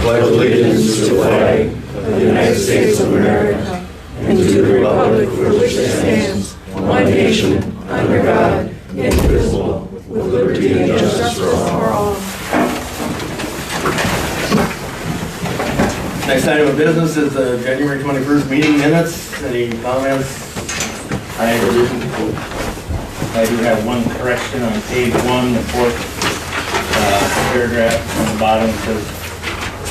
pledge allegiance to the flag of the United States of America and to the republic for which it stands, one nation, under God, indivisible, with liberty and justice for all. Next item of business is the January 21st meeting minutes. Any comments? I do have one correction on page 1, the fourth paragraph on the bottom says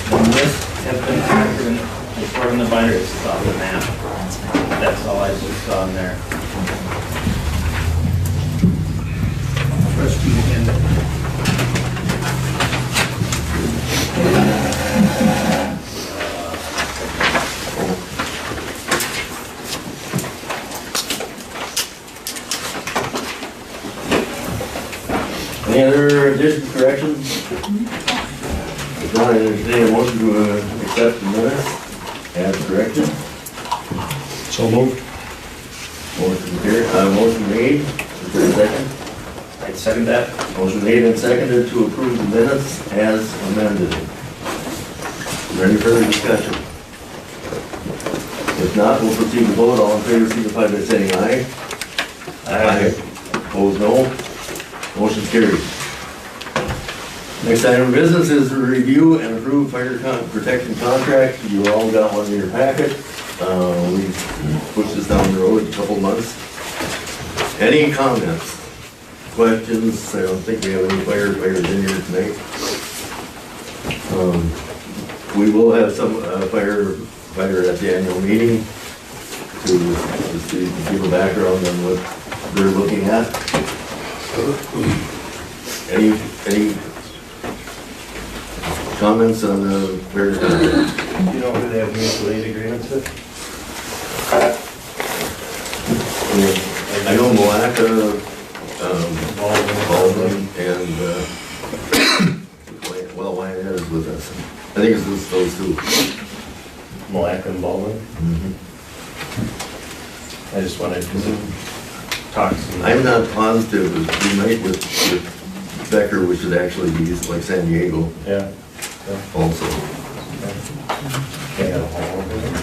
the list has been factored in the part in the binder. It's on the map. That's all I just saw in there. Trustee again. Any other additions, corrections? If not, I entertain a motion to accept the minutes as corrected. So moved. Motion made. Is there a second? I'd second that. Motion made and seconded to approve the minutes as amended. Is there any further discussion? If not, we'll proceed to vote. All in favor, signify by saying aye. Aye. Opposed, no. Motion carried. Next item of business is to review and approve fire protection contract. You all got one in your packet. We pushed this down the road a couple months. Any comments, questions? I don't think we have any firefighters in here tonight. We will have some firefighter at the annual meeting to give a background on what they're looking at. Any comments on the fire contract? Do you know who they have mutual aid agreements with? I know Malacca, Baldwin, and Wyatt is with us. I think it's just those two. Malacca and Baldwin? I just wanted to talk to them. I'm not positive. We might with Becker, which would actually be like San Diego. Yeah. Also. They have a hall over there.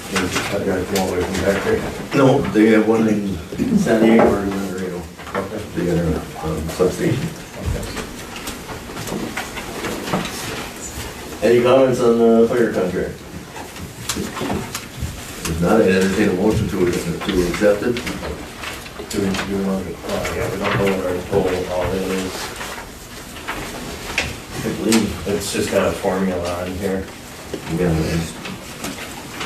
They just got to come all the way from Becker. No, they have one in San Diego or in Laredo. Okay. They got a substation. Any comments on the fire contract? If not, I'd entertain a motion to accept it. Yeah, we don't know what our total all it is. I believe. It's just got a formula on here. Yeah, it's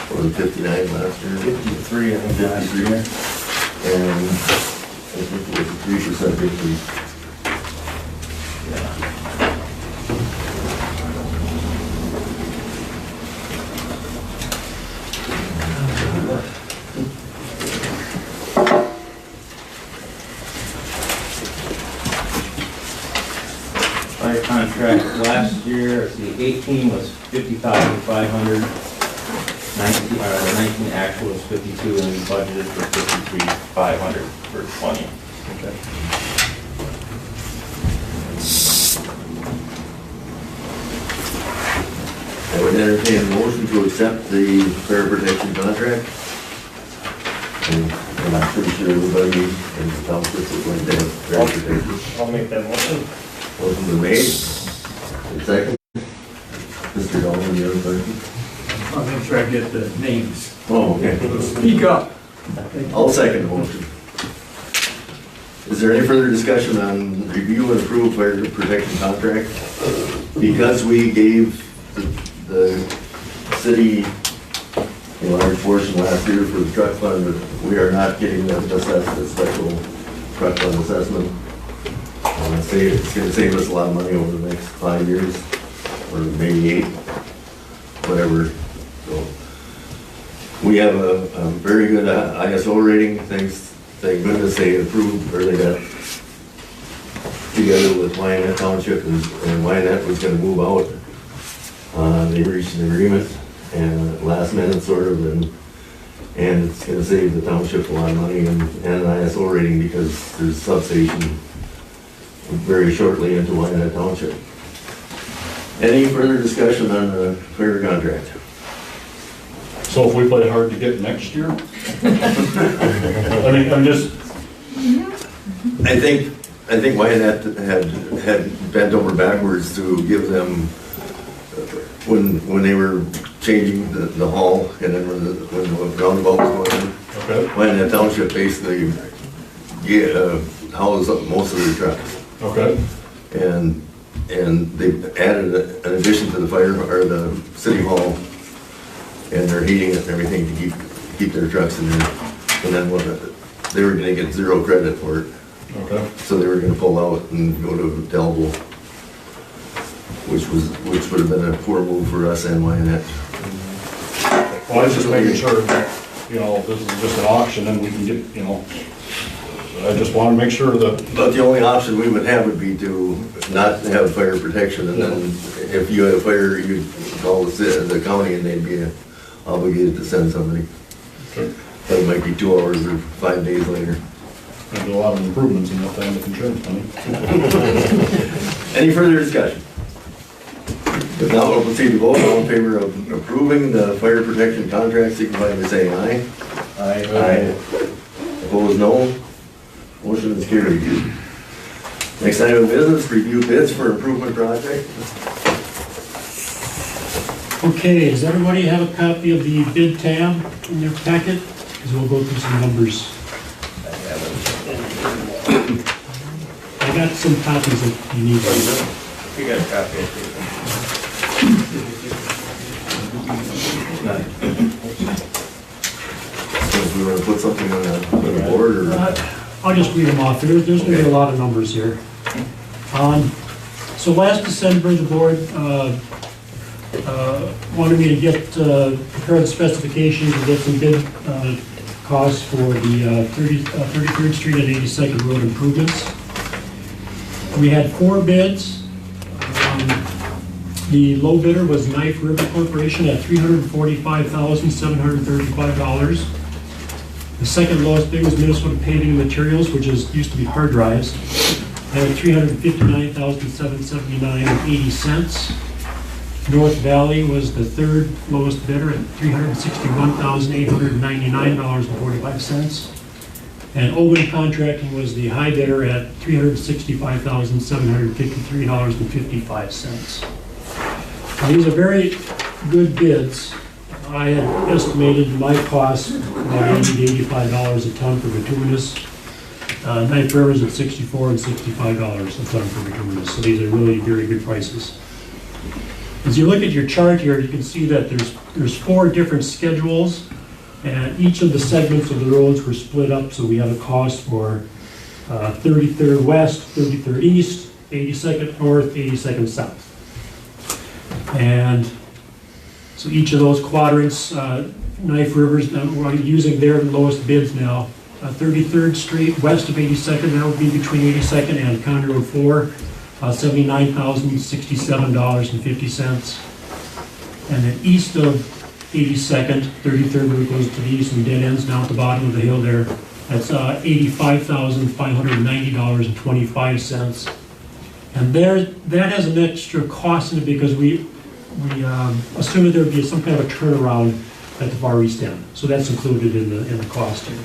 for the 59 last year. 53, I think, last year. And I think it was a 3% increase. Yeah. Fire contract last year, the 18 was 50,500. 19 actual was 52, and we budgeted for 53,500 for 20. Okay. I would entertain a motion to accept the fire protection contract. And I'm pretty sure everybody in the township is going to have fire protection. I'll make that motion. Motion been made. Second. Mr. Dahlman, the other person? I'm gonna try to get the names. Oh, okay. Speak up. I'll second the motion. Is there any further discussion on review and approve fire protection contract? Because we gave the city a large portion last year for the truck fund, but we are not getting the special truck fund assessment. It's going to save us a lot of money over the next 5 years, or maybe 8, whatever. So we have a very good ISO rating. Thank goodness they approved, or they got together with Reiman Township, and Reiman was going to move out. They reached an agreement, and last minute sort of, and it's going to save the township a lot of money and an ISO rating because there's a substation very shortly into Reiman Township. Any further discussion on the fire contract? So if we play hard to get next year? I mean, I'm just, I think Wyatt had bent over backwards to give them, when they were changing the hall, and then when the roundabout was going in, okay, Wyatt Township basically housed up most of their trucks. okay, And they added an addition to the fire, or the city hall, and they're heating it and everything to keep their trucks in there. And then they were gonna get zero credit for it. okay. So they were gonna pull out and go to Delville, which would have been a poor move for us and Wyatt. Well, I was just making sure that, you know, this is just an auction and we can get, you know, I just want to make sure that, But the only option we would have would be to not have fire protection, and then if you had a fire, you'd call the county and they'd be obligated to send somebody. okay, But it might be 2 hours or 5 days later. I do a lot of improvements in that time with insurance money. Any further discussion? If not, we'll proceed to vote. All in favor of approving the fire protection contract, signify by saying aye. Aye. Opposed, no. Motion is carried. Next item of business, review bids for improvement project. Okay, does everybody have a copy of the bid tab in their packet? Because we'll go through some numbers. I got some copies that you need. You got a copy of If we want to put something on the board, or I'll just read them off. There's going to be a lot of numbers here. So last December, the board wanted me to get prepare the specifications and get some bid costs for the 33rd Street and 82nd Road improvements. We had 4 bids. The low bidder was Knife River Corporation at $345,735. The second lowest bid was Minnesota Paving and Materials, which used to be hard drives, at $359,779.80. North Valley was the third lowest bidder at $361,899.45. And Owen Contracting was the high bidder at $365,753.55. These are very good bids. I had estimated my cost about $80 to $85 a ton for bituminous. Knife River's at $64 and $65 a ton for bituminous. So these are really very good prices. As you look at your chart here, you can see that there's 4 different schedules, and each of the segments of the roads were split up. So we have a cost for 33rd West, 33rd East, 82nd North, 82nd South. And so each of those quadrants, Knife River's, we're using their lowest bids now. 33rd Street, west of 82nd, that would be between 82nd and County Road 4, $79,067.50. And then east of 82nd, 33rd Road goes to the east and dead ends down at the bottom of the hill there. That's $85,590.25. And that has an extra cost in it because we assumed there would be some kind of a turnaround at the far east end. So that's included in the cost here.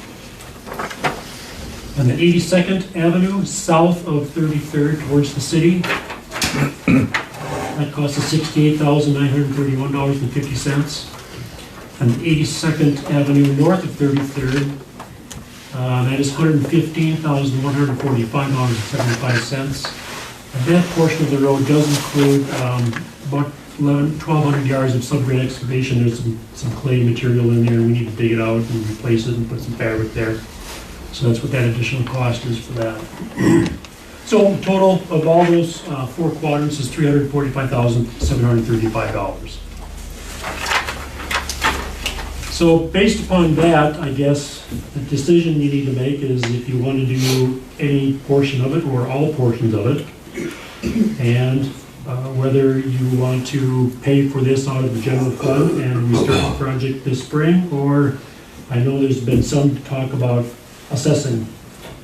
And then 82nd Avenue, south of 33rd towards the city, that cost us $68,931.50. And 82nd Avenue, north of 33rd, that is $115,145.75. And that portion of the road does include about 1,200 yards of subgrade excavation. There's some clay material in there, and we need to dig it out and replace it and put some fabric there. So that's what that additional cost is for that. So total of all those 4 quadrants is $345,735. So based upon that, I guess the decision you need to make is if you want to do any portion of it or all portions of it, and whether you want to pay for this out of the general fund and we start the project this spring, or I know there's been some talk about assessing.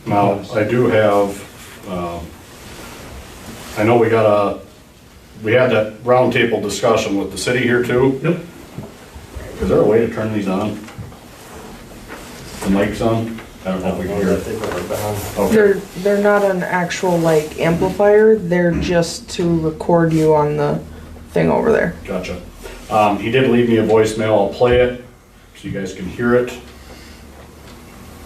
Now, I do have, I know we got we had that roundtable discussion with the city here too. Yep. Is there a way to turn these on? The mic's on? I don't know if we can hear it. Okay. They're not an actual like amplifier, they're just to record you on the thing over there. Gotcha. He did leave me a voicemail. I'll play it so you guys can hear it.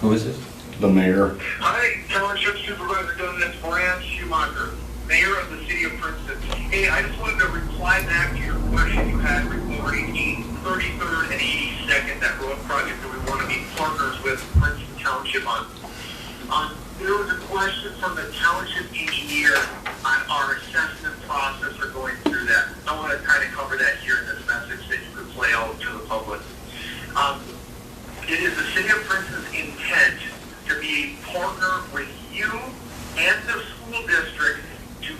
Who is this? The mayor. Hi, Township Supervisor Douglas Moran Schumacher, Mayor of the City of Princeton. Hey, I just wanted to reply back to your question you had regarding 33rd and 82nd, that road project that we want to be partners with Princeton Township on. There was a question from the township engineer on our assessment process or going through that. I want to kind of cover that here in this message that you could play out to the public. It is the City of Princeton's intent to be a partner with you and the school district to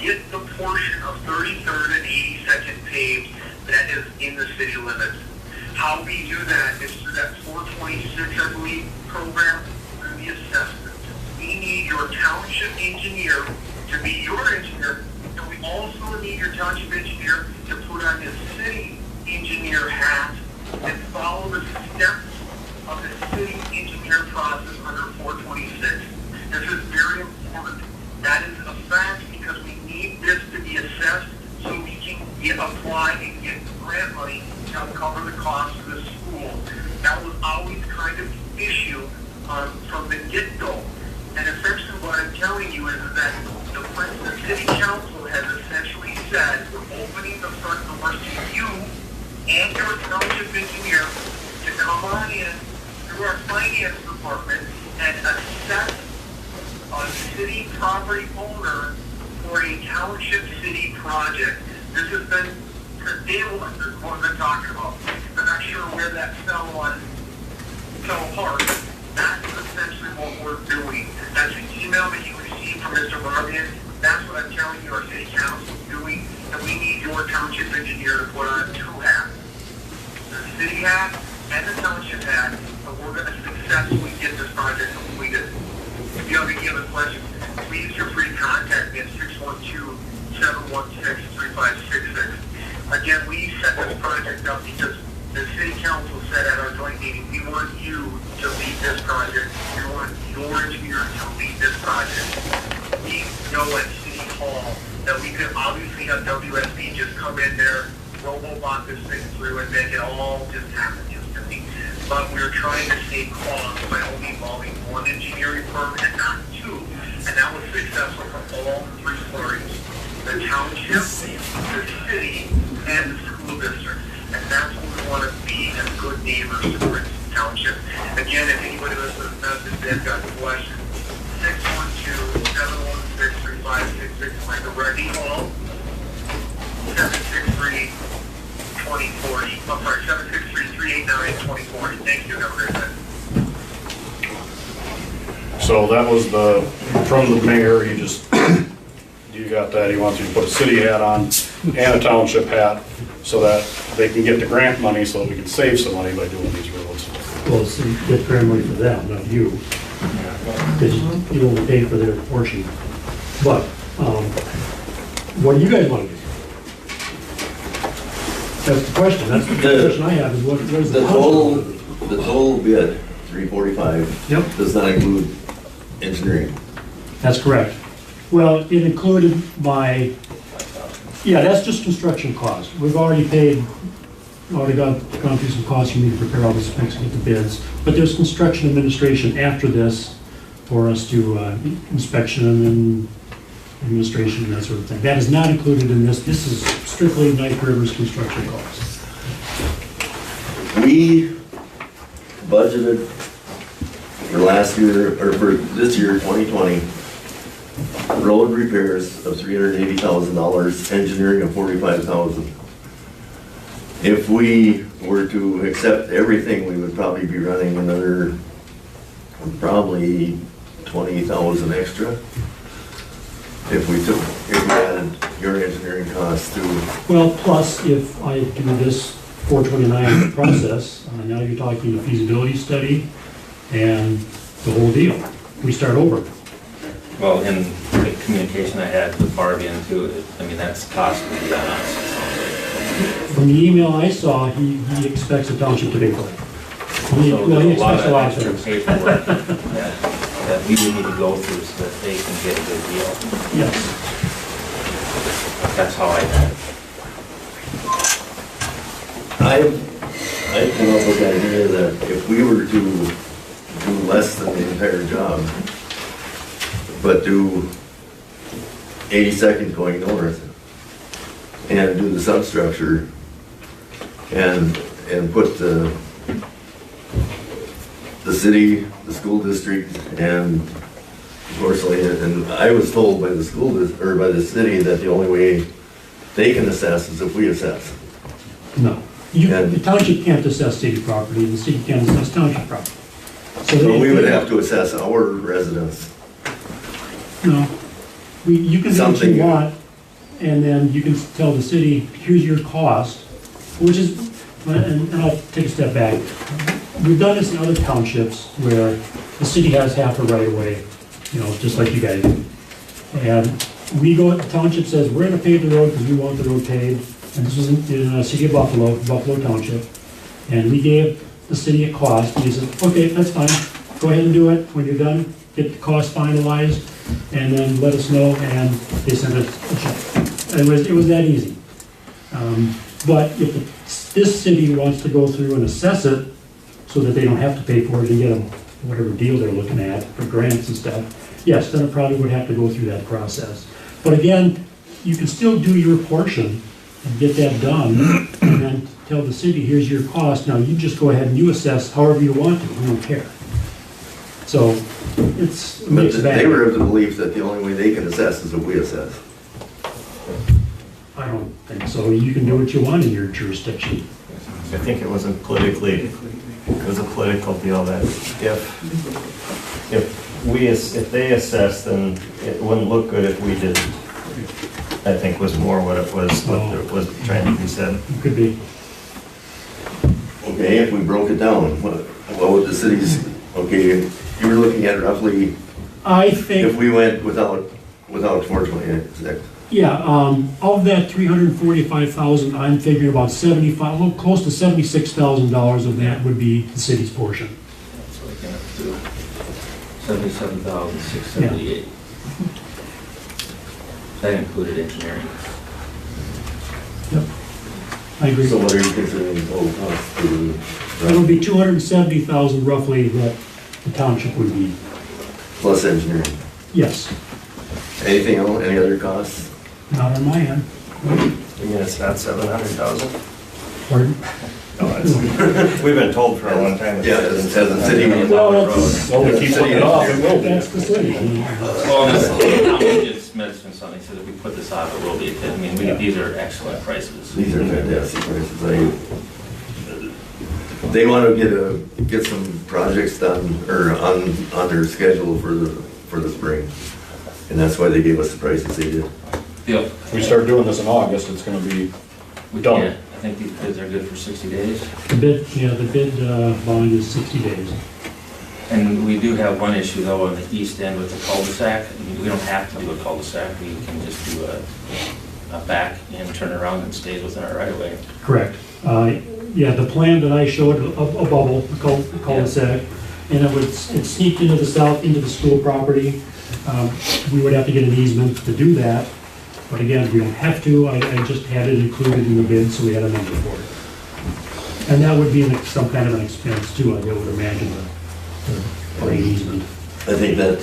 get the portion of 33rd and 82nd paved that is in the city limits. How we do that is through that 426, I believe, program, through the assessment. We need your township engineer to be your engineer, and we also need your township engineer to put on his city engineer hat and follow the steps of the city engineer process under 426. This is very important. That is a fact because we need this to be assessed so we can apply and get grant money to cover the cost of the school. That was always kind of the issue from the get-go. And essentially what I'm telling you is that the Princeton City Council has essentially said we're opening the front doors to you and your township engineer to come on in through our finance department and assess a city property owner for a township city project. This has been day one, this is what I've been talking about. I'm not sure where that fell apart. That's essentially what we're doing. That's an email that you received from Mr. Barbian. That's what I'm telling you our city council is doing, and we need your township engineer to put on two hats. The city hat and the township hat, and we're going to successfully get this project completed. If you have any other questions, please feel free to contact me at 612-716-3566. Again, we set this project up because the city council said at our joint meeting, we want you to lead this project. We want your engineer to lead this project. We know at City Hall that we could obviously have WSB just come in there, robobot this thing through and make it all just happen instantly. But we're trying to save costs by only involving one engineering firm and not two. And that was successful for all three parties. The township, the city, and the school district. And that's what we want to be as good neighbors to Princeton Township. Again, if anybody listens to this message, they've got questions, 612-716-3566, my direct call, 763-2040. I'm sorry, 763-389-2040. Thank you, have a great day. So that was from the mayor. He just, you got that. He wants you to put a city hat on and a township hat so that they can get the grant money so that we can save some money by doing these roads. Well, it's get grant money for them, not you. Because you only pay for their portion. But, what do you guys want to do? That's the question. That's the question I have is what is the total bid, 345. Yep. Does not include engineering. That's correct. Well, it included that's just construction cost. We've already gone through some costs for me to prepare all the specs and get the bids. But there's construction administration after this for us to inspection and administration and that sort of thing. That is not included in this. This is strictly Knife River's construction costs. We budgeted for last year, or for this year, 2020, road repairs of $380,000, engineering of $45,000. If we were to accept everything, we would probably be running another probably 20,000 extra. If we added your engineering costs to. Well, plus if I do this 429 process, now you're talking a feasibility study and the whole deal. We start over. Well, and the communication I had with Barbie and too, I mean, that's cost would be on us. From the email I saw, he expects the township to pay for it. So He there's a lot expects a lot of of extra things. paperwork that we would need to go through so that they can get a good deal. Yes. That's how I got it. I came up with the idea that if we were to do less than the entire job, but do 82nd going north, and do the substructure, and put the city, the school district, and of course, and I was told by the or by the city that the only way they can assess is if we assess. No. The township can't assess city property, the city can't assess township property. So we would have to assess our residents. No. You can do what Something- you want, and then you can tell the city, here's your cost, which is, and I'll take a step back. We've done this in other townships where the city has half a right of way, just like you guys do. And the township says, we're gonna pave the road because we want the road paved. And this was in the city of Buffalo Township. And we gave the city a cost, and he said, okay, that's fine, go ahead and do it. When you're done, get the cost finalized, and then let us know, and they sent us a check. It was that easy. But if this city wants to go through and assess it, so that they don't have to pay for it and get whatever deal they're looking at for grants and stuff, yes, then it probably would have to go through that process. But again, you can still do your portion and get that done, and then tell the city, here's your cost, now you just go ahead and you assess however you want to, we don't care. So, it's a But mixed bag. they were of the belief that the only way they can assess is if we assess. I don't think so, you can do what you want in your jurisdiction. I think it was a political deal that if they assess, then it wouldn't look good if we did. I think was more what it was trying to be said. It could be. Okay, if we broke it down, what would the cities, okay, you were looking at roughly, I if think, we went without 426. yeah, of that 345,000, I'm figuring about 75, a little close to $76,000 of that would be the city's portion. So we can do 77,678. That included engineering. Yep, I agree. So what are you considering total cost to? It'll be 270,000 roughly that the township would be. Plus engineering. Yes, Anything else, any other costs? not on my end. You mean it's not 700,000? Pardon? No, we've been told for a long time. Yeah, as a city. Well, that's, Well, we keep putting it off, it will be. that's the city. Well, that's how we just mentioned something, so that we put this off, it will be, I mean, these are excellent prices. These are fantastic prices. They want to get some projects done, or on their schedule for the spring. And that's why they gave us the prices they did. Yep. If we start doing this in August, it's gonna be We done. can, I think these bids are good for 60 days. The bid bond is 60 days. And we do have one issue though on the east end with the cul-de-sac. I mean, we don't have to do a cul-de-sac, we can just do a back and turn around and stays within our right of way. Correct. Yeah, the plan that I showed, a bubble, a cul-de-sac, and it's sneaked into the south, into the school property. We would have to get an easement to do that, but again, we don't have to. I just had it included in the bid, so we had a number for it. And that would be some kind of an expense too, I would imagine, for an easement. I think that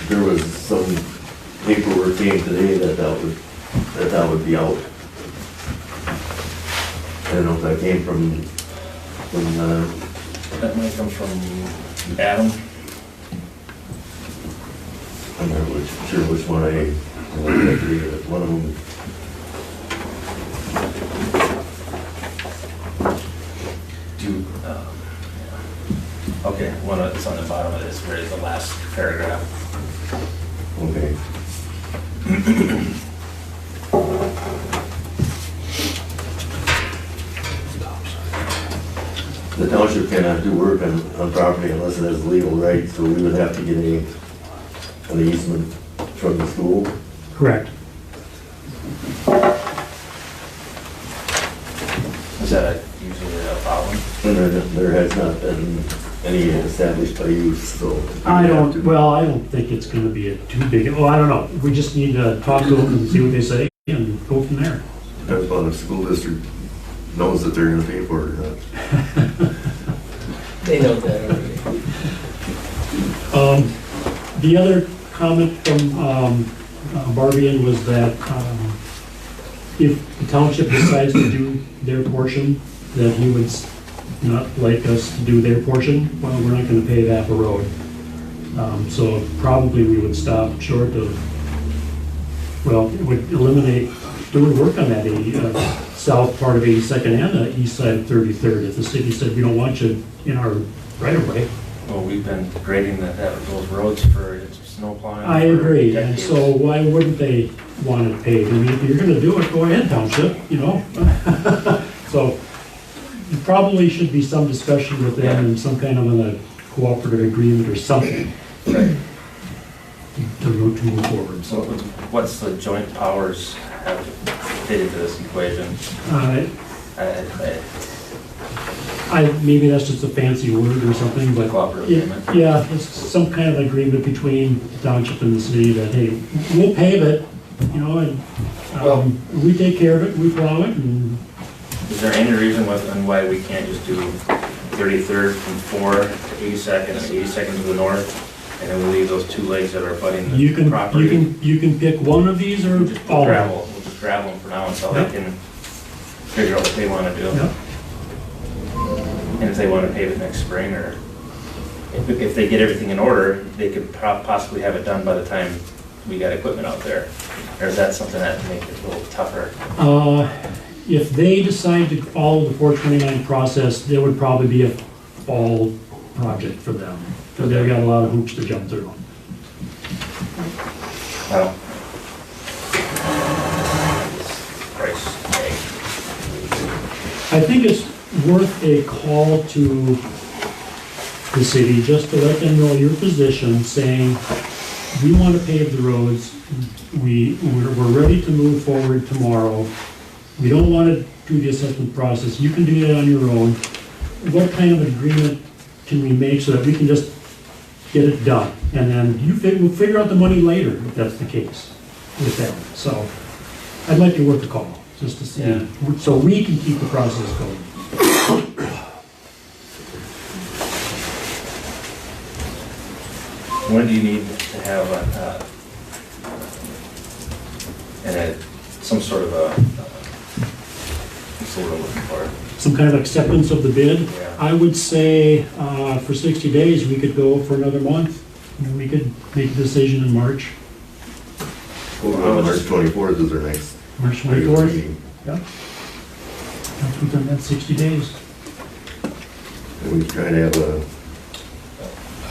there was some paperwork came today that would be out. I don't know if that came from That might come from Adam. I'm not really sure which one I have to read it. One of them. Okay, it's on the bottom of this, where is the last paragraph? Okay. The township cannot do work on property unless it has legal right, so we would have to get an easement from the school? Correct. Is that usually a problem? And there has not been any established by you, so. I don't think it's gonna be too big, well, I don't know, we just need to talk to them and see what they say and go from there. Depends upon if the school district knows that they're gonna pay for it or not. They know that already. The other comment from Barbian was that if the township decides to do their portion, that he would not like us to do their portion, well, we're not gonna pave half a road. So probably we would stop short of, well, it would eliminate doing work on that south part of 82nd and the east side of 33rd. If the city said, we don't want you in our right of way. Well, we've been grading those roads for snow plowing. I for agree, and decades. so why wouldn't they want it paved? I mean, if you're gonna do it, go ahead, township, you know? So, there probably should be some discussion with them and some kind of a cooperative agreement or something Right. to move forward, So so. what's the joint powers have to fit into this equation? Maybe that's just a fancy word or something, but. Cooperative Yeah, agreement? yeah, it's some kind of agreement between the township and the city that, hey, we'll pave it, you know, and, we take care of it, we plow it, and Is there any reason on why we can't just do 33rd from 4 to 82nd and 82nd to the north? And then we leave those two legs that are abutting you the can, property? you can pick one of these or We'll just all of them. gravel, we'll just gravel them for now until Yep. they can figure out what they want to do. Yep. And if they want to pave it next spring, or if they get everything in order, they could possibly have it done by the time we got equipment out there. Or is that something that makes it a little tougher? If they decide to follow the 429 process, there would probably be a fall project for them, because they've got a lot of hoops to jump through. Well, price tag. I think it's worth a call to the city, just to let them know your position, saying, we want to pave the roads, we're ready to move forward tomorrow, we don't want to do the assessment process, you can do that on your own. What kind of agreement can we make so that we can just get it done? And then we'll figure out the money later, if that's the case with them. So I'd like to work the call, just to see, Yeah. so we can keep the process going. When do you need to have some sort of what's the word I'm looking for? Some kind of acceptance of the bid? Yeah. I would say for 60 days, we could go for another month, and then we could make a decision in March, Well, March 24th is our next. March regular 24th. meeting. Yeah. That's within that 60 days. And we try to have a,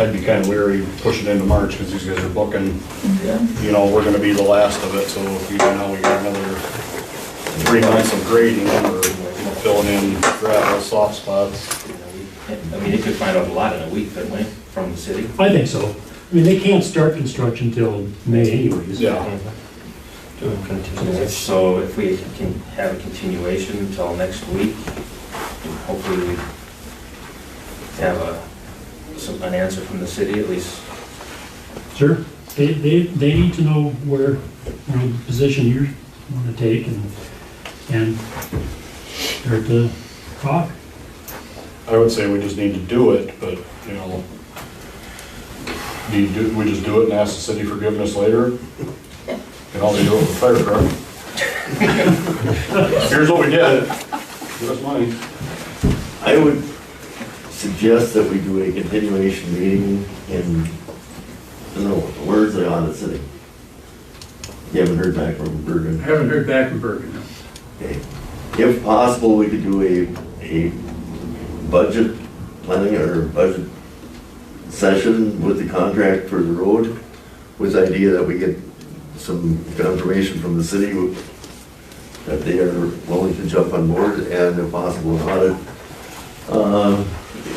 I'd be kind of weary pushing into March, because these guys are booking, Yeah. you know, we're gonna be the last of it, so if we got another 3 months of grading or filling in gravel, soft spots. I mean, you could find out a lot in a week, couldn't we, from the city? I think so. I mean, they can't start construction till May anyways. Yeah. So if we can have a continuation until next week, and hopefully we have an answer from the city at least. Sure. They need to know where, you know, the position you want to take and start to talk. I would say we just need to do it, but, you know, we just do it and ask the city forgiveness later? Can only do it with fire truck. Here's what we did. Give us money. I would suggest that we do a continuation meeting in, I don't know, where's the audit sitting? You haven't heard back from Bergen? I haven't heard back from Bergen. Okay. If possible, we could do a budget planning or budget session with the contract for the road, with the idea that we get some confirmation from the city that they are willing to jump on board, and if possible, an audit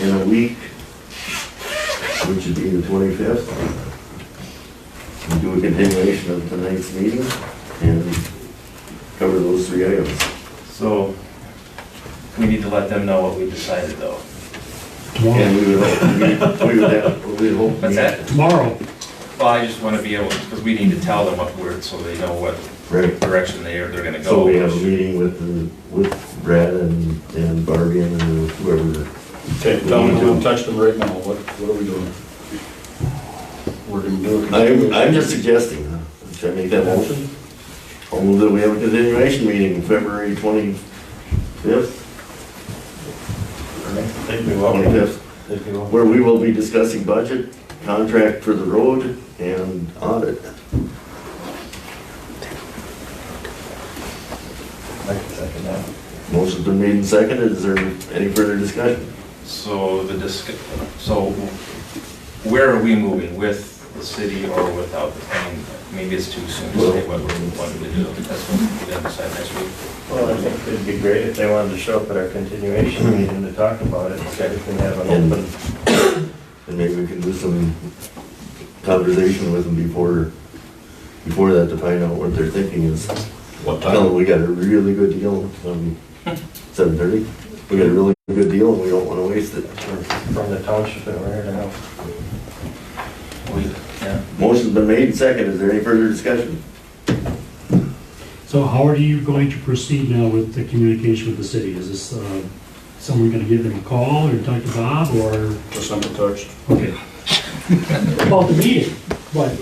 in a week, which would be the 25th. do a continuation of tonight's meeting and cover those 3 items. So we need to let them know what we decided though. And we would hope. What's that? Tomorrow. Well, I just want to be able, because we need to tell them what we're, so they know what Right. direction they're gonna go. So we have a meeting with Brad and Barbie and whoever. Okay, tell them, touch them right now, what are we doing? We're gonna do a. I'm just suggesting, should I make that motion? I'll move that we have a continuation meeting February 25th, I think we will. 25th, If you will. where we will be discussing budget, contract for the road, and audit. I can second that. Motion's been made and seconded. Is there any further discussion? So so where are we moving, with the city or without? I mean, maybe it's too soon to say what we're wanting to do. That's what we're gonna decide next week. Well, I think it'd be great if they wanted to show up at our continuation meeting to talk about it, so we can have an open. And maybe we can do some conversation with them before that to find out what their thinking is. What Tell them time? we got a really good deal, 7:30. We got a really good deal and we don't wanna waste it. From the township and where to know. Yeah. Motion's been made and seconded. Is there any further discussion? So how are you going to proceed now with the communication with the city? Is this, someone gonna give them a call or talk to Bob or, Just send a text. okay. About the meeting, but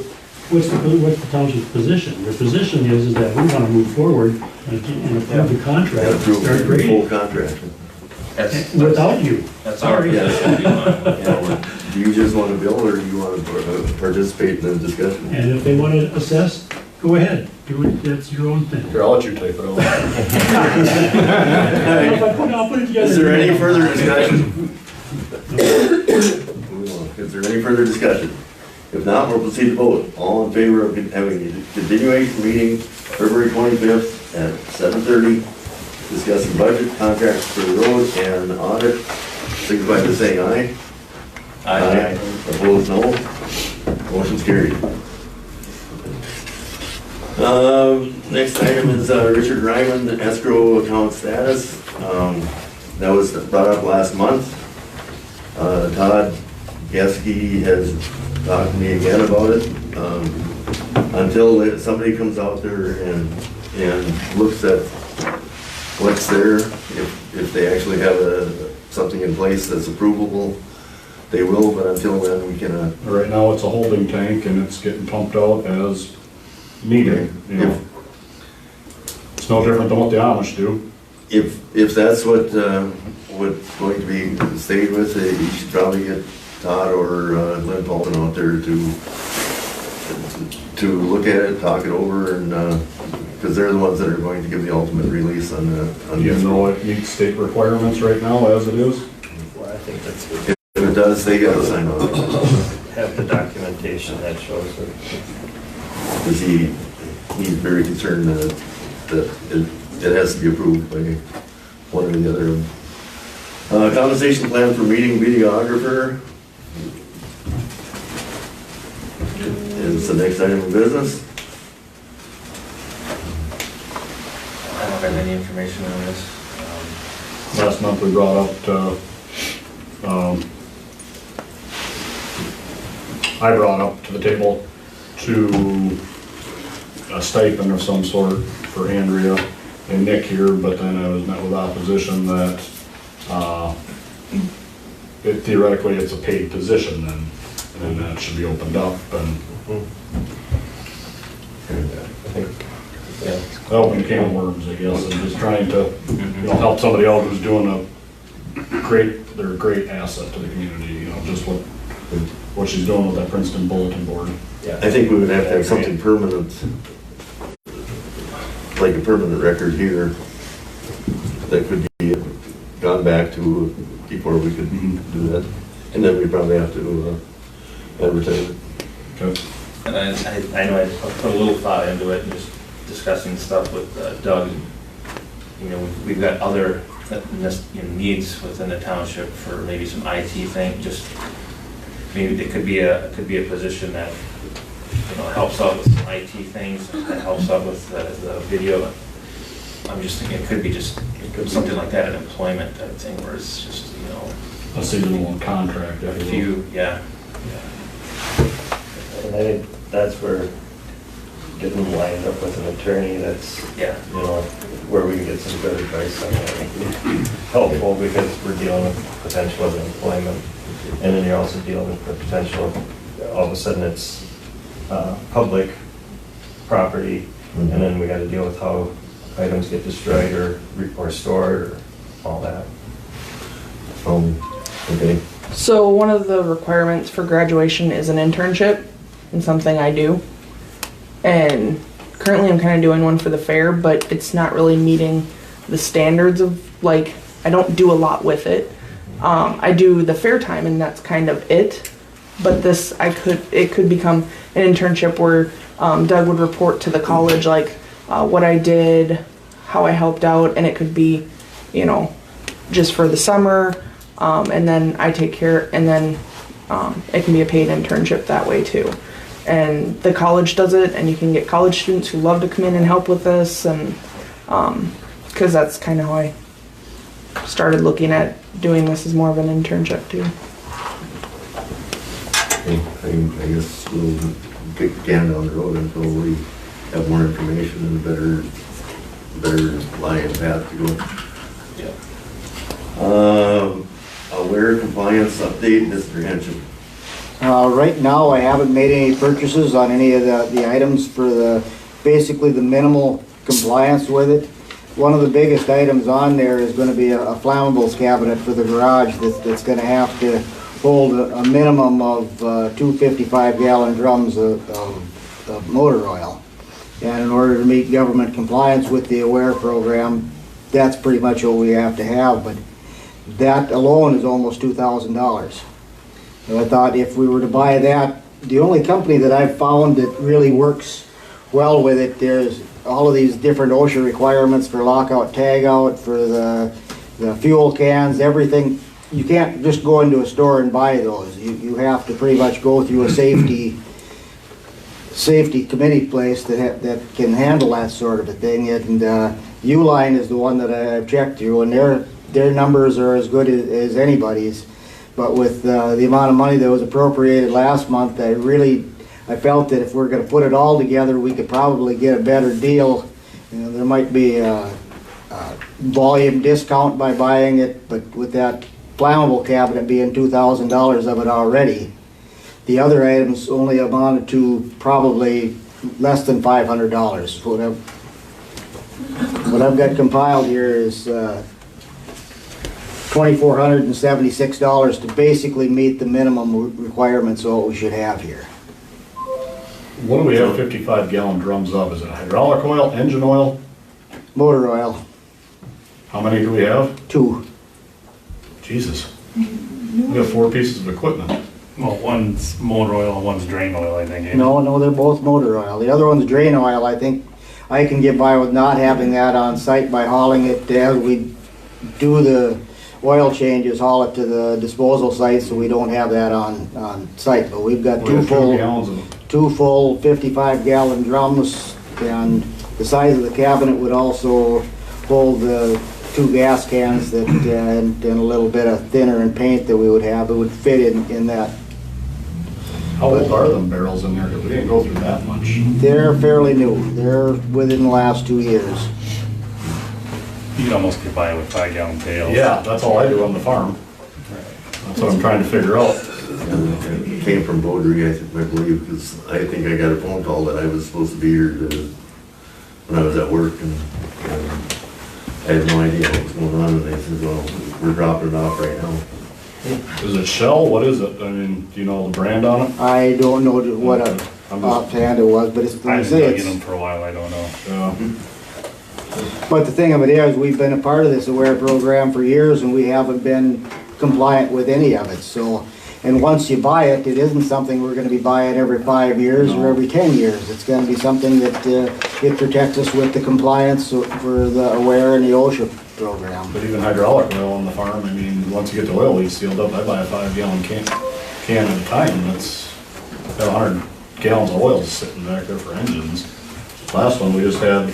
what's the township's position? Their position is that we wanna move forward and approve the contract, and Approve start the grading. full contract. Without you. That's our Sorry. position. We want to move forward. Do you just wanna bill or do you wanna participate in the discussion? And if they wanna assess, go ahead, do it, that's your own thing. Here, I'll let you type it out. I'll put it together. Is there any further discussion? Is there any further discussion? If not, we'll proceed to vote. All in favor of having a continuation meeting February 25th at 7:30, discussing budget, contracts for the road, and audit, signify by saying aye. Aye. Opposed, no. Motion's carried. Next item is Richard Reiman, escrow account status. That was brought up last month. Todd Geske has talked to me again about it. Until somebody comes out there and looks at what's there, if they actually have something in place that's approvable, they will, but until then, we can, Right now, it's a holding tank and it's getting pumped out as needed, you know. It's no different than what the Amish do. if that's what's going to be stayed with, you should probably get Todd or Lynn Paulton out there to look at it, talk it over, and, because they're the ones that are going to give the ultimate release on the. Even though it meets state requirements right now as it is. Well, I think that's If it does, they gotta sign off. have the documentation that shows it. Because he's very concerned that it has to be approved by one or the other. Compensation plan for meeting videographer is the next item of business. I don't have any information on this. Last month we brought up, I brought up to the table to a stipend of some sort for Andrea and Nick here, but then I was met with opposition that, theoretically it's a paid position then, and that should be opened up and open can of worms, I guess, and just trying to, help somebody out who's doing they're a great asset to the community, just what she's doing with that Princeton Bulletin board. I think we would have to have something permanent, like a permanent record here that could be gone back to before we could do that. And then we probably have to advertise it. Okay. And I know I put a little thought into it and just discussing stuff with Doug. We've got other needs within the township for maybe some IT thing, just maybe it could be a position that helps out with some IT things, that helps out with the video. I'm just thinking it could be just something like that, an employment type thing where it's just, A seasonal contract. a few, yeah. And I think that's where getting them lined up with an attorney that's, Yeah. where we can get some good advice on that would be helpful, because we're dealing with potential of employment. And then you're also dealing with the potential of, all of a sudden it's public property, and then we gotta deal with how items get destroyed or stored, or all that. Okay. So one of the requirements for graduation is an internship, and something I do. And currently I'm kind of doing one for the fair, but it's not really meeting the standards of, like, I don't do a lot with it. I do the fair time, and that's kind of it. But this, it could become an internship where Doug would report to the college, like, what I did, how I helped out, and it could be, just for the summer, and then I take care, and then it can be a paid internship that way too. And the college does it, and you can get college students who love to come in and help with this, and because that's kind of how I started looking at doing this as more of an internship too. I guess we'll kick the can down the road until we have more information and a better line path to go. AWAIR compliance update, Mr. Henchen. Right now, I haven't made any purchases on any of the items for basically the minimal compliance with it. One of the biggest items on there is going to be a flammables cabinet for the garage that's going to have to hold a minimum of 2 55-gallon drums of motor oil. And in order to meet government compliance with the AWAIR program, that's pretty much what we have to have. But that alone is almost $2,000. And I thought if we were to buy that, the only company that I've found that really works well with it, there's all of these different OSHA requirements for lockout, tagout, for the fuel cans, everything. You can't just go into a store and buy those. You have to pretty much go through a safety committee place that can handle that sort of a thing. And Uline is the one that I've checked through, and their numbers are as good as anybody's. But with the amount of money that was appropriated last month, I felt that if we're going to put it all together, we could probably get a better deal. There might be a volume discount by buying it, but with that flammable cabinet being $2,000 of it already, the other items only amounted to probably less than $500. What I've got compiled here is $2,476 to basically meet the minimum requirements of what we should have here. What do we have 55-gallon drums of? Is it hydraulic oil, engine oil? Motor oil, How many do we have? 2. Jesus. We have 4 pieces of equipment. Well, one's motor oil and one's drain oil, I think. No, they're both motor oil. The other one's drain oil. I think I can get by with not having that on site by hauling it as we do the oil changes, haul it to the disposal site, so we don't have that on site. But we've got We have 2 gallons of it. 2 full 55-gallon drums, and the size of the cabinet would also hold the 2 gas cans that and a little bit of thinner and paint that we would have. It would fit in that. How old are them barrels in there? Because we didn't go through that much. They're fairly new. They're within the last 2 years. You could almost get by with 5-gallon pails. Yeah, that's all I do on the farm. That's what I'm trying to figure out. It came from Beaudry, I believe, because I think I got a phone call that I was supposed to be here when I was at work, and I had no idea what was going on, and they said, well, we're dropping it off right now. Is it Shell? What is it? I mean, do you know the brand on it? I don't know what offhand it was, but it's, I like I haven't say, dug in it's, them for a while, I don't know. Yeah. but the thing of it is, we've been a part of this AWARE program for years, and we haven't been compliant with any of it. So, and once you buy it, it isn't something we're going to be buying every 5 years or every 10 years. It's going to be something that it protects us with the compliance for the AWARE and the OSHA program. But even hydraulic oil on the farm, I mean, once you get the oil leak sealed up, I buy a 5-gallon can at a time. That's got gallons of oil sitting back there for engines. Last one, we just had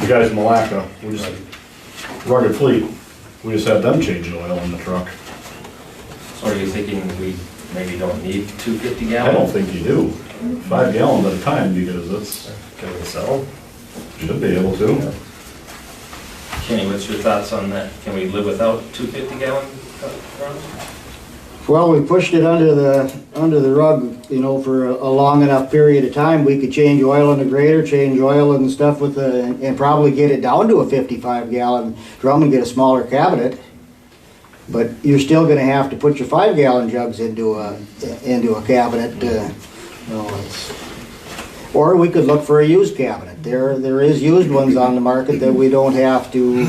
the guys in Malacca, we just, Rugged Fleet, we just had them changing oil in the truck. So are you thinking we maybe don't need 250 I gallon? don't think you do, 5 gallons at a time, because that's, Can we sell? should be able to. Kenny, what's your thoughts on that? Can we live without 250 gallon drums? Well, we pushed it under the rug, you know, for a long enough period of time. We could change oil in the grader, change oil and stuff with and probably get it down to a 55 gallon drum and get a smaller cabinet. But you're still gonna have to put your 5 gallon jugs into a cabinet, or we could look for a used cabinet. There is used ones on the market that we don't have to,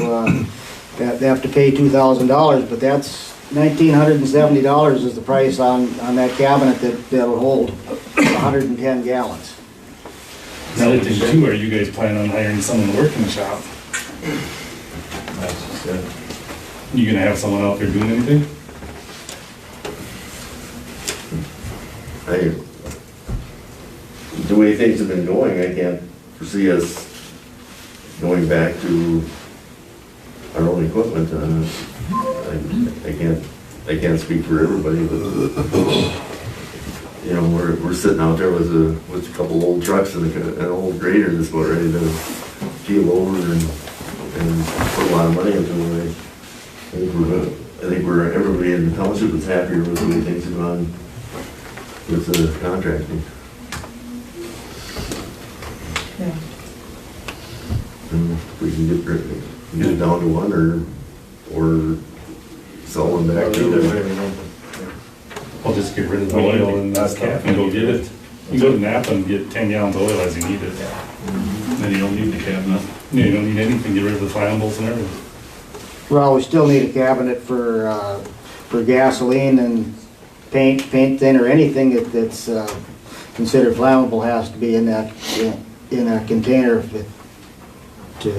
have to pay $2,000, but that's $1,970 is the price on that cabinet that'll hold 110 gallons. Another thing too, are you guys planning on hiring someone to work in the shop? That's just it. You gonna have someone out there doing anything? The way things have been going, I can't foresee us going back to our own equipment. I can't speak for everybody, but you know, we're sitting out there with a couple old trucks and an old grader that's about ready to keel over and put a lot of money into it. I think everybody in the township is happier with the way things have gone with the contracting. Yeah. And if we can get it down to one or sell them back to them. I'll just get rid of the oil and that cap and go get it. You go to Napa and get 10 gallons of oil as you need it. Then you don't need the cabinet. You don't need anything, get rid of the flammables and everything. Well, we still need a cabinet for gasoline and paint thinner, anything that's considered flammable has to be in a container to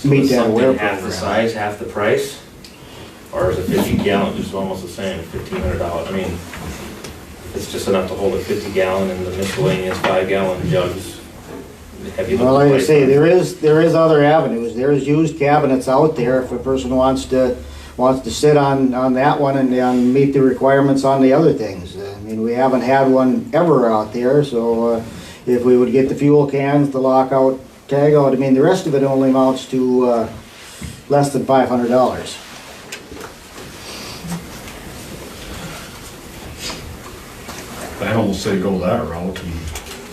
meet that AWAIR Half the program. size, half the price? Or is a 50 gallon just almost the same, $1,500? I mean, it's just enough to hold a 50 gallon and the miscellaneous 5 gallon jugs. Have you looked Well, at like I price say, on- there is other avenues. There's used cabinets out there if a person wants to sit on that one and meet the requirements on the other things. I mean, we haven't had one ever out there, so if we would get the fuel cans, the lockout, tag out, I mean, the rest of it only amounts to less than $500. I'd almost say go that route and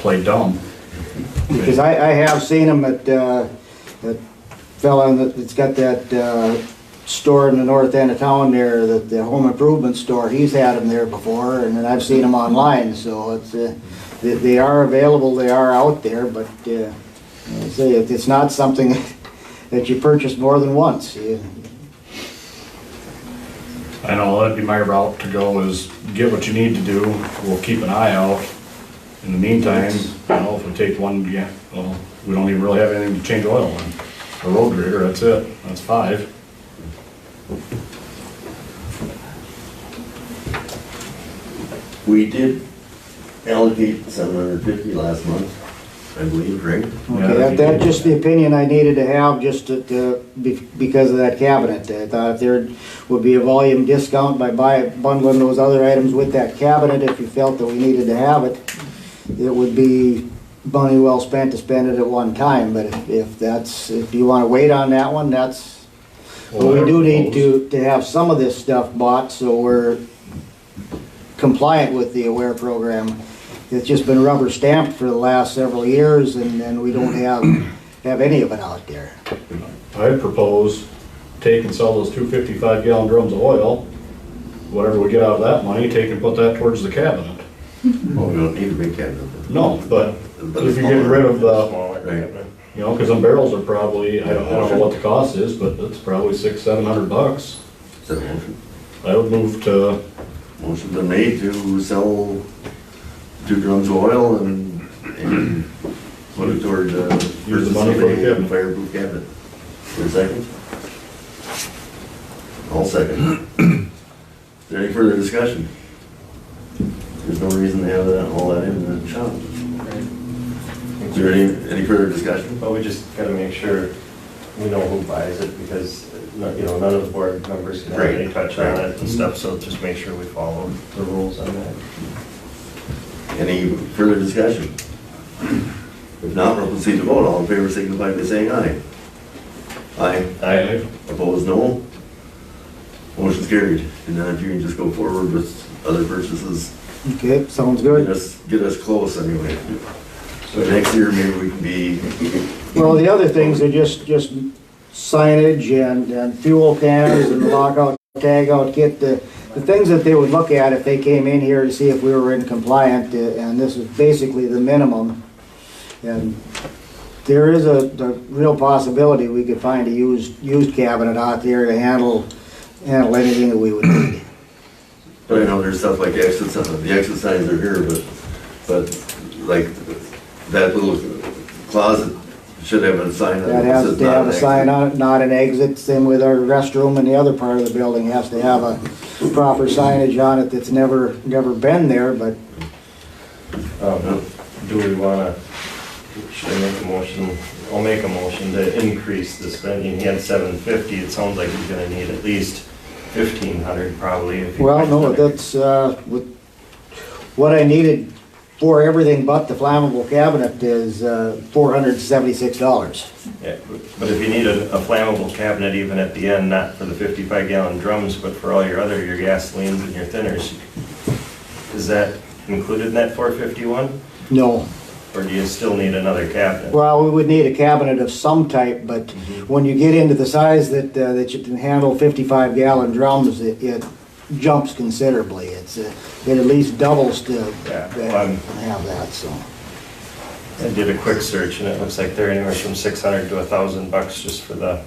play dumb. Because I have seen them at that fella that's got that store in the north end of town there, the home improvement store, he's had them there before, and then I've seen them online, so it's, they are available, they are out there, but I say it's not something that you purchase more than once. I know, that'd be my route to go, is get what you need to do, we'll keep an eye out. In the meantime, you know, if we take one, well, we don't even really have anything to change oil on. A road grader, that's it, that's 5. We did allocate $750 last month, I believe, right? Okay, that's just the opinion I needed to have, just because of that cabinet. I thought there would be a volume discount by bundling those other items with that cabinet. If you felt that we needed to have it, it would be money well spent to spend it at one time. But if you want to wait on that one, that's, but we do need to have some of this stuff bought so we're compliant with the AWAIR program. It's just been rubber stamped for the last several years, and we don't have any of it out there. I'd propose take and sell those 255 gallon drums of oil. Whatever we get out of that money, take and put that towards the cabinet. Well, we don't need a big cabinet. No, but if you get rid of the, Smaller cabinet. you know, because them barrels are probably, I don't know what the cost is, but it's probably $600-700. Is that a motion? I would move to, Motion's been made to sell 2 drums of oil and put it toward Use the money for the cabinet. fireproof cabinet. For a second? I'll second. there any further discussion? There's no reason to have that, all that in the shop. Is there any further discussion? But we just gotta make sure we know who buys it, because, you know, none of the board members can have Right. any touch on it and stuff, so just make sure we follow the rules on that. Any further discussion? If not, we'll proceed to vote. All in favor signify by saying aye. Aye. Aye. Opposed, no. Motion's carried. And then if you can just go forward with other purchases, Okay, sounds get good. us close anyway. So next year, maybe we can be, Well, the other things are just signage and fuel cans and the lockout, tagout kit, the things that they would look at if they came in here to see if we were in compliant, and this is basically the minimum. And there is a real possibility we could find a used cabinet out there to handle anything that we would need. but I know there's stuff like the exit signs are here, but like that little closet should have a sign on it. That that has says to not have an a sign exit. on it, not an exit. Same with our restroom, and the other part of the building has to have a proper signage on it that's never been there, but Do we wanna, should I make a motion? I'll make a motion to increase the spending. He had 750, it sounds like he's gonna need at least 1,500 probably. If he well, finds no, another- that's, with what I needed for everything but the flammable cabinet is $476. Yeah, but if you need a flammable cabinet even at the end, not for the 55-gallon drums, but for all your gasolines and your thinners, is that included in that 451? No. Or do you still need another cabinet? Well, we would need a cabinet of some type, but when you get into the size that you can handle 55-gallon drums, it jumps considerably. It at least doubles to Yeah, have that, so. I did a quick search and it looks like they're anywhere from $600 to $1,000 just for the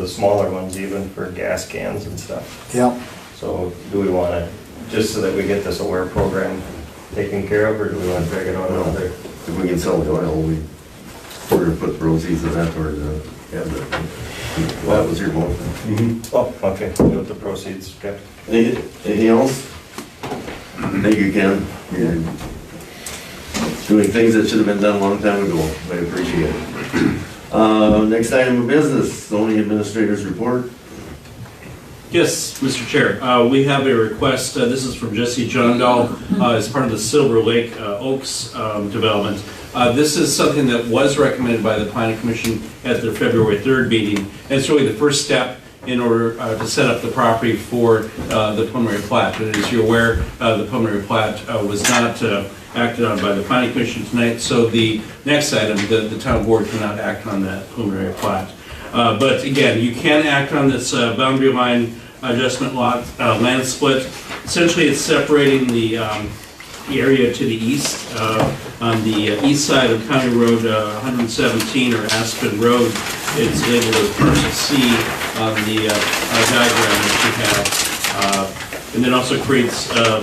smaller ones, even for gas cans and stuff. Yep. So do we want to, just so that we get this AWAIR program taken care of, or do we want to drag it on another? If we can sell the oil, we're gonna put proceeds of that toward the cabinet. That was your motion. Oh, okay, we'll do with the proceeds, okay. Anything else? Thank you, Ken. You're doing things that should have been done a long time ago. I appreciate it. Next item of business, zoning administrator's report. Yes, Mr. Chair. We have a request, this is from Jesse Johndal, as part of the Silver Lake Oaks development. This is something that was recommended by the Planning Commission at their February 3rd meeting. And it's really the first step in order to set up the property for the preliminary plat. And as you're aware, the preliminary plat was not acted on by the Planning Commission tonight, so the next item, the town board cannot act on that preliminary plat. But again, you can act on this boundary line adjustment lot land split. Essentially, it's separating the area to the east. On the east side of County Road 117 or Aspen Road, it's labeled as parcel C on the diagram that you have. And then also creates a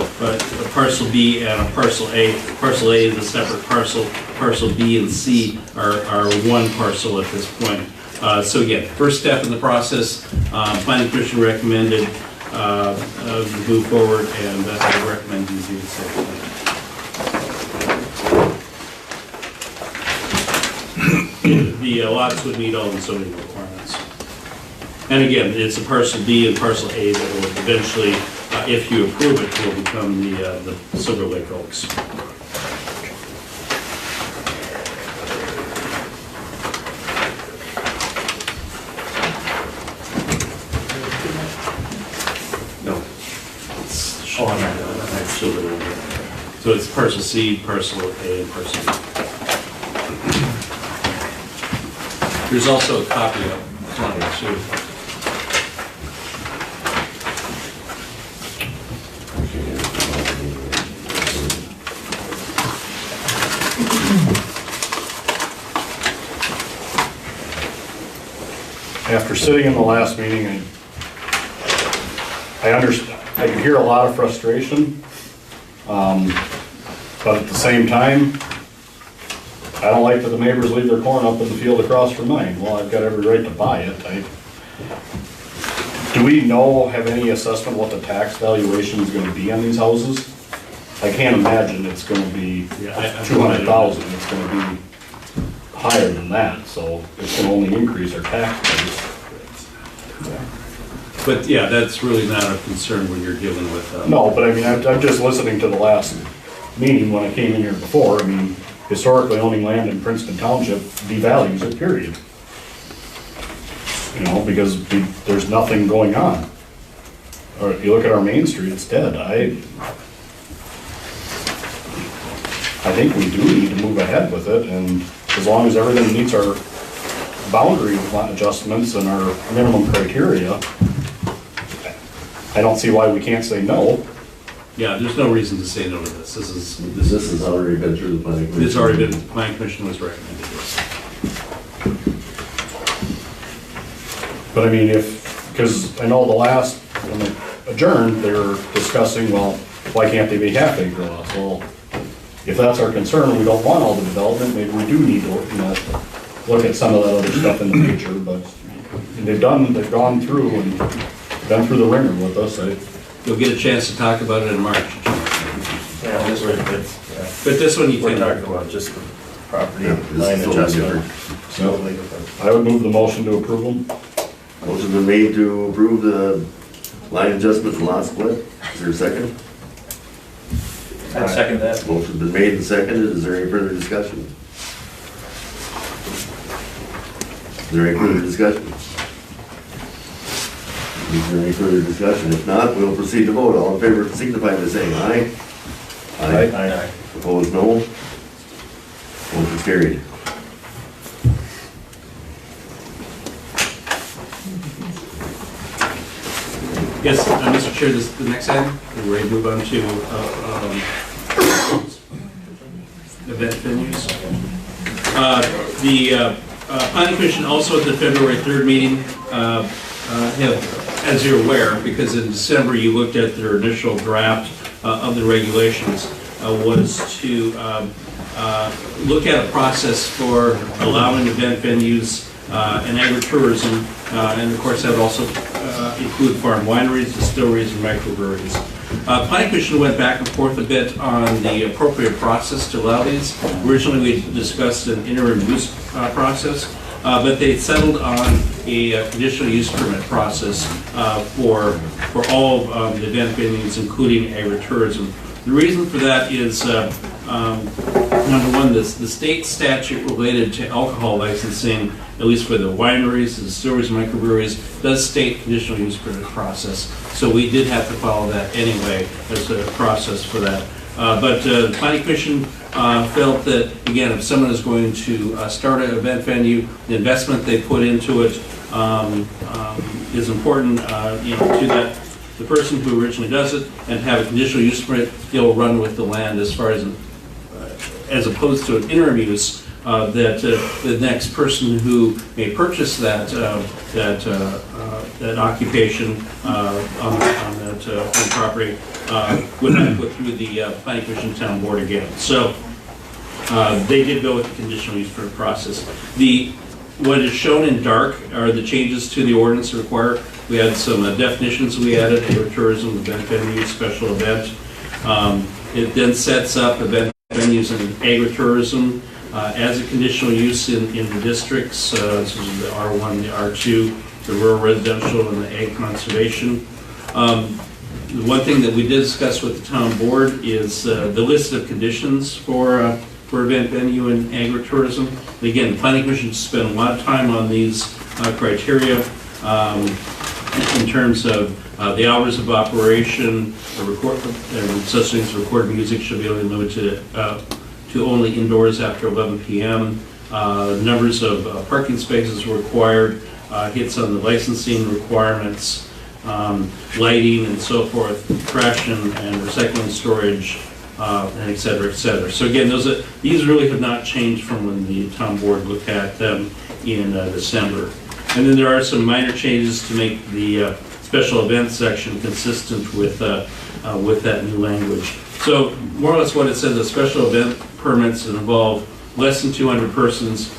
parcel B and a parcel A. Parcel A is a separate parcel. Parcel B and C are one parcel at this point. So again, first step in the process, Planning Commission recommended move forward, and I recommend you do the same. The lots would meet all the zoning requirements. And again, it's a parcel B and parcel A that will eventually, if you approve it, will become the Silver Lake Oaks. Oh, I'm not, that's Silver Lake. So it's parcel C, parcel A, and parcel B. There's also a copy of one too. After sitting in the last meeting, I could hear a lot of frustration, but at the same time, I don't like that the neighbors leave their corn up in the field across from mine. Well, I've got every right to buy it. Do we have any assessment what the tax valuation is gonna be on these houses? I can't imagine it's gonna be Yeah, I- 200,000, it's gonna be higher than that, so it's gonna only increase our tax base. But yeah, that's really not a concern when you're dealing with. No, but I mean, I'm just listening to the last meeting when I came in here before. I mean, historically owning land in Princeton Township devalues it, period. You know, because there's nothing going on. Or if you look at our main street, it's dead. I think we do need to move ahead with it, and as long as everything meets our boundary adjustments and our minimum criteria, I don't see why we can't say no. Yeah, there's no reason to say no to this. This has already been through the planning commission. It's already been, the planning commission was recommended this. But I mean, because I know the last, when they adjourned, they were discussing, well, why can't they be half acre lots? Well, if that's our concern, we don't want all the development, maybe we do need to, look at some of that other stuff in the future, but they've gone through and been through the ringer with us. You'll get a chance to talk about it in March. Yeah, this one, But this one you we're can. talking about just the property Yeah, line this is totally adjustment. different. I would move the motion to approve them. Motion been made to approve the line adjustment and lot split. Is there a second? I second that. Motion's been made and seconded. Is there any further discussion? Is there any further discussion? Is there any further discussion? If not, we'll proceed to vote. All in favor signify by saying aye. Aye. Opposed, no. Motion's carried. Yes, Mr. Chair, the next item, we're ready to move on to event venues. The Planning Commission also at the February 3rd meeting have, as you're aware, because in December you looked at their initial draft of the regulations, was to look at a process for allowing event venues and agritourism, and of course that would also include farm wineries, distilleries, and microbreweries. Planning Commission went back and forth a bit on the appropriate process to allow these. Originally, we discussed an interim use process, but they settled on a conditional use permit process for all the event venues, including agritourism. The reason for that is, number one, the state statute related to alcohol licensing, at least for the wineries, the distilleries, and microbreweries, does state conditional use permit process. So we did have to follow that anyway as a process for that. But the Planning Commission felt that, again, if someone is going to start an event venue, the investment they put into it is important, to that the person who originally does it, and have a conditional use permit, they'll run with the land as far as opposed to an interim use. That the next person who may purchase that occupation on that property would have to go through the Planning Commission Town Board again. So they did go with the conditional use permit process. What is shown in dark are the changes to the ordinance required. We had some definitions we added: agritourism, event venue, special event. It then sets up event venues and agritourism as a conditional use in the districts, so the R1, the R2, the rural residential, and the ag conservation. The one thing that we did discuss with the town board is the list of conditions for event venue and agritourism. And again, the Planning Commission spent a lot of time on these criteria in terms of the hours of operation, such things as recorded music should be only limited to only indoors after 11 p.m. Numbers of parking spaces required, hits on the licensing requirements, lighting and so forth, trash and recycling storage, and et cetera, et cetera. So again, these really have not changed from when the town board looked at them in December. And then there are some minor changes to make the special events section consistent with that new language. So more or less what it says is special event permits that involve less than 200 persons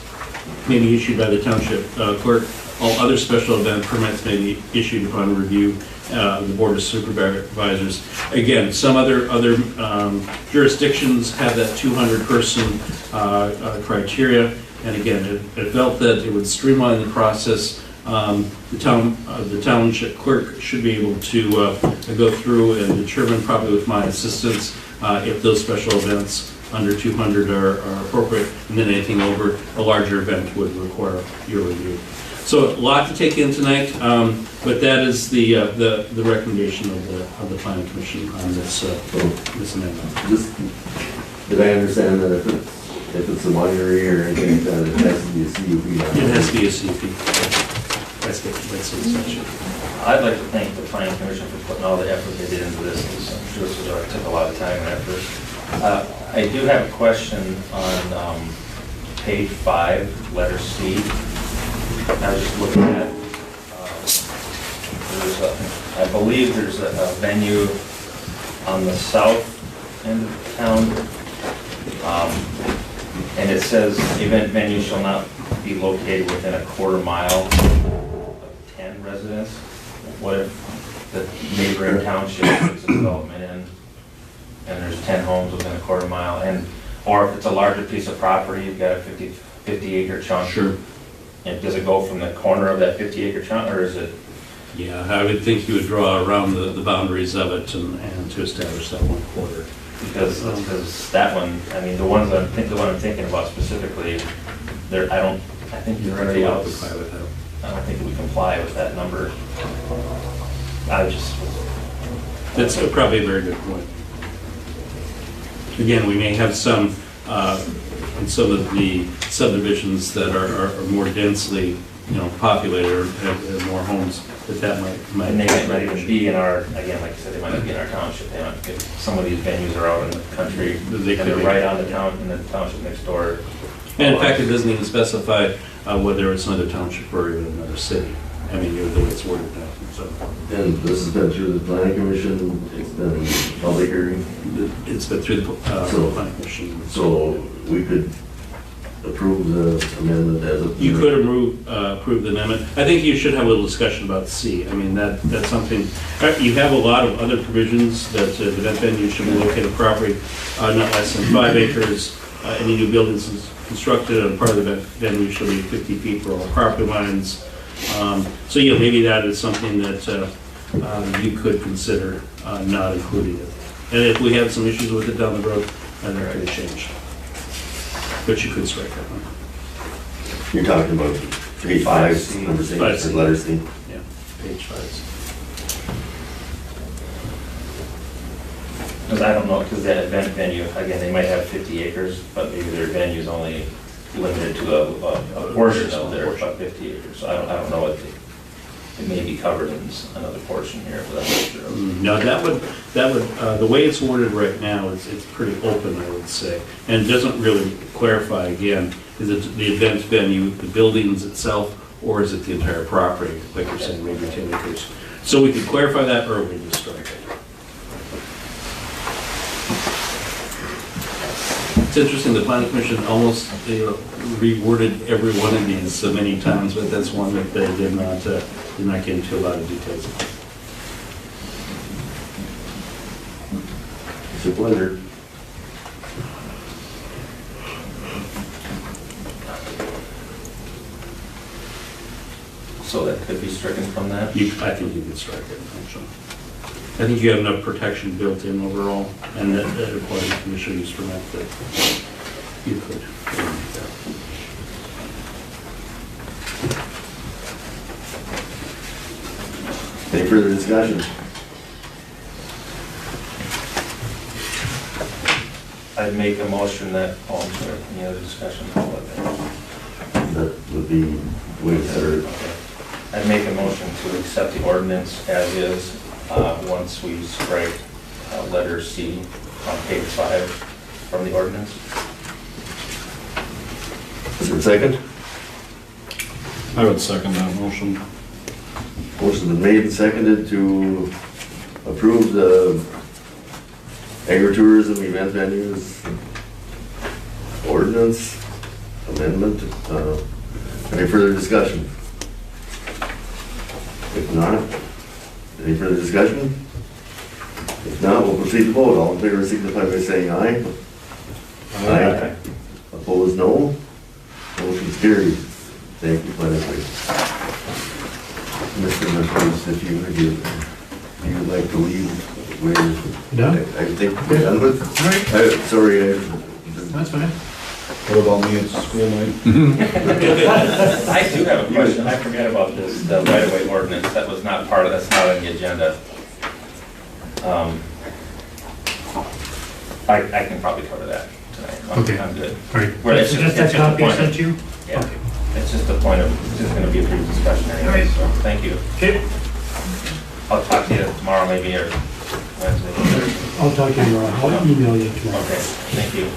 may be issued by the township clerk. All other special event permits may be issued upon review the Board of Supervisors. Again, some other jurisdictions have that 200-person criteria, and again, it felt that it would streamline the process. The township clerk should be able to go through and determine, probably with my assistance, if those special events under 200 are appropriate, and then anything over a larger event would require your review. So a lot to take in tonight, but that is the recommendation of the Planning Commission on this amendment. Did I understand that if it's a winery or anything like that, it has to be a CUP? It has to be a CUP. That's the section. I'd like to thank the Planning Commission for putting all the effort they did into this. I'm sure this took a lot of time and effort. I do have a question on page 5, letter C. I was just looking at, I believe there's a venue on the south end of town, and it says event venue shall not be located within a quarter mile of 10 residents. What if the neighboring township puts a development in and there's 10 homes within a quarter mile, or if it's a larger piece of property, you've got a 50-acre chunk. Sure. And does it go from the corner of that 50-acre chunk, or is it? Yeah, I would think you would draw around the boundaries of it and to establish that 1 quarter. Because that one, I mean, the one I'm thinking about specifically, I think You're everybody allowed to else, comply with that. I don't think we comply with that number. That's probably a very good point. Again, we may have some, in some of the subdivisions that are more densely, populated or have more homes, that might. And they might not even be in our, again, like you said, they might not be in our township. They might, if some of these venues are out in the country, and they're right on the township next door. And in fact, it doesn't even specify whether it's another township or even another city. I mean, the way it's worded now. So. And this has been through the Planning Commission, it's been public hearing? It's been through the Planning Commission. So we could approve the amendment as a... You could approve the amendment. I think you should have a little discussion about C. I mean, that's something, you have a lot of other provisions that the event venue should be located on property not less than 5 acres. Any new buildings constructed on part of the venue should be 50 feet for all property lines. So maybe that is something that you could consider not including it. And if we have some issues with it down the road, then that could change. But you could strike that one. You're talking about page 5, number 6, letter C? Yeah, page 5. Because I don't know, because that event venue, again, they might have 50 acres, but maybe their venue is only limited to a portion of their 50 acres. So I don't know what it may be covered in another portion here, but I'm not sure. No, that would the way it's worded right now, it's pretty open, I would say, and it doesn't really clarify. Again, is it the event venue, the buildings itself, or is it the entire property? Like you're saying, maybe 10 acres. So we could clarify that, or we could strike it. It's interesting, the Planning Commission almost reworded every one of these so many times, but that's one that they did not get into a lot of details. It's a pleasure. So that could be stricken from that? I think you could strike it, actually. I think you have enough protection built in overall, and that requires a conditional use permit that you could. Any further discussion? I'd make a motion that, I'm sorry, any other discussion? That would be way better. I'd make a motion to accept the ordinance as is, once we strike letter C on page 5 from the ordinance. Is there a second? I would second that motion. Motion's been made and seconded to approve the agritourism event venues ordinance amendment. Any further discussion? If not, any further discussion? If not, we'll proceed to vote. All in favor signify by saying aye. Aye. Opposed, no. Motion's carried. Thank you, Plat. Mr. McLouth, if you would like to leave, we're Done? I think we're done with. All right, Sorry, that's fine. What about me, it's school night? I do have a question. I forget about this, the right-of-way ordinance. That was not part of, that's not on the agenda. I can probably cover that tonight. Okay. I'm good. All right. Well, it's Just just that copy I a point sent you? Yeah. Okay. It's just a point of, it's just gonna be a brief discussion anyway, Alright. so thank you. Okay, I'll talk to you tomorrow maybe, or Wednesday. I'll talk to you tomorrow. I'll email you tomorrow. Okay, thank you.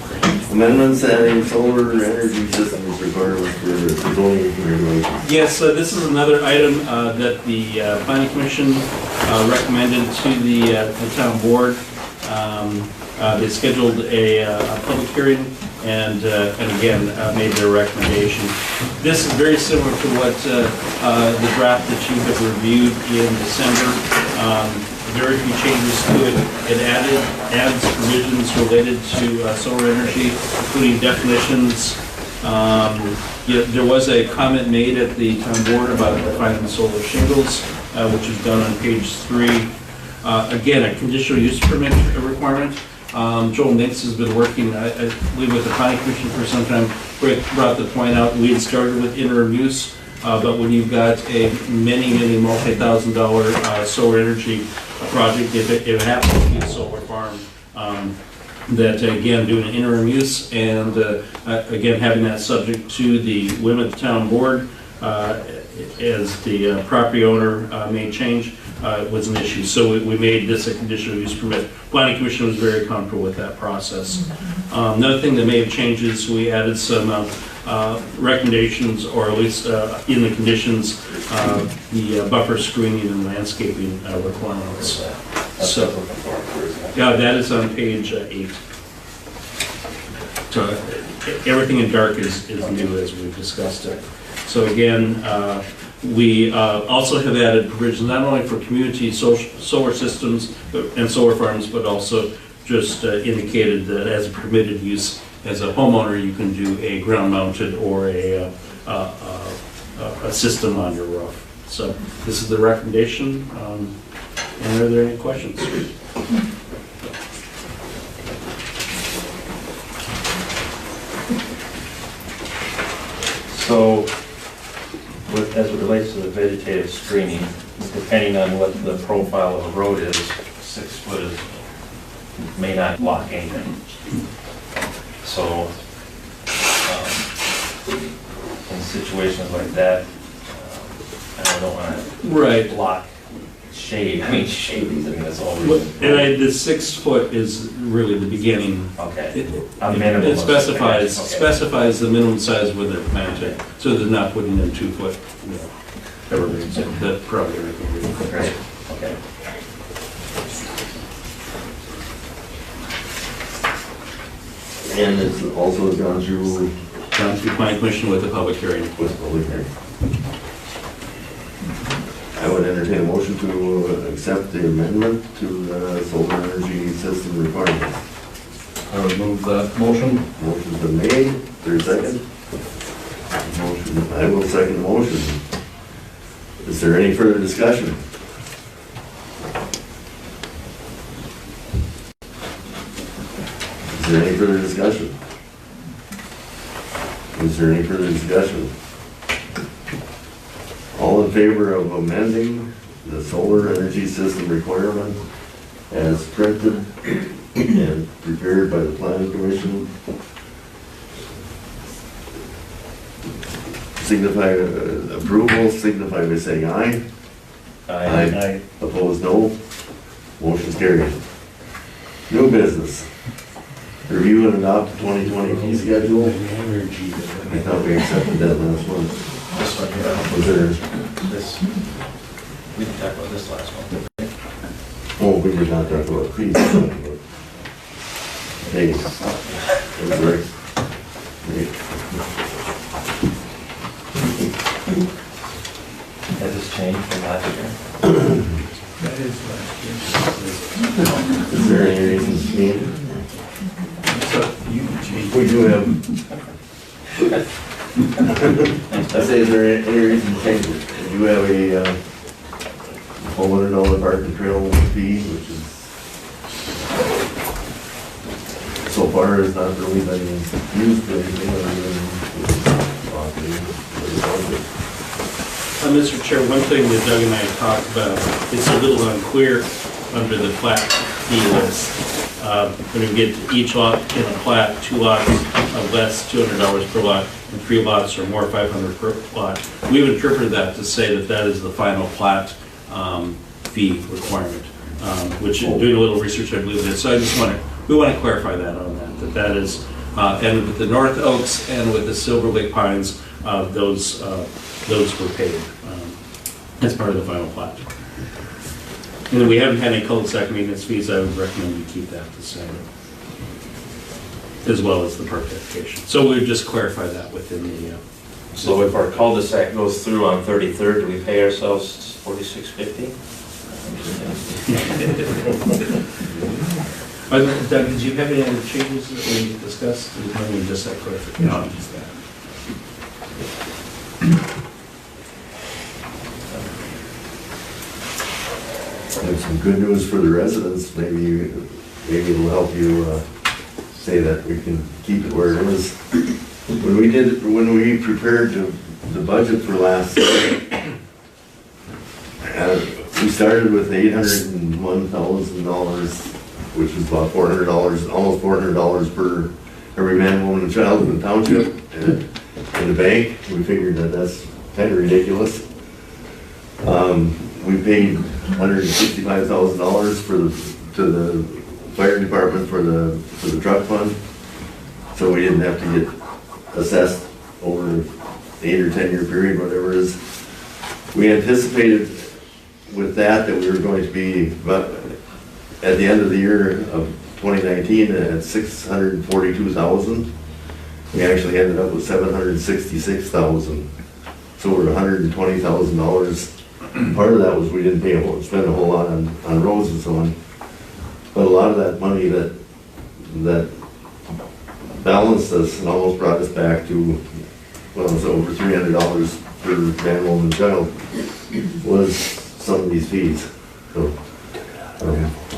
amendments adding solar energy systems requirements for zoning regulations. Yes, this is another item that the planning commission recommended to the town board. They scheduled a public hearing and again, made their recommendation. This is very similar to what the draft that you have reviewed in December. Very few changes to it. It adds provisions related to solar energy, including definitions. There was a comment made at the town board about defining solar shingles, which is done on page 3. Again, a conditional use permit requirement. Joel Nix has been working, I believe, with the planning commission for some time. Rick brought the point out, we had started with interim use, but when you've got a many multi-thousand-dollar solar energy project, if it happens to be a solar farm, that again, doing an interim use and again, having that subject to the Weymouth Town Board as the property owner made change was an issue. So we made this a conditional use permit. Planning Commission was very comfortable with that process. Another thing that made changes, we added some recommendations, or at least in the conditions, the buffer screening and landscaping requirements. So, yeah, that is on page 8. So everything in dark is new as we've discussed it. So again, we also have added provisions not only for community solar systems and solar farms, but also just indicated that as a permitted use, as a homeowner, you can do a ground-mounted or a system on your roof. So this is the recommendation. And are there any questions? So, as it relates to the vegetative screening, depending on what the profile of the road is, 6 foot may not block anything. So, in situations like that, I don't want to block shade. I mean, shade, that's all. And the 6 foot is really the beginning. Okay. It specifies the minimum size where they're planted, so they're not putting in 2 foot evergreens. That probably Great. Okay. And it's also gone through planning commission with the public hearing. with public hearing. I would entertain a motion to accept the amendment to the solar energy system requirements. I would move that motion. Motion's been made, there's a second. Motion, I will second the motion. Is there any further discussion? Is there any further discussion? Is there any further discussion? All in favor of amending the solar energy system requirement as printed and prepared by the planning commission? Signify approval, signify by saying aye. Aye. Opposed, no. Motion's carried. New business. Review and adopt the 2020 fee schedule. I thought we accepted that last one. This one, yeah. Was there? This, we didn't talk about this last one. Oh, we did not talk about fees. Hey, that's right. Has this changed from last year? do have. I say, is there any reason to change it? We do have a $100 park and trail fee, which is so far has not really been used for anything other than. Mr. Chair, one thing that Doug and I talked about, it's a little unclear under the Plat fee list. When we get to each lot in a Plat, 2 lots of less, $200 per lot, and 3 lots or more, $500 per lot. We've interpreted that to say that that is the final Plat fee requirement, which doing a little research, I believe it is. So I just we want to clarify that on that is, and with the North Oaks and with the Silver Lake Pines, those were paid as part of the final Plat. And then we haven't had any cul-de-sac maintenance fees. I would recommend you keep that the same, as well as the park dedication. So we would just clarify that within the. So if our cul-de-sac goes through on 33rd, do we pay ourselves $46.50? Doug, did you have any other changes that we discussed? Maybe just that clarification. No, just that. Have some good news for the residents. Maybe it'll help you say that we can keep it where it is. When we prepared the budget for last year, we started with $801,000, which is about $400, almost $400 per every man, woman, and child in the township. And in the bank, we figured that that's kind of ridiculous. We paid $165,000 to the fire department for the truck fund, so we didn't have to get assessed over an 8 or 10 year period, whatever it is. We anticipated with that we were going to be at the end of the year of 2019 at $642,000. We actually ended up with $766,000, so we're $120,000. Part of that was we didn't spend a whole lot on roads and so on, but a lot of that money that balanced us and almost brought us back to, well, it was over $300 per man, woman, and child was some of these fees. So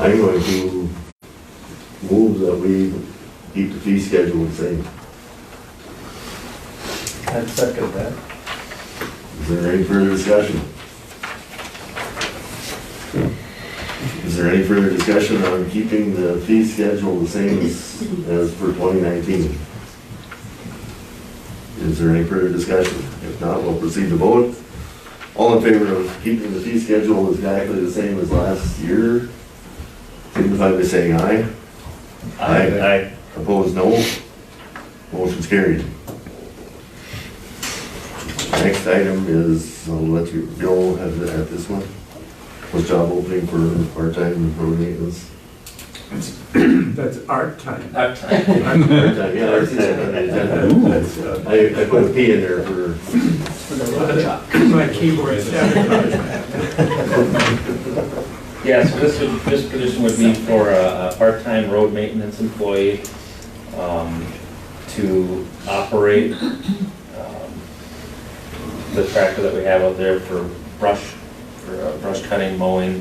I'm going to move that we keep the fee schedule the same. I'd second that. Is there any further discussion? Is there any further discussion on keeping the fee schedule the same as for 2019? Is there any further discussion? If not, we'll proceed to vote. All in favor of keeping the fee schedule exactly the same as last year, signify by saying aye. Aye. Opposed, no. Motion's carried. Next item is, I'll let you go at this one. Was job opening for part-time road maintenance? That's art time. Part-time, yeah, I see that on the agenda. I put a P in there for. My keyboard advertisement. Yeah, so this position would be for a part-time road maintenance employee to operate the tractor that we have out there for brush cutting, mowing,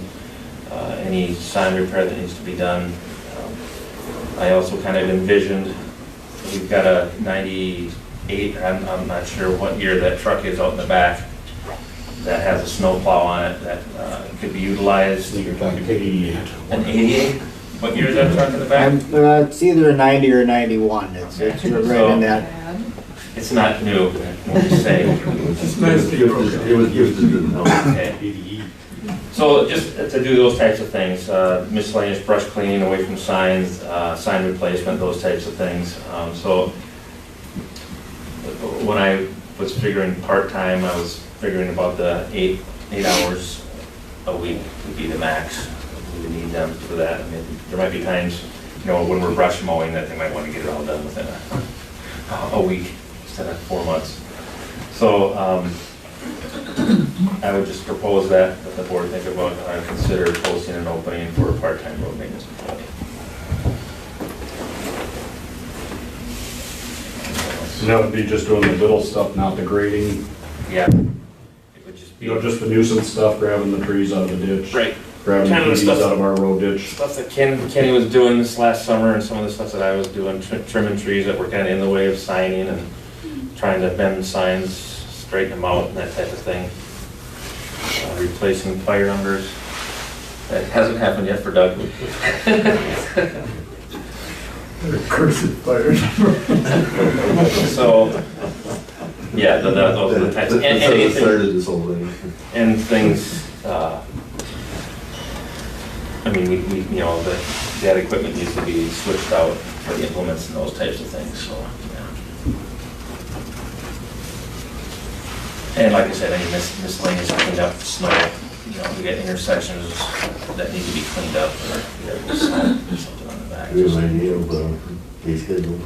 any sign repair that needs to be done. I also kind of envisioned, we've got a 98, I'm not sure what year that truck is out in the back, that has a snow plow on it that could be utilized. You're talking 88. An 88? What year is that truck in the back? It's either a 90 or 91. It's right in that. It's not new, I'm just saying. It's nice to go. It was gifted to the Okay. So just to do those types of things, miscellaneous brush cleaning away from signs, sign replacement, those types of things. So when I was figuring part-time, I was figuring about the eight hours a week would be the max. We would need them for that. I mean, there might be times, when we're brush mowing that they might want to get it all done within a week instead of 4 months. So I would just propose that the board think about, consider posting an opening for a part-time road maintenance employee. And that would be just doing the little stuff, not the grading, Yeah. It would just be. just the nuisance stuff, grabbing the trees out of the ditch. Right. Grabbing the Kind of the trees stuff- out of our road ditch. Stuff that Kenny was doing this last summer and some of the stuff that I was doing, trimming trees that were kind of in the way of signing and trying to bend signs, straighten them out and that type of thing. Replacing fire numbers. That hasn't happened yet for Doug. Cursed fire. So, yeah, those are the types. That's how it started this whole thing. And things, I mean, we, that equipment needs to be switched out for the implements and those types of things, so, yeah. And like I said, any miscellaneous cleaned up, snow, we got intersections that need to be cleaned up, or, just something on the back. Do you have an idea of pay schedule?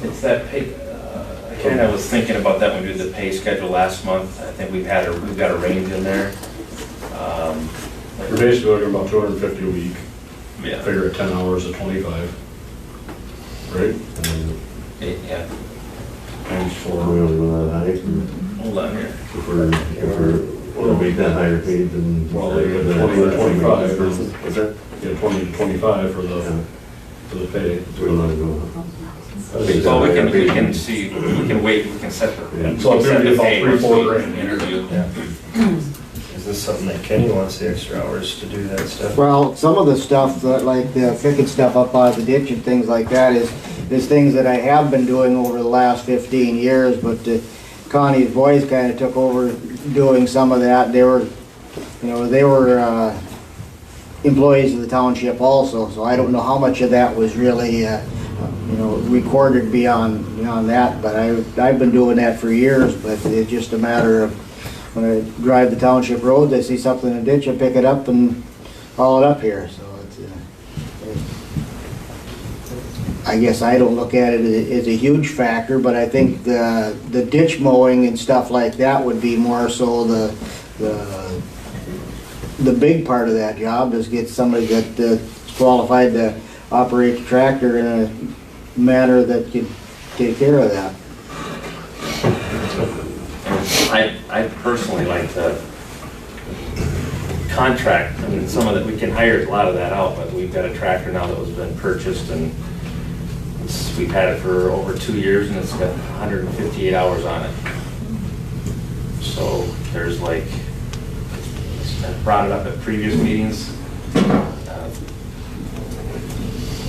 It's that pay, I kind of was thinking about that when we did the pay schedule last month. I think we've got a range in there. You're basically looking about 250 a week. Yeah. Figure at 10 hours at 25. Right? Yeah. Times We four. only go that high. Hold on here. If we're gonna make that higher paid than. Well, they get 20 to 25. What's that? Yeah, 20 to 25 for the pay. We don't wanna go. Well, we can see, we can wait, we can set the. Yeah. So it's gonna be about 3-4 grand. Interview. Is this something that Kenny wants the extra hours to do that stuff? Well, some of the stuff, like the picking stuff up out of the ditch and things like that is things that I have been doing over the last 15 years, but Connie's boys kind of took over doing some of that. They were employees of the township also, so I don't know how much of that was really, recorded beyond that, but I've been doing that for years, but it's just a matter of when I drive the township roads, I see something in a ditch, I pick it up and haul it up here, so I guess I don't look at it as a huge factor, but I think the ditch mowing and stuff like that would be more so the big part of that job, is get somebody that's qualified to operate the tractor in a manner that could take care of that. I personally like to contract, I mean, some of that, we can hire a lot of that out, but we've got a tractor now that was been purchased and we've had it for over 2 years and it's got 158 hours on it. So there's like, I've brought it up at previous meetings.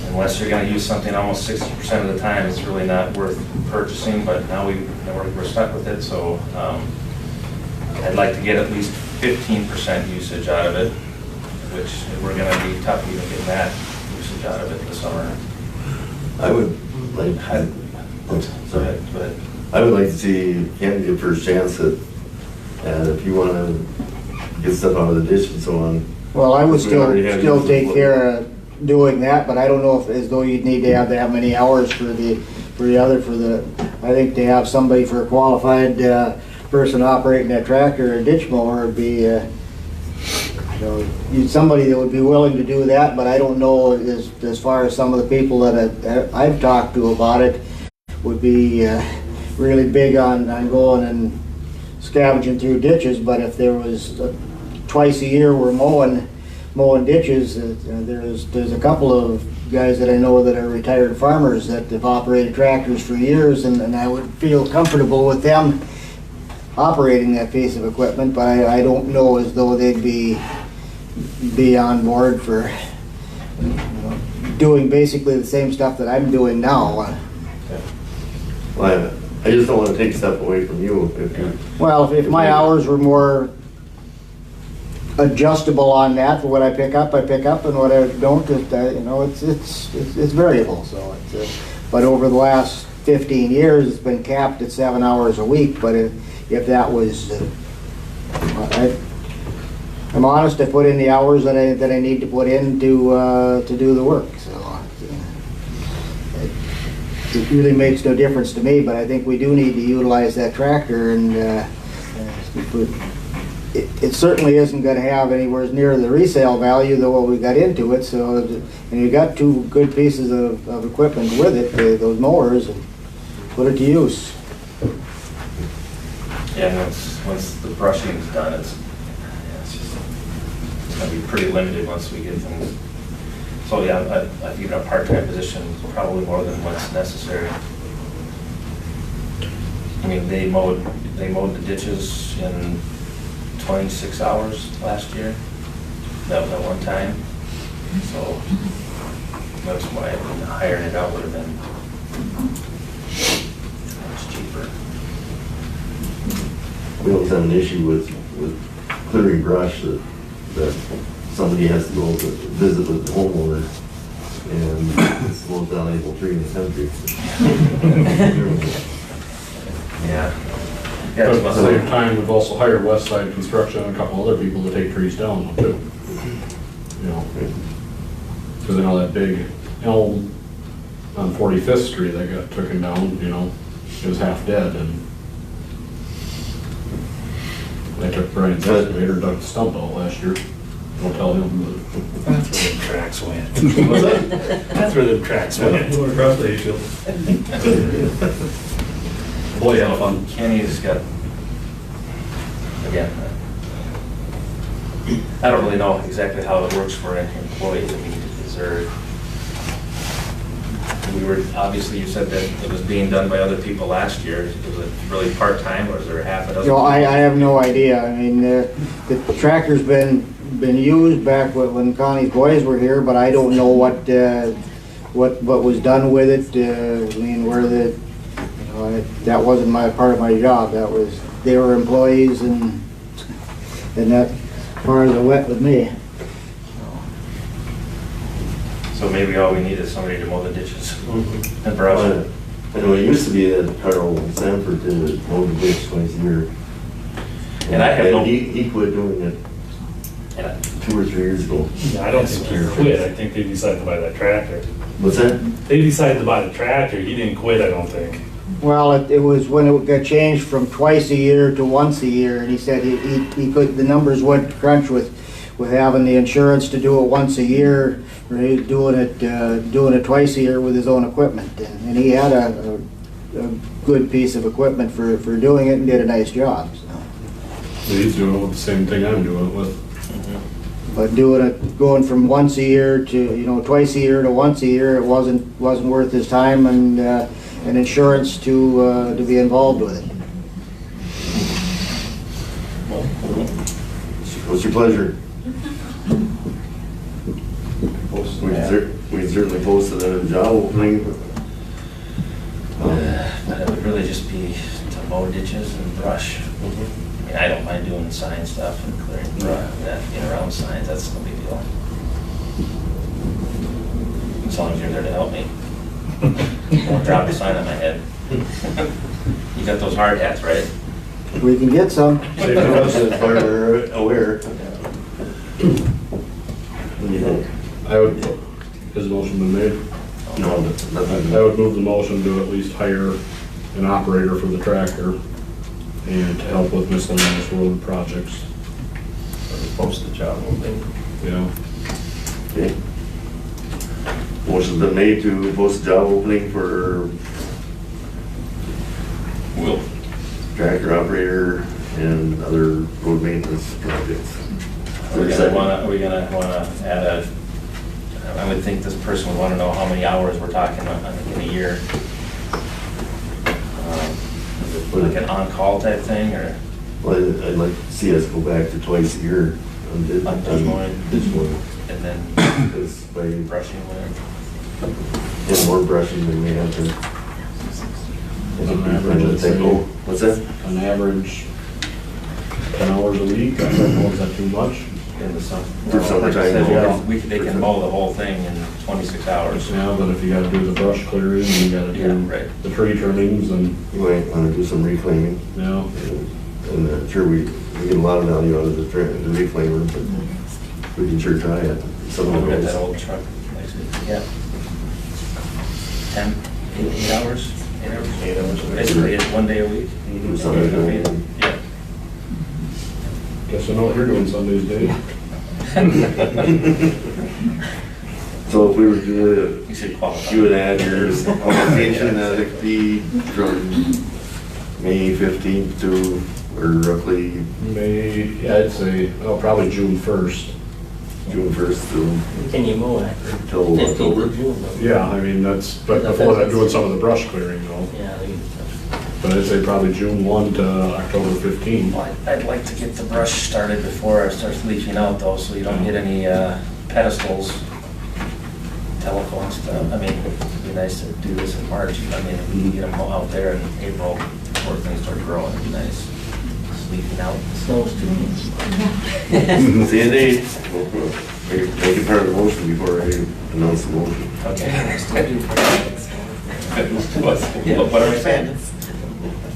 Unless you're gonna use something almost 60% of the time, it's really not worth purchasing, but now we're stuck with it, so I'd like to get at least 15% usage out of it, which we're gonna be tough even getting that usage out of it this summer. I would like, sorry, But I would like to see Candy get first chance at, if you wanna get stuff out of the ditch and so on. Well, I would We already have still used take it. care of doing that, but I don't know if, as though you'd need to have that many hours for the I think to have somebody for a qualified person operating that tractor or ditch mower would be, somebody that would be willing to do that, but I don't know as far as some of the people that I've talked to about it would be really big on going and scavenging through ditches, but if there was twice a year we're mowing ditches, there's a couple of guys that I know that are retired farmers that have operated tractors for years, and I would feel comfortable with them operating that piece of equipment, but I don't know as though they'd be on board for doing basically the same stuff that I'm doing now. Well, I just don't wanna take stuff away from you if you. Well, if my hours were more adjustable on that, what I pick up, and what I don't, it's variable, so but over the last 15 years, it's been capped at 7 hours a week, but if that was, I'm honest, I put in the hours that I need to put in to do the work, so it really makes no difference to me, but I think we do need to utilize that tractor and it certainly isn't gonna have anywhere near the resale value though what we got into it, so, and you got two good pieces of equipment with it, those mowers, and put it to use. Yeah, and once the brushing is done, it's gonna be pretty limited once we get things. So yeah, I've given a part-time position, probably more than what's necessary. I mean, they mowed the ditches in 26 hours last year, that one time. So that's why hiring it out would have been much cheaper. We always have an issue with clearing brush that somebody has to go to visit with the homeowner, and it's the most valuable tree in the country. Yeah. But at the same time, we've also hired West Side Construction and a couple other people to take trees down too. You know, because I know that big elm on 45th Street that got taken down, you know, it was half dead, and they took Brian's excavator and dug the stump out last year. Don't tell him, but. That's where the tracks went. What's that? That's where the tracks went. Across the hayfield. Boy, have fun. Kenny's got, again, I don't really know exactly how it works for an employee. I mean, is there, obviously you said that it was being done by other people last year. Was it really part-time, or is there half a dozen? You know, I have no idea. I mean, the tractor's been used back when Connie's boys were here, but I don't know what was done with it. I mean, that wasn't part of my job. They were employees, and that part of it went with me. So maybe all we need is somebody to mow the ditches and brush it. I know it used to be that Carl Sanford did mow the ditch twice a year. And I have no. He quit doing it 2 or 3 years ago. I don't think he quit. I think they decided to buy that tractor. What's that? They decided to buy the tractor. He didn't quit, I don't think. Well, it was when it got changed from twice a year to once a year, and he said he could, the numbers wouldn't crunch with having the insurance to do it once a year, or he was doing it twice a year with his own equipment, and he had a good piece of equipment for doing it and did a nice job. So. He's doing it with the same thing I'm doing it with. But going from once a year to twice a year to once a year, it wasn't worth his time and insurance to be involved with it. What's your pleasure? We certainly posted a job opening. But it would really just be to mow ditches and brush. I mean, I don't mind doing sign stuff and clearing that, around signs, that's no big deal. As long as you're there to help me. Don't drop a sign on my head. You got those hard hats, right? We can get some. Save the rest of the fire aware. What do you think? Has a motion been made? No, nothing. I would move the motion to at least hire an operator for the tractor and to help with miscellaneous road projects. Post the job opening. Yeah. Okay. Motion's been made to post a job opening for tractor operator and other road maintenance projects. Are we gonna wanna add I would think this person would wanna know how many hours we're talking about in a year. Like an on-call type thing, or? Well, I'd like to see us go back to twice a year on ditch mowing. And then It's by brushing, whatever. and more brushing than we have to. On average, I'd say, What's that? on average, 10 hours a week, I don't know, is that too much? In the summer. For summertime, They can mow the whole thing in 26 hours. Yeah, but if you gotta do the brush clearing, you gotta Yeah, do right. the tree trimmings and, You might want to do some reclaiming. you And sure, we get a lot of value out of the reclaimer, but we can sure try it. Some We of got that those. old truck, yeah. 8 hours? 8 hours? 8 hours. Basically, it's 1 day a week. Do something. Yeah. Guess I know what you're doing Sundays, Dave. So if we were to do You said it, qualify. you would add your qualification that it be from May 15th to, or roughly May, yeah, I'd say, oh, probably June 1st. June 1st Can you mow it? till 15th October. of June, though. Yeah, I mean, that's, but before that, doing some of the brush clearing though. Yeah, they- But I'd say probably June 1 to October 15. Well, I'd like to get the brush started before it starts leaching out though, so you don't get any pedestals, telephone stuff. I mean, it'd be nice to do this in March. I mean, if we can get them out there in April before things start growing, it'd be nice. Just leaching out. Snow's too much. See a date. Make it part of the motion before I announce the motion. Okay. What am I saying?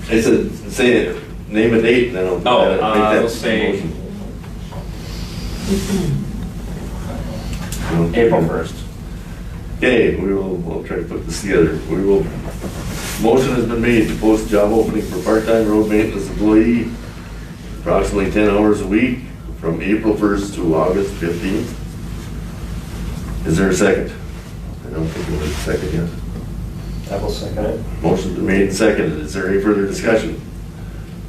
I said, say it, name a date, and then I'll. Oh, make that we'll say motion. April 1st. Okay, we'll try to put this together. Motion has been made to post job opening for part-time road maintenance employee, approximately 10 hours a week, from April 1st to August 15th. Is there a second? I don't think there was a second yet. I will second it. Motion's been made and seconded. Is there any further discussion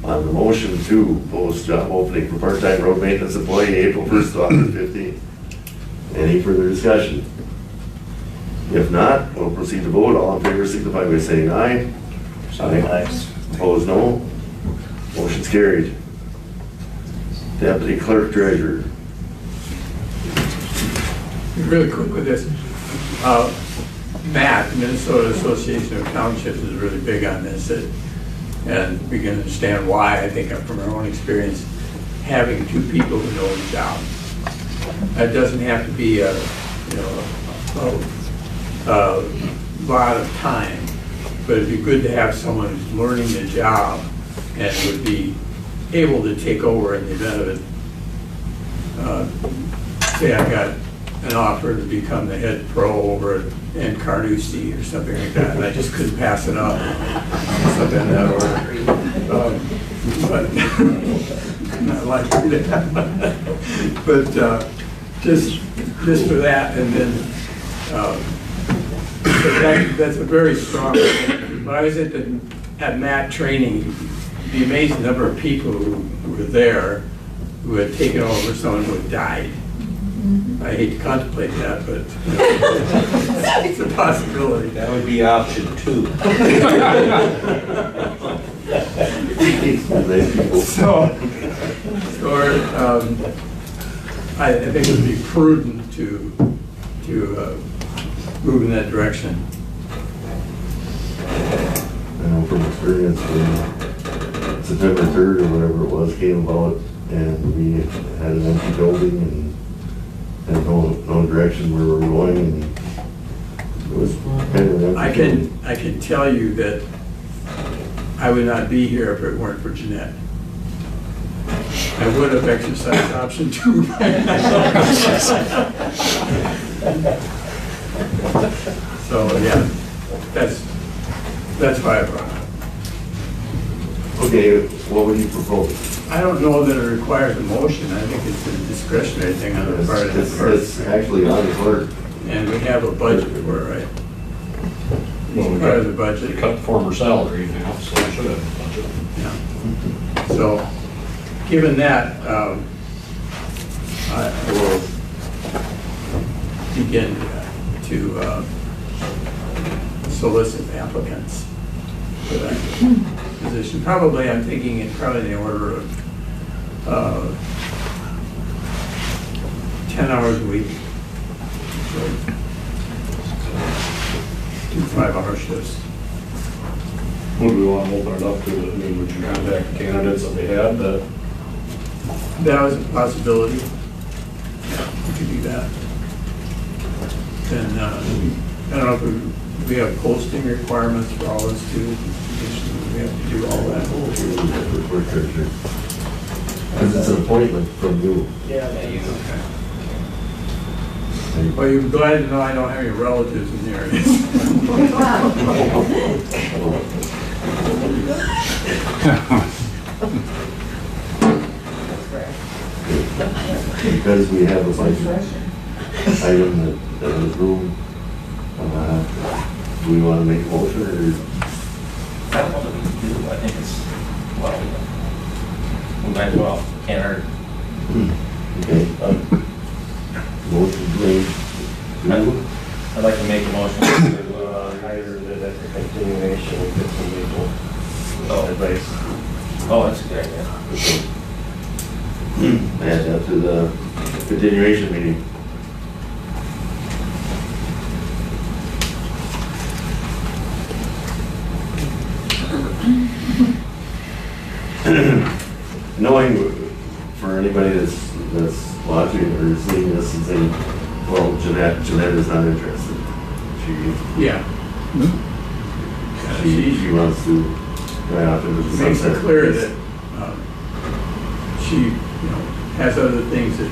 on the motion to post job opening for part-time road maintenance employee, April 1st to August 15th? Any further discussion? If not, we'll proceed to vote. All in favor signify by saying aye. Aye. Opposed, no. Motion's carried. Deputy Clerk Treasurer. Really quick with this. Matt, Minnesota Association of Townships is really big on this, and we can understand why. I think from our own experience, having two people who know the job. That doesn't have to be a lot of time, but it'd be good to have someone who's learning the job and would be able to take over in the event of it. Say I got an offer to become the head pro over in Carnoustie or something like that, and I just couldn't pass it up. Something in that order. But not like that. But just for that, and then but that's a very strong. When I was at Matt training, the amazing number of people who were there who had taken over someone who had died. I hate to contemplate that, but it's a possibility. That would be option 2. I think it would be prudent to move in that direction. I know from experience when September 3rd or whatever it was came about and we had an empty building and had no direction where we were going, and it was kind of an empty building. I can tell you that I would not be here if it weren't for Jeanette. I would have exercised option 2. So yeah, that's why I brought it up. Okay, what would you propose? I don't know that it requires a motion. I think it's a discretionary thing on the part of the It's person. actually on the clerk. And we have a budget for it, right? Well, we Part of the got, budget. they cut the former salary now, so we should have a budget. Yeah. So, given that, I will begin to solicit applicants for that position. Probably, I'm thinking in probably the order of 10 hours a week. So, 2 5-hour shifts. Would we want to open it up to, I mean, would you contact the candidates that they had that? That was a possibility. Yeah, we could do that. And I don't know if we have posting requirements for all those two positions. We have to do all that. Because it's an appointment from you. Well, you're glad to know I don't have any relatives in the area. because we have a budget item that was room, do we want to make a motion, or? I don't know that we can do, I think it's, well, we might as well, can't hurt. Okay. Motion made. I'd like to make a motion to hire the continuation of some legal advice. oh, that's a good idea. Add that to the continuation meeting. Knowing for anybody that's watching or seeing this and saying, well, Jeanette is not interested. Yeah. She wants to ride off into the Makes sunset. it clear that she, has other things that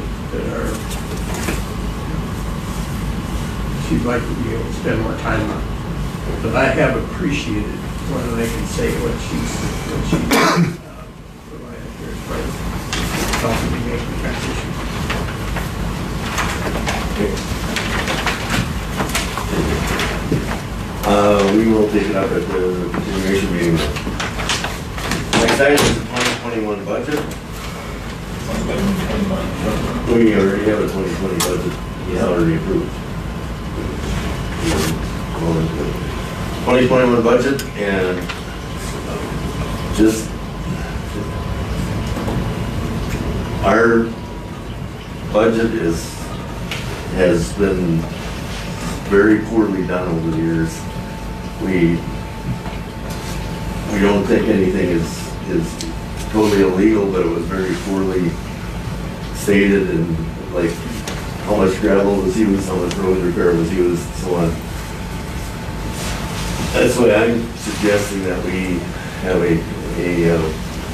are, she'd like to be able to spend more time on. But I have appreciated whether they can say what she's provided here as far as helping me make the transition. We will take it up at the continuation meeting. Next item is the 2021 budget. We already have a 2020 budget. It's already approved. 2021 budget, and just our budget has been very poorly done over the years. We don't think anything is totally illegal, but it was very poorly stated, and like how much gravel was used, how much road repair was used, so on. That's why I'm suggesting that we have a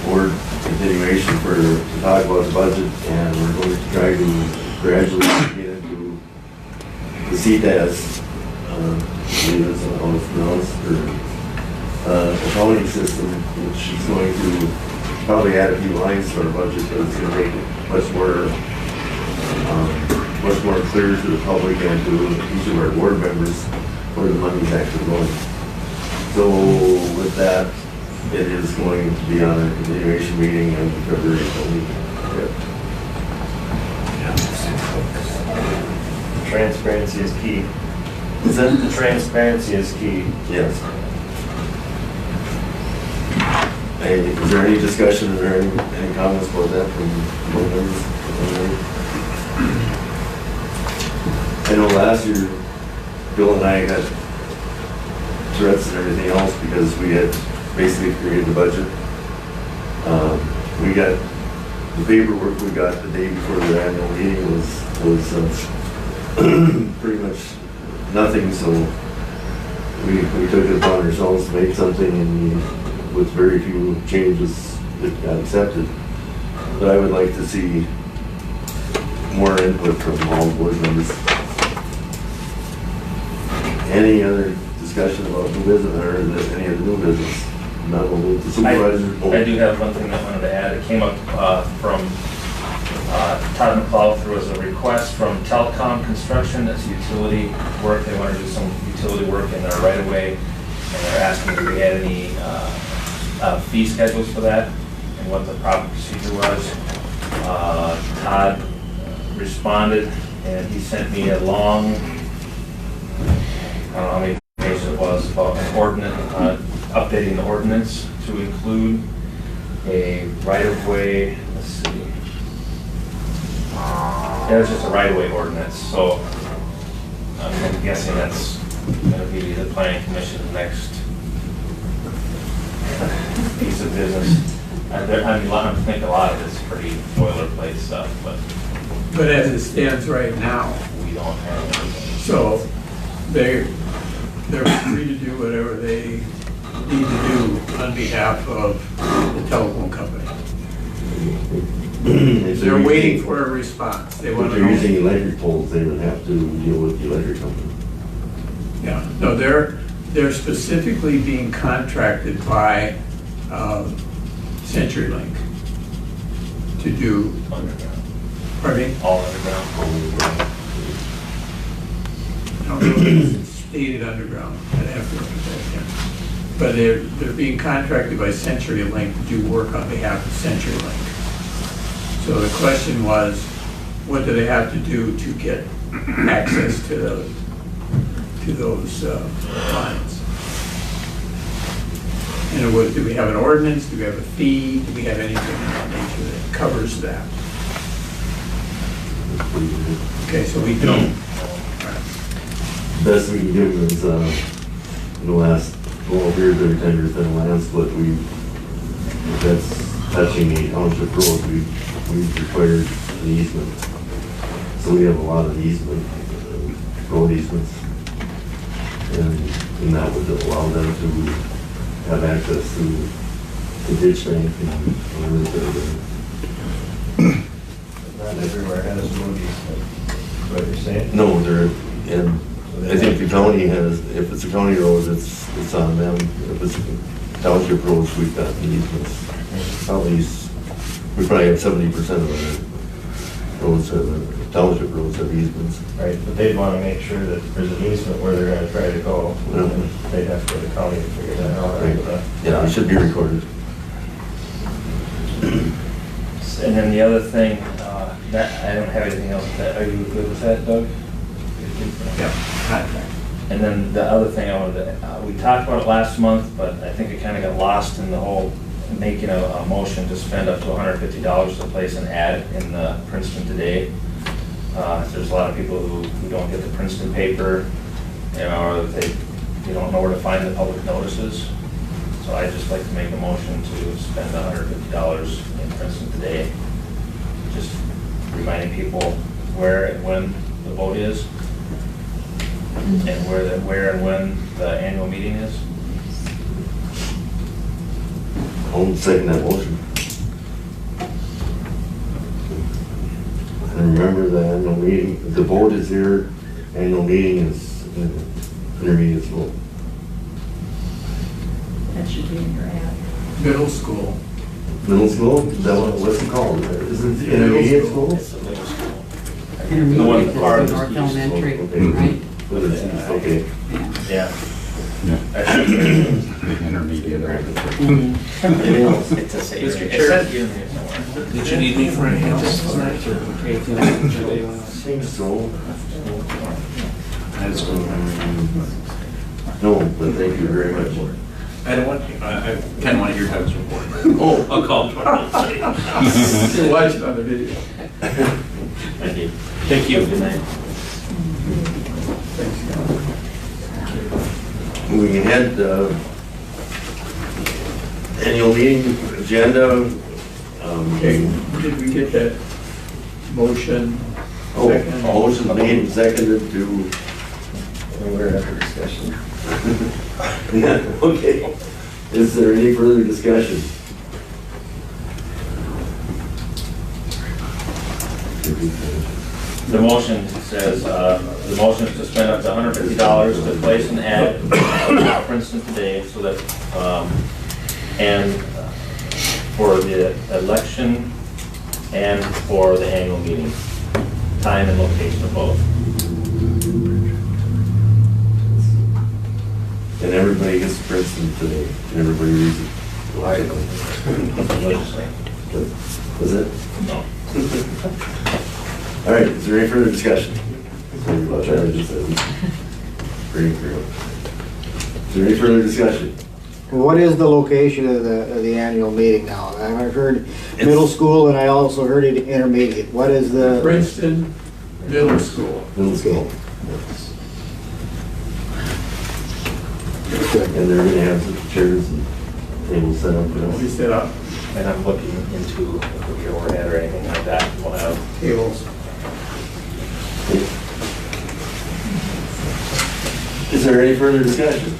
board continuation to talk about the budget, and we're going to try to gradually get into the CTAS, accounting system, which is going to probably add a few lines to our budget, but it's going to make it much more clear to the public and to each of our board members where the money's actually going. So with that, it is going to be on a continuation meeting on February 18. Transparency is key. Is that? The transparency is key. Yes. Is there any discussion or any comments about that from board members? I know last year, Bill and I got threats and everything else because we had basically created the budget. We got the paperwork we got the day before the annual meeting was pretty much nothing, so we took it upon ourselves to make something, and with very few changes it got accepted. But I would like to see more input from all board members. Any other discussion about new business or any of the new business? Not we'll move to supervisor. I do have one thing I wanted to add. It came up from Todd McLouth. There was a request from Telecom Construction, that's utility work. They want to do some utility work in their right of way, and they're asking if we had any fee schedules for that and what the proper procedure was. Todd responded, and he sent me a long, I don't know how many pages it was, about an ordinance, updating the ordinance to include a right-of-way, let's see. Yeah, it's just a right-of-way ordinance, so I'm guessing that's gonna be the planning commission's next piece of business. I think a lot of it's pretty boilerplate stuff, but But as it stands right now, we don't have anything. so they're free to do whatever they need to do on behalf of the telephone company. They're waiting for a response. They If want to they're know. using electric poles, they would have to deal with the electric company. Yeah, no, they're specifically being contracted by CenturyLink to do Underground. Pardon me? All underground. I don't know if it's stated underground, I'd have to look at that again. But they're being contracted by CenturyLink to do work on behalf of CenturyLink. So the question was, what do they have to do to get access to those lines? And do we have an ordinance, do we have a fee, do we have anything of that nature that covers that? Okay, so we don't. Best we can do is, in the last 12 years, every time there's been a land split, that's touching the township road, we've required an easement. So we have a lot of easement, road easements. And that would allow them to have access to the ditch bank and whatever. Not everywhere has a road easement, is what you're saying? No, and I think the county has, if it's a county road, it's on them. If it's township roads, we've got the easements. At least, we probably have 70% of the roads, township roads have easements. Right, but they'd want to make sure that there's an easement where they're going to try to go. Mhm. They'd have to go to the county to figure that out. Right? Yeah, it should be recorded. And then the other thing, that, I don't have anything else. Are you good with that, Doug? Yeah, contract. And then the other thing I wanted to, we talked about it last month, but I think it kind of got lost in the whole making a motion to spend up to $150 to place an ad in the Princeton Today. There's a lot of people who don't get the Princeton paper, you know, or they don't know where to find the public notices. So I'd just like to make a motion to spend $150 in Princeton Today, just reminding people where and when the vote is, and where and when the annual meeting is. I'll second that motion. And remember the annual meeting, the vote is here, annual meeting is intermediate school. That should be in your ad. Middle school. Middle school, is that what's it called? Is it intermediate school? It's the middle school. The one Intermediate is part of North the Elementary, Okay. right? But it's, okay. Yeah. Intermediate. It's a safe. Mr. It Chair. says here somewhere. Did you need me for anything else tonight? Seems so. No, but thank you very much. I don't want, I kind of want to hear Doug's report. Oh, I'll call him tomorrow. You watch it on the video. Thank you. Thank you. Good night. Thanks, Scott. moving ahead, annual meeting agenda. Okay, did we get that motion? Oh, Second. motion made and seconded to, We're after discussion. yeah, okay. Is there any further discussion? The motion says, the motion is to spend up to $150 to place an ad in Princeton Today so that, and for the election and for the annual meeting, time and location of both. And everybody gets to Princeton today, and everybody reads it. Religiously. Was it? No. All right, is there any further discussion? Sorry about that, I just said. Is there any further discussion? What is the location of the annual meeting now? I've heard middle school and I also heard it intermediate. What is the? Princeton Middle School. Middle school. And they're gonna have some chairs and tables set up for Will be us. set up, And I'm looking into your overhead or anything like that. We'll have tables. Is there any further discussion?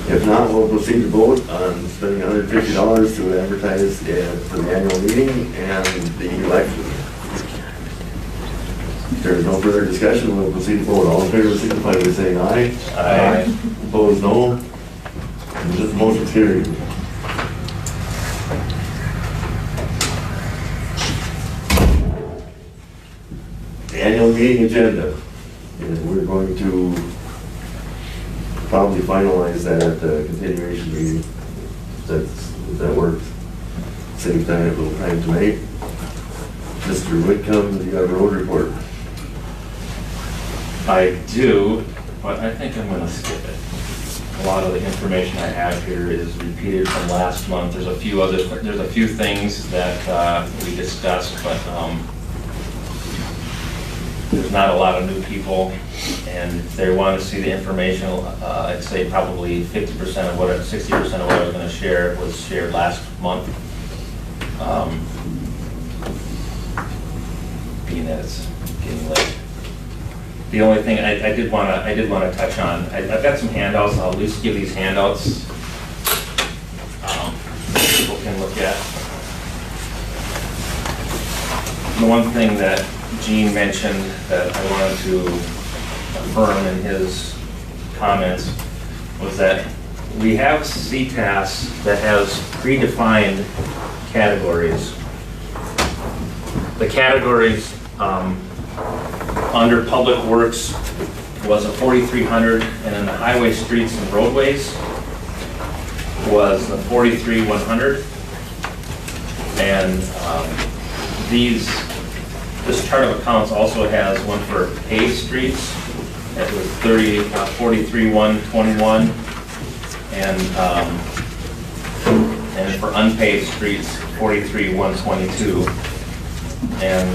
If not, we'll proceed to vote on spending $150 to advertise for the annual meeting and the election. If there is no further discussion, we'll proceed to vote. All in favor, signify by saying aye. Aye. Opposed, no. And this motion carried. annual meeting agenda. And we're going to probably finalize that at the continuation meeting. If that works. Same time, a little time tonight. Mr. Whitcomb, you have a road report. I do, but I think I'm gonna skip it. A lot of the information I have here is repeated from last month. There's a few things that we discussed, but there's not a lot of new people, and if they want to see the information, I'd say probably 60% of what I was going to share was shared last month. Being that it's getting late. The only thing I did want to touch on, I've got some handouts. I'll at least give these handouts. People can look at. The one thing that Gene mentioned that I wanted to affirm in his comments was that we have CTAS that has predefined categories. The categories under Public Works was a 4,300, and in the highway, streets, and roadways was the 43,100. And this chart of accounts also has one for paved streets. That was 43,121, and for unpaved streets, 43,122. And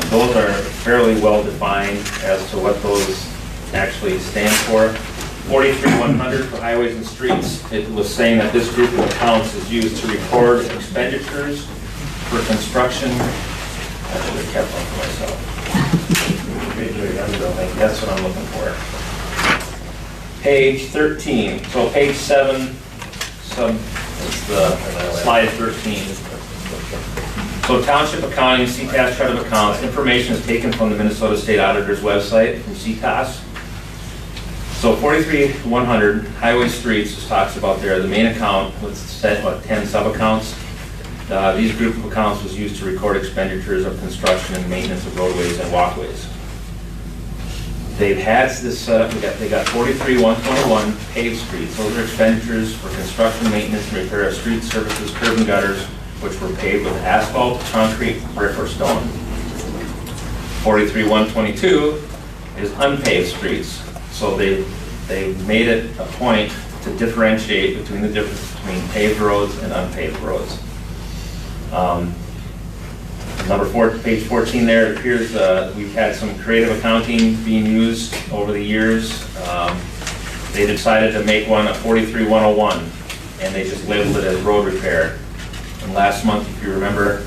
those are fairly well defined as to what those actually stand for. 43,100 for highways and streets. It was saying that this group of accounts is used to record expenditures for construction. I should have kept one for myself. That's what I'm looking for. Page 13. So page 7, slide 13. So township accounting, CTAS chart of accounts, information is taken from the Minnesota State Auditor's website from CTAS. So 43,100 highway streets just talks about there. The main account was set 10 sub-accounts. These group of accounts was used to record expenditures of construction and maintenance of roadways and walkways. They've had this set up. They got 43,121 paved streets. Those are expenditures for construction, maintenance, and repair of street surfaces, curb and gutters, which were paved with asphalt, concrete, brick, or stone. 43,122 is unpaved streets. So they made it a point to differentiate between the difference between paved roads and unpaved roads. Number 4, page 14 there, it appears we've had some creative accounting being used over the years. They decided to make one a 43,101, and they just labeled it as road repair. And last month, if you remember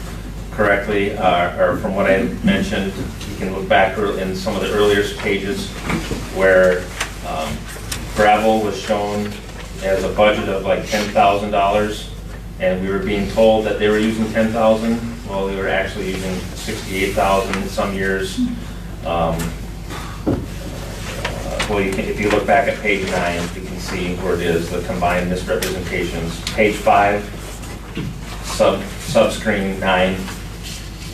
correctly, or from what I mentioned, you can look back in some of the earlier pages where gravel was shown as a budget of like $10,000, and we were being told that they were using $10,000. Well, they were actually using $68,000 in some years. Well, if you look back at page 9, you can see where it is, the combined misrepresentations. Page 5, sub-screen 9.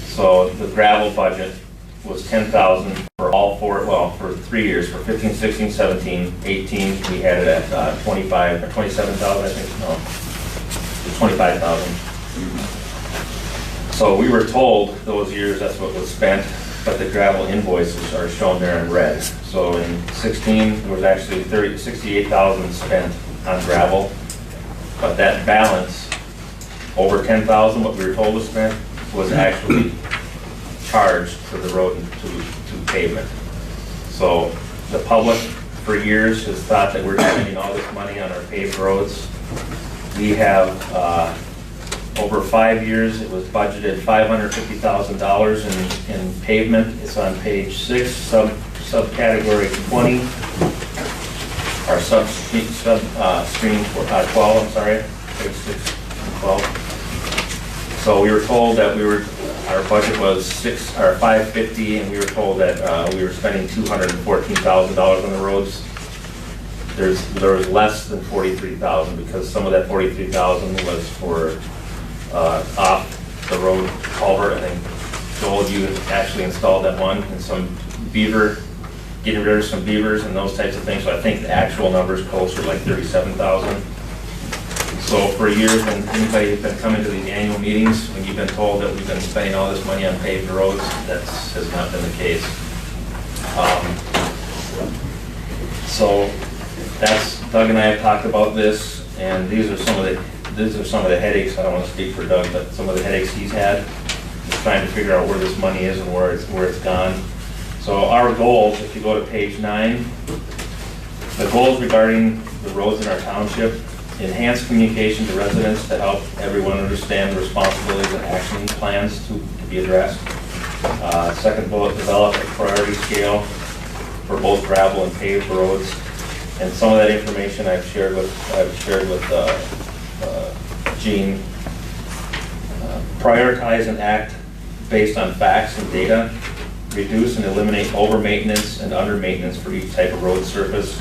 So the gravel budget was $10,000 for all four, for 3 years, for 15, 16, 17, 18. We had it at 25 or 27,000, I think. No, 25,000. So we were told those years that's what was spent, but the gravel invoices are shown there in red. So in 16, there was actually 68,000 spent on gravel, but that balance over 10,000, what we were told was spent, was actually charged to the road and to pavement. So the public for years has thought that we're spending all this money on our paved roads. We have over 5 years, it was budgeted $550,000 in pavement. It's on page 6, subcategory 20, or stream 12, I'm sorry, page 6 and 12. So we were told that our budget was $550, and we were told that we were spending $214,000 on the roads. There was less than $43,000 because some of that $43,000 was for off the road culvert. I think Joel, you actually installed that one, and some beaver, getting rid of some beavers and those types of things. So I think the actual number is closer to like 37,000. So for years, when anybody has been coming to these annual meetings, when you've been told that we've been spending all this money on paved roads, that has not been the case. So that's, Doug and I have talked about this, and these are some of the headaches. I don't want to speak for Doug, but some of the headaches he's had, just trying to figure out where this money is and where it's gone. So our goals, if you go to page 9, the goals regarding the roads in our township: enhance communication to residents to help everyone understand the responsibilities and action plans to be addressed. Second bullet, develop a priority scale for both gravel and paved roads. And some of that information I've shared with Gene. Prioritize and act based on facts and data. Reduce and eliminate over-maintenance and under-maintenance for each type of road surface.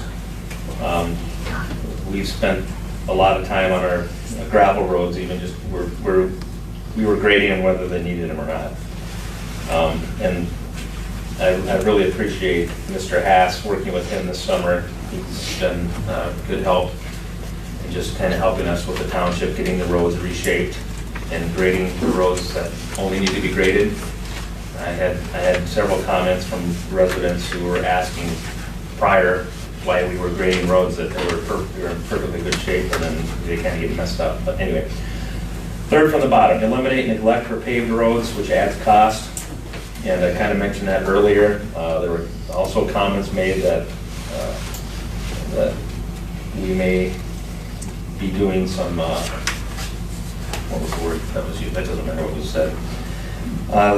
We've spent a lot of time on our gravel roads, even just we were grading them whether they needed them or not. And I really appreciate Mr. Haas, working with him this summer. He's been good help in just kind of helping us with the township, getting the roads reshaped and grading the roads that only need to be graded. I had several comments from residents who were asking prior why we were grading roads that they were in perfectly good shape, and then they kind of get messed up. But anyway, third from the bottom, eliminate neglect for paved roads, which adds cost. And I kind of mentioned that earlier. There were also comments made that we may be doing some, what was the word that was used? That doesn't matter what was said.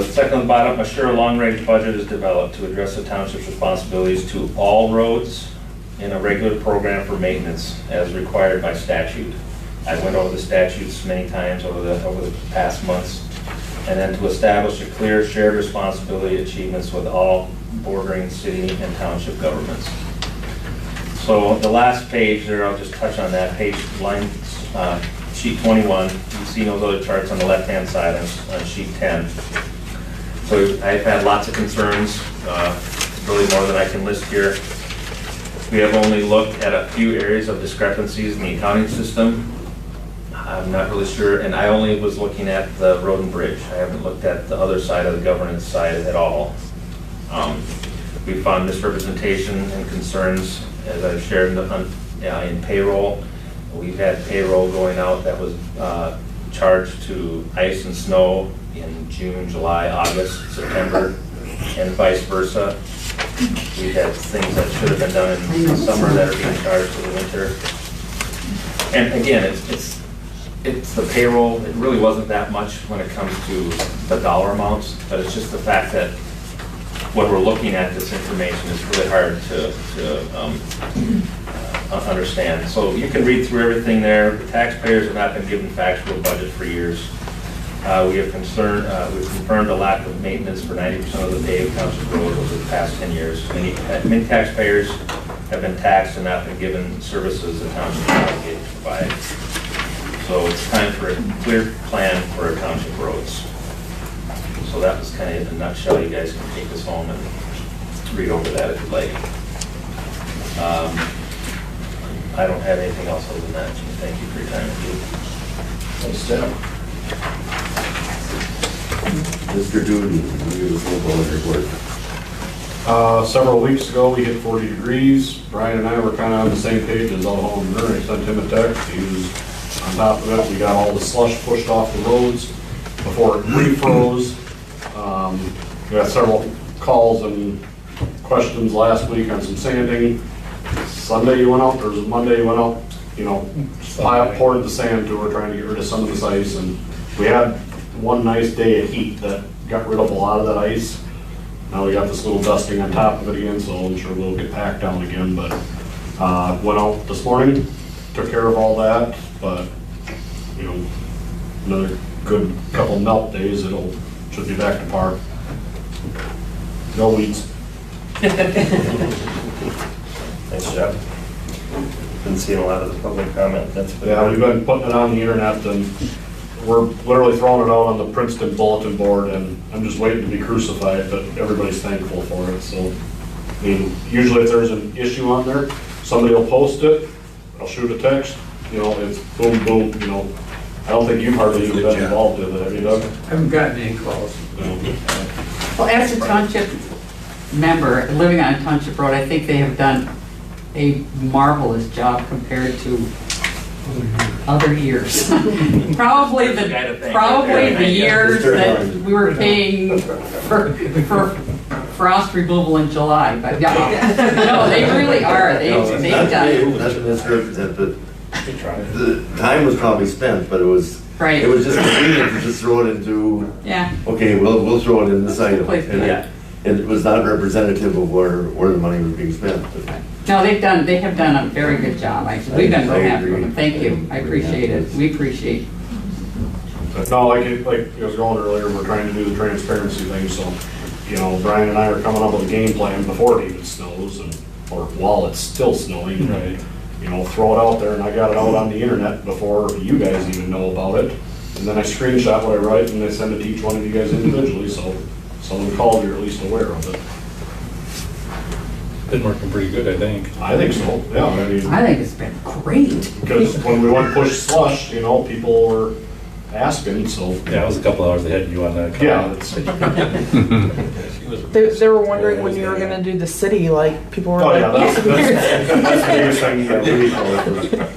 Second on the bottom, assure a long-range budget is developed to address the township's responsibilities to all roads in a regular program for maintenance as required by statute. I went over the statutes many times over the past months. And then to establish a clear shared responsibility achievements with all bordering city and township governments. So the last page there, I'll just touch on that page, sheet 21. You see those other charts on the left-hand side on sheet 10. So I've had lots of concerns, really more than I can list here. We have only looked at a few areas of discrepancies in the accounting system. I'm not really sure, and I only was looking at the road and bridge. I haven't looked at the other side of the governance side at all. We found misrepresentation and concerns, as I've shared in payroll. We've had payroll going out that was charged to ice and snow in June, July, August, September, and vice versa. We've had things that should have been done in the summer that are being charged for the winter. And again, it's the payroll. It really wasn't that much when it comes to the dollar amounts, but it's just the fact that when we're looking at this information, it's really hard to understand. So you can read through everything there. The taxpayers have not been given factual budget for years. We've confirmed a lack of maintenance for 90% of the paved township roads over the past 10 years. Many taxpayers have been taxed and not been given services the township is obligated to provide. So it's time for a clear plan for our township roads. So that was kind of in a nutshell. You guys can take this home and read over that if you'd like. I don't have anything else other than that. Thank you for your time. Thanks, Tim. Mr. Duden, give us a little bullet report. Several weeks ago, we hit 40 degrees. Brian and I were kind of on the same page as all home. I sent him a text. He was on top of it. We got all the slush pushed off the roads before it refroze. We got several calls and questions last week on some sanding. Sunday you went out, or Monday you went out, poured the sand to her, trying to get rid of some of this ice. And we had one nice day of heat that got rid of a lot of that ice. Now we got this little dusting on top of it again, so I'm sure we'll get packed down again. But went out this morning, took care of all that. But another good couple melt days, should be back to par. No weeds. Thanks, Jeff. Been seeing a lot of the public comment. That's been Yeah, we've been putting it on the internet, and we're literally throwing it out on the Princeton Bulletin board, and I'm just waiting to be crucified, but everybody's thankful for it, so. I mean, usually if there's an issue on there, somebody will post it, I'll shoot a text, you know, it's boom, boom, you know. I don't think you've hardly even been involved in it, have you, Doug? I haven't gotten any calls. Well, as a township member, living on Township Road, I think they have done a marvelous job compared to other years. Probably the years that we were paying for frost removal in July, but yeah, no, they really are. They've done. That's misrepresented, but the time was probably spent, but it was Right. It was just convenient to just throw it into. Yeah. Okay, we'll throw it in this item, Please, and yeah. it was not representative of where the money was being spent. No, they have done a very good job. We've been real happy with them. Thank you. I appreciate it. We appreciate. No, like I was going earlier, we're trying to do the transparency thing, so, you know, Brian and I are coming up with a game plan before it even snows, or while it's still snowing. Right. You know, throw it out there, and I got it out on the internet before you guys even know about it. And then I screenshot what I write, and I send it to each one of you guys individually, so someone called, you're at least aware of it. Been working pretty good, I think. I think so, yeah. I think it's been great. Because when we went push slush, you know, people were asking, so. Yeah, I was a couple hours ahead of you on that. Yeah. They were wondering when you were gonna do the city, like, people were Oh, like. yeah, that's the biggest thing, yeah, we know.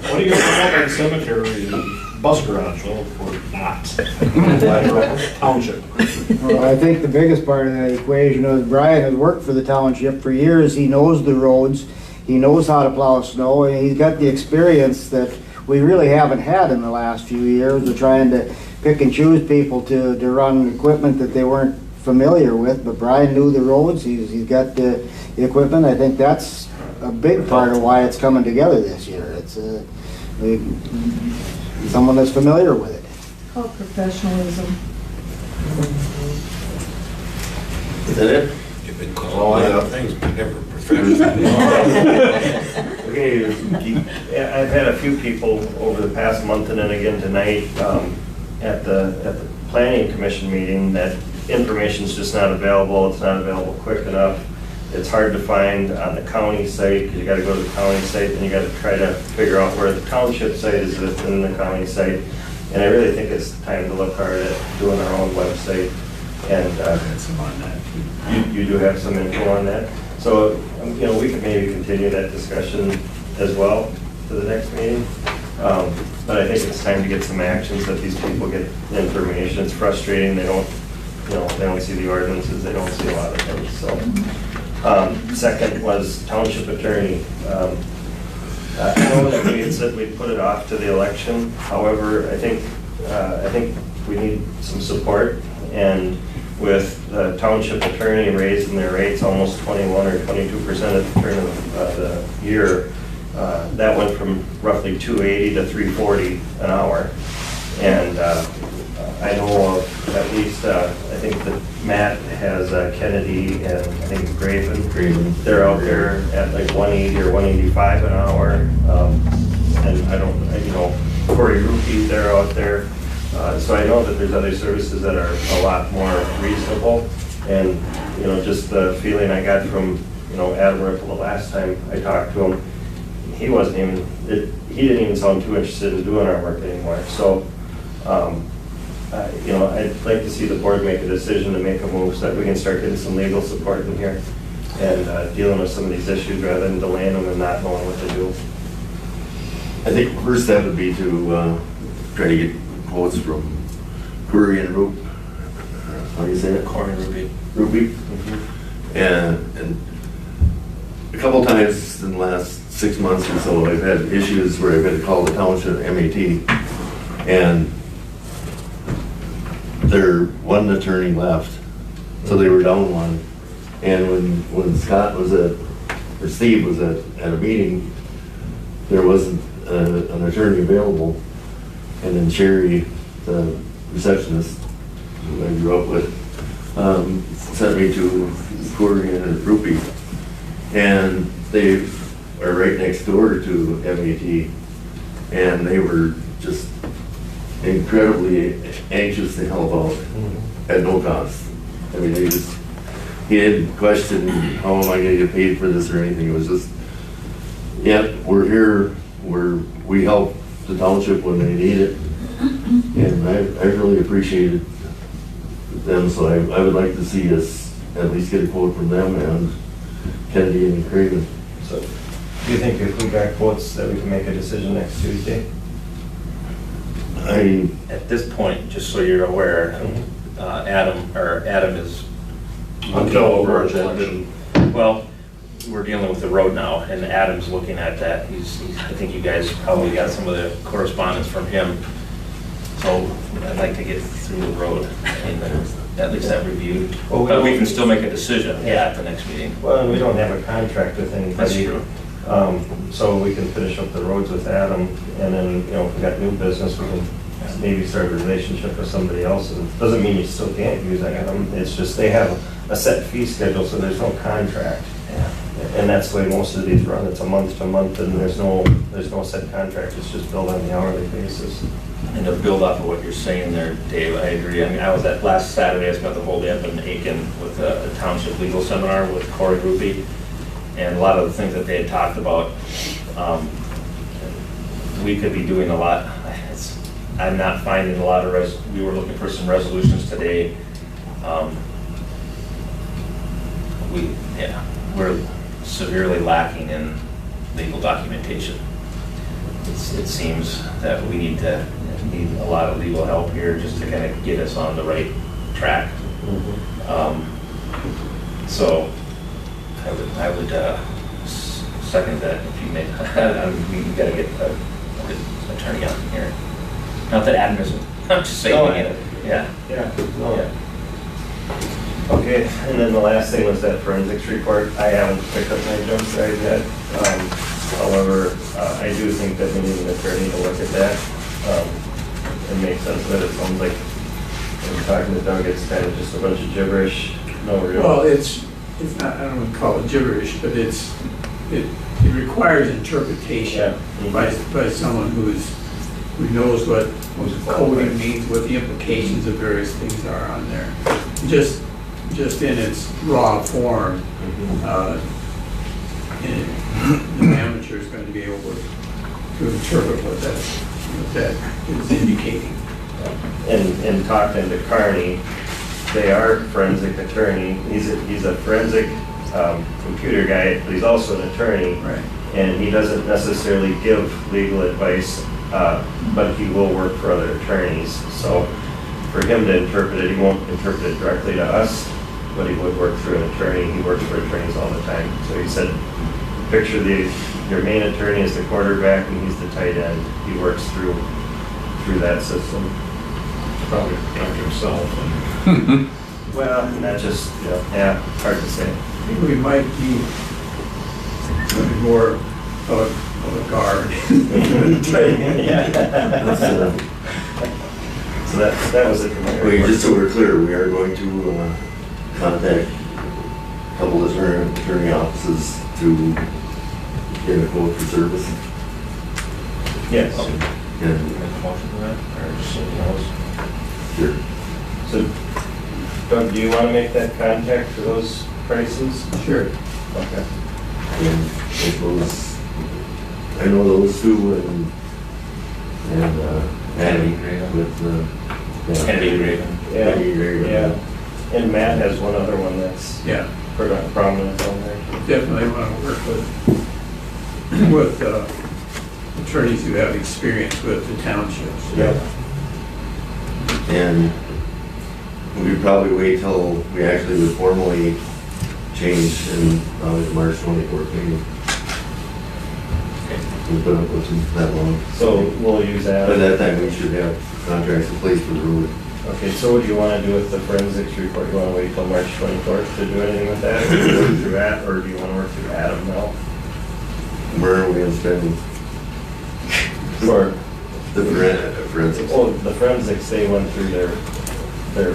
What are you gonna put up in cemetery and bus garage? Well, we're not. Township. Well, I think the biggest part of that equation is Brian has worked for the township for years. He knows the roads. He knows how to plow snow, and he's got the experience that we really haven't had in the last few years of trying to pick and choose people to run equipment that they weren't familiar with. But Brian knew the roads. He's got the equipment. I think that's a big part of why it's coming together this year. It's someone that's familiar with it. Called professionalism. Is that it? You've been called a lot of things, but never professional. Okay, I've had a few people over the past month and then again tonight at the planning commission meeting that information's just not available. It's not available quick enough. It's hard to find on the county site because you got to go to the county site and you got to try to figure out where the township site is within the county site. And I really think it's time to look hard at doing our own website. And you do have some info on that. So, you know, we could maybe continue that discussion as well to the next meeting. But I think it's time to get some actions that these people get information. It's frustrating. They don't see the ordinances. They don't see a lot of things. So, second was township attorney. I know that we had said we'd put it off to the election. However, I think we need some support, and with the township attorney raising their rates almost 21 or 22% at the turn of the year, that went from roughly $280 to $340 an hour. And I know of at least, I think that Matt has Kennedy and I think Graven. They're out there at like 180 or 185 an hour. And Corey Rupke, they're out there. So I know that there's other services that are a lot more reasonable. And, just the feeling I got from, Adam Ripple the last time I talked to him, he didn't even sound too interested in doing our work anymore. So, I'd like to see the board make a decision to make a move so that we can start getting some legal support in here and dealing with some of these issues rather than delaying them and not knowing what to do. I think the first step would be to try to get quotes from Curry and Roop. How do you say it? Corey and Rupke. Mm-hmm. And a couple times in the last 6 months or so, I've had issues where I've had to call the township MAT, and their one attorney left, so they were down one. And when Scott was or Steve was at a meeting, there wasn't an attorney available. And then Sherry, the receptionist who I grew up with, sent me to Corey and Rupke. And they are right next door to MAT. And they were just incredibly anxious to help out at no cost. I mean, he didn't question, how am I gonna get paid for this or anything. It was just, yeah, we're here, we help the township when they need it. And I really appreciated them, so I would like to see us at least get a quote from them and Kennedy and Craven. So, do you think if we got quotes that we can make a decision next Tuesday? At this point, just so you're aware, Adam is looking over well, we're dealing with the road now, and Adam's looking at that. I think you guys probably got some of the correspondence from him. So I'd like to get through the road and at least have reviewed. But we can still make a decision at the next meeting. Well, and we don't have a contract with anybody. That's true. So we can finish up the roads with Adam, and then, if we got new business, we can maybe start a relationship with somebody else. And doesn't mean you still can't use Adam. It's just they have a set fee schedule, so there's no contract. And that's the way most of these run. It's a month to month, and there's no set contract. It's just billed on the hourly basis. And to build off of what you're saying there, Dave, I agree. I mean, I was at last Saturday, I spent the whole day up in Aiken with a township legal seminar with Corey Ruby. And a lot of the things that they had talked about, we could be doing a lot. I'm not finding a lot of, we were looking for some resolutions today. We're severely lacking in legal documentation. It seems that we need a lot of legal help here just to kind of get us on the right track. So I would second that if you may. We got to get a good attorney on here. Not that Adam isn't. I'm just saying. Yeah. Okay, and then the last thing was that forensics report. I haven't picked up my jump drive yet. However, I do think that we need an attorney to look at that and make sense of it. It sounds like, when talking to Doug, it's kind of just a bunch of gibberish. No real. Well, it's not, I don't want to call it gibberish, but it requires interpretation by someone who knows what coding means, what the implications of various things are on there. Just in its raw form, the amateur is going to be able to interpret what that is indicating. And talking to Carney, they are forensic attorney. He's a forensic computer guy, but he's also an attorney. Right. And he doesn't necessarily give legal advice, but he will work for other attorneys. So for him to interpret it, he won't interpret it directly to us, but he would work through an attorney. He works for attorneys all the time. So he said, picture your main attorney is the quarterback and he's the tight end. He works through that system. Probably after himself. Well, that just, hard to say. I think we might be more of a guard. So that was it for my report. Just so we're clear, we are going to contact a couple of attorney offices to get a quote for service. Yes. Yeah. Make a motion for that, or just something else? Sure. So, Doug, do you want to make that contact for those prices? Sure. Okay. And I suppose, I know those two and Andy with Kennedy Raven. Yeah. And Matt has one other one that's prominent on there. Definitely want to work with attorneys who have experience with the townships. Yeah. And we'd probably wait till we actually would formally change in March 24th meeting. We've been up with them that long. So we'll use that. By that time, we should have contracts in place for the road. Okay, so what do you want to do with the forensics report? You want to wait till March 24th to do anything with that? Or do you work through that, or do you want to work through Adam now? Where are we going to spend For the forensics? well, the forensics, they went through their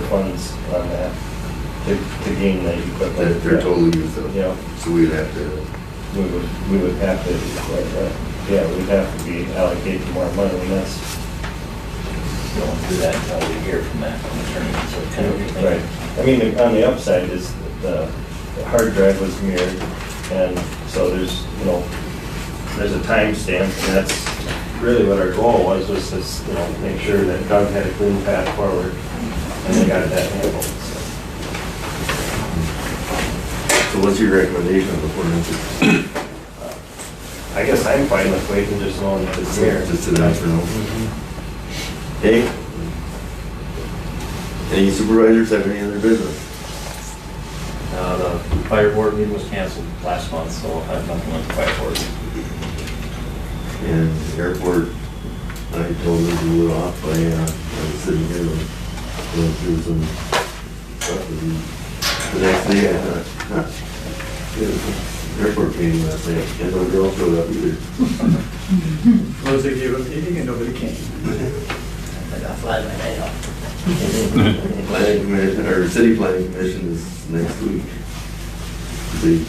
funds on that to gain that equipment. They're totally used up. Yeah. So we'd have to. We would have to, we'd have to be allocated more money, and that's going through that until we hear from that attorney, so kind of everything. Right. I mean, on the upside is the hard drive was mirrored, and so there's, you know, there's a timestamp, and that's really what our goal was to, you know, make sure that Doug had a clean path forward, and they got that handled. So what's your recommendation on the ordinance? I guess I'm fine with waiting just as long as it's here. Just an answer, no? Okay. Any supervisors have any other business? The fire board meeting was canceled last month, so I'll have nothing on the fire board. And airport, I told them to move it off. I was sitting here and going through some stuff. And the next day, I thought, airport meeting last night, and no girl showed up either. Suppose they gave a meeting and nobody came. I got fly my day off. Planning commission, or city planning commission is next week. It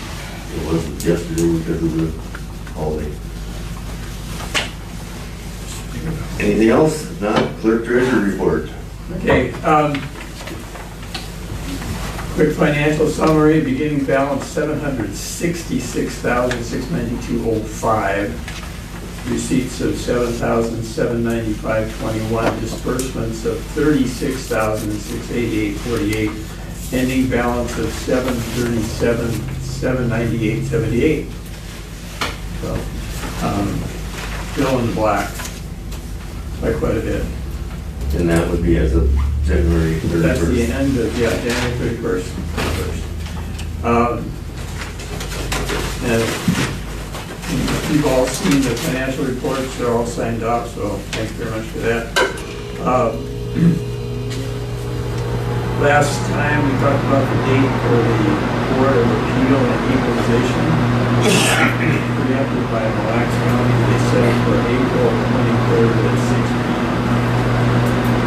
wasn't yesterday because of the holiday. Anything else? If not, clerk treasurer report. Okay, quick financial summary, beginning balance $766,692.05. Receipts of $7,795.21, disbursements of $36,688.48, ending balance of $737,798.78. So, still in the black by quite a bit. And that would be as of January 31st. That's the end of, yeah, January 31st. And you've all seen the financial reports, they're all signed off, so thanks very much for that. Last time we talked about the date for the Board of Appeal and Equalization. Preempted by Mille County, they set it for April 23rd at 6 p.m.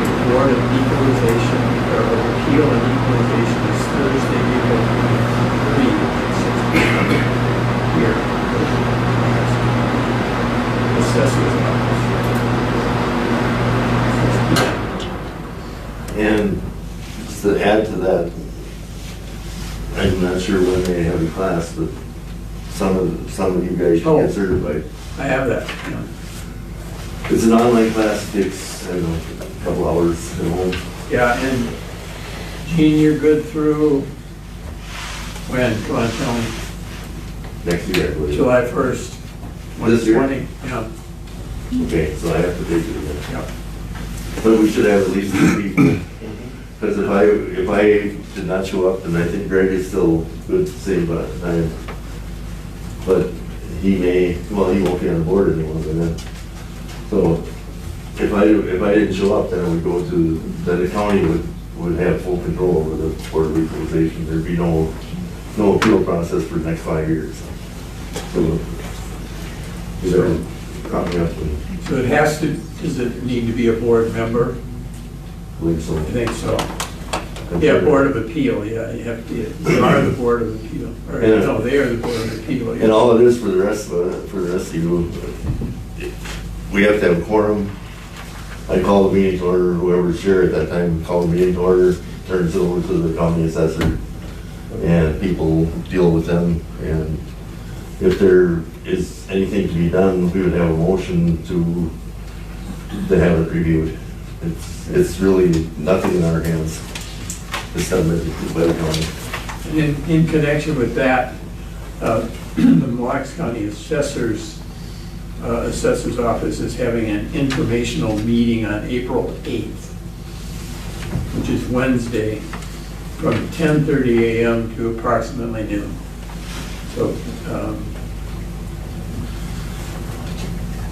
The Board of Equalization, or Appeal and Equalization is Thursday, April 23rd at 6 p.m. here. Assessor's office. And just to add to that, I'm not sure when they have a class, but some of you guys should get certified. I have that, yeah. It's an online class, it takes, I don't know, a couple hours at home. Yeah, and Gene, you're good through when? Come on, tell me. Next year, I believe. July 1st. This year? 2020, yeah. Okay, so I have to take it again. Yeah. But we should have at least 2 people. Because if I did not show up, then I think Greg is still good to save time. But he may, well, he won't be on the board anymore by then. So if I didn't show up, then it would go to, then the county would have full control over the Board of Equalization. There'd be no appeal process for the next 5 years. So you better copy up with. So it has to, does it need to be a board member? I believe so. I think so. Yeah, Board of Appeal, yeah, you have to, they are the Board of Appeal, or no, they are the Board of Appeal. Yeah. And all it is for the rest of you, we have to have a quorum. I call the meeting to order, whoever's chair at that time, call the meeting to order, turns it over to the county assessor, and people deal with them. And if there is anything to be done, we would have a motion to have it reviewed. It's really nothing in our hands. It's done by the county. And in connection with that, the Mille County Assessor's Office is having an informational meeting on April 8th, which is Wednesday, from 10:30 a.m. to approximately noon. So,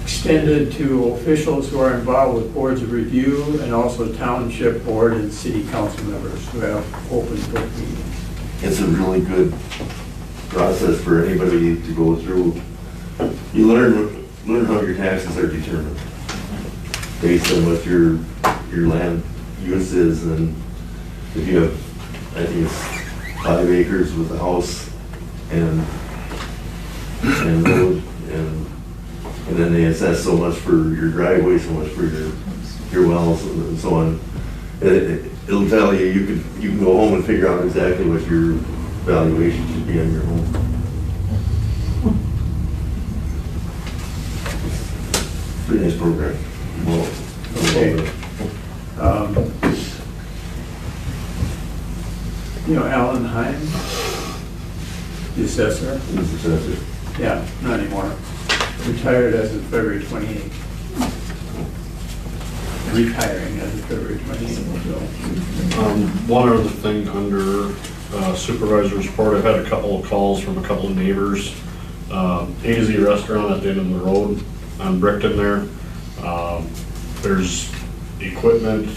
extended to officials who are involved with boards of review and also township board and city council members who have open book meetings. It's a really good process for anybody to go through. You learn how your taxes are determined based on what your land use is, and if you have, I think it's 5 acres with a house and road and And then they assess so much for your driveway, so much for your wells and so on. It'll tell you, you can go home and figure out exactly what your valuation should be on your home. Pretty nice program. Well, Okay. You know Alan Hines, the assessor? Yeah, not anymore. Retired as of February 28th. Retiring as of February 28th. One other thing under supervisor's report, I've had a couple of calls from a couple of neighbors. A to Z restaurant at the end of the road on Brickton there. There's equipment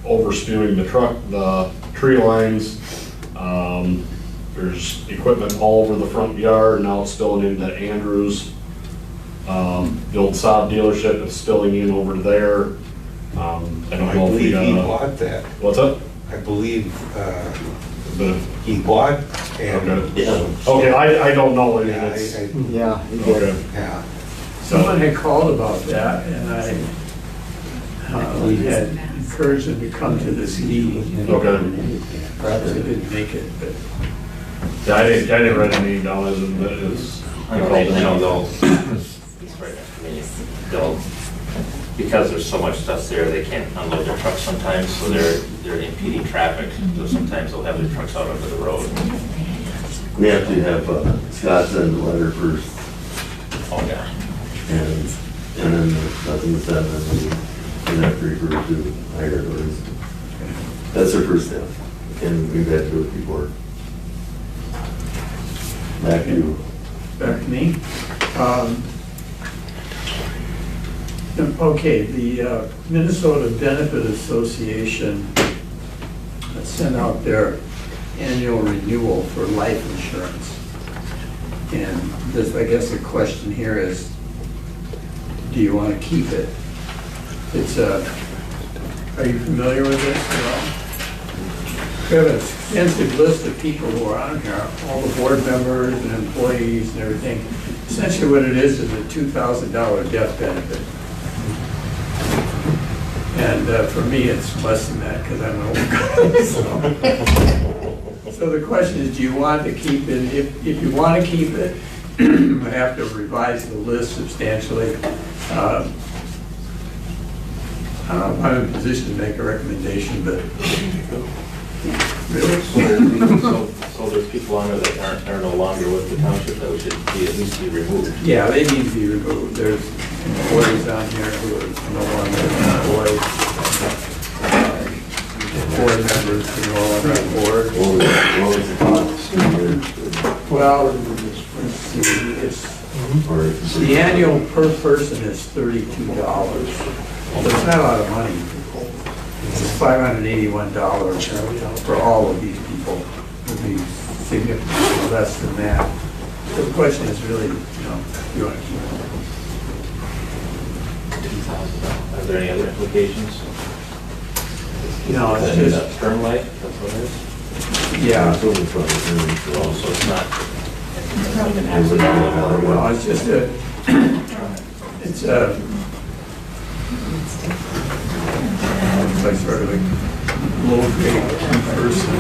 overspewing the tree lines. There's equipment all over the front yard, now it's spilling into Andrews. The old Saab dealership is spilling in over there. I don't know if believe he bought that. What's up? I believe he bought and. Okay, I don't know anything. Yeah, he did. Okay. Yeah. Someone had called about that, and we had encouraged them to come to this meeting. Okay. Perhaps they didn't make it, but. Yeah, I didn't write anything down as in that is. I know they'll, it's right after me, they'll, because there's so much stuff there, they can't unload their trucks sometimes, so they're impeding traffic. So sometimes they'll have their trucks out onto the road. We have to have Scott send a letter first, Oh, yeah. and then there's nothing to send, and then we have to refer to higher authorities. That's our first step, and we've had to do it before. Back to you. Back to me. Okay, the Minnesota Benefit Association sent out their annual renewal for life insurance. And this, I guess the question here is, do you want to keep it? It's are you familiar with this at all? We have an extensive list of people who are on here, all the board members and employees and everything. Essentially what it is a $2,000 death benefit. And for me, it's less than that because I'm an old guy. So the question is, do you want to keep it? If you want to keep it, I have to revise the list substantially. I don't know if I'm in a position to make a recommendation, but really? So there's people on there that are no longer with the township that should be at least be removed. Yeah, they need to be removed. There's employees on here who are no longer employed. Board members who are no longer on board. What was the cost? Well, let's see, the annual per person is $32. So it's not a lot of money. It's $581 for all of these people. It would be significantly less than that. So the question is really, you want to keep it. Are there any other implications? No, it's Is just, that term life, that's what it is? yeah. So it's not. No, it's just it's like sort of a low-grade person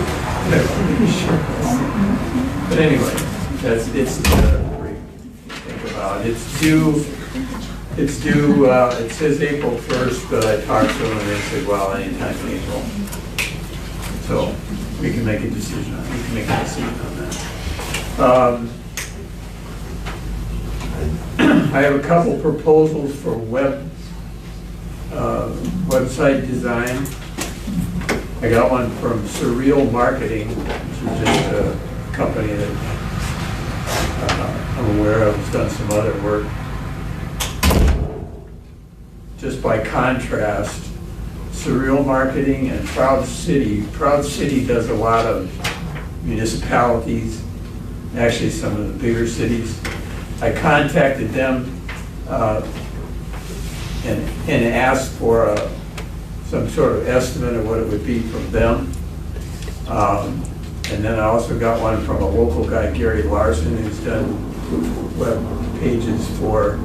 insurance. But anyway, it's think about it. It says April 1st, but I talked to them and they said, well, anytime in April. So we can make a decision on that. I have a couple proposals for website design. I got one from Surreal Marketing, which is just a company that I'm aware of, has done some other work. Just by contrast, Surreal Marketing and Proud City. Proud City does a lot of municipalities, actually some of the bigger cities. I contacted them and asked for some sort of estimate of what it would be from them. And then I also got one from a local guy, Gary Larson, who's done web pages for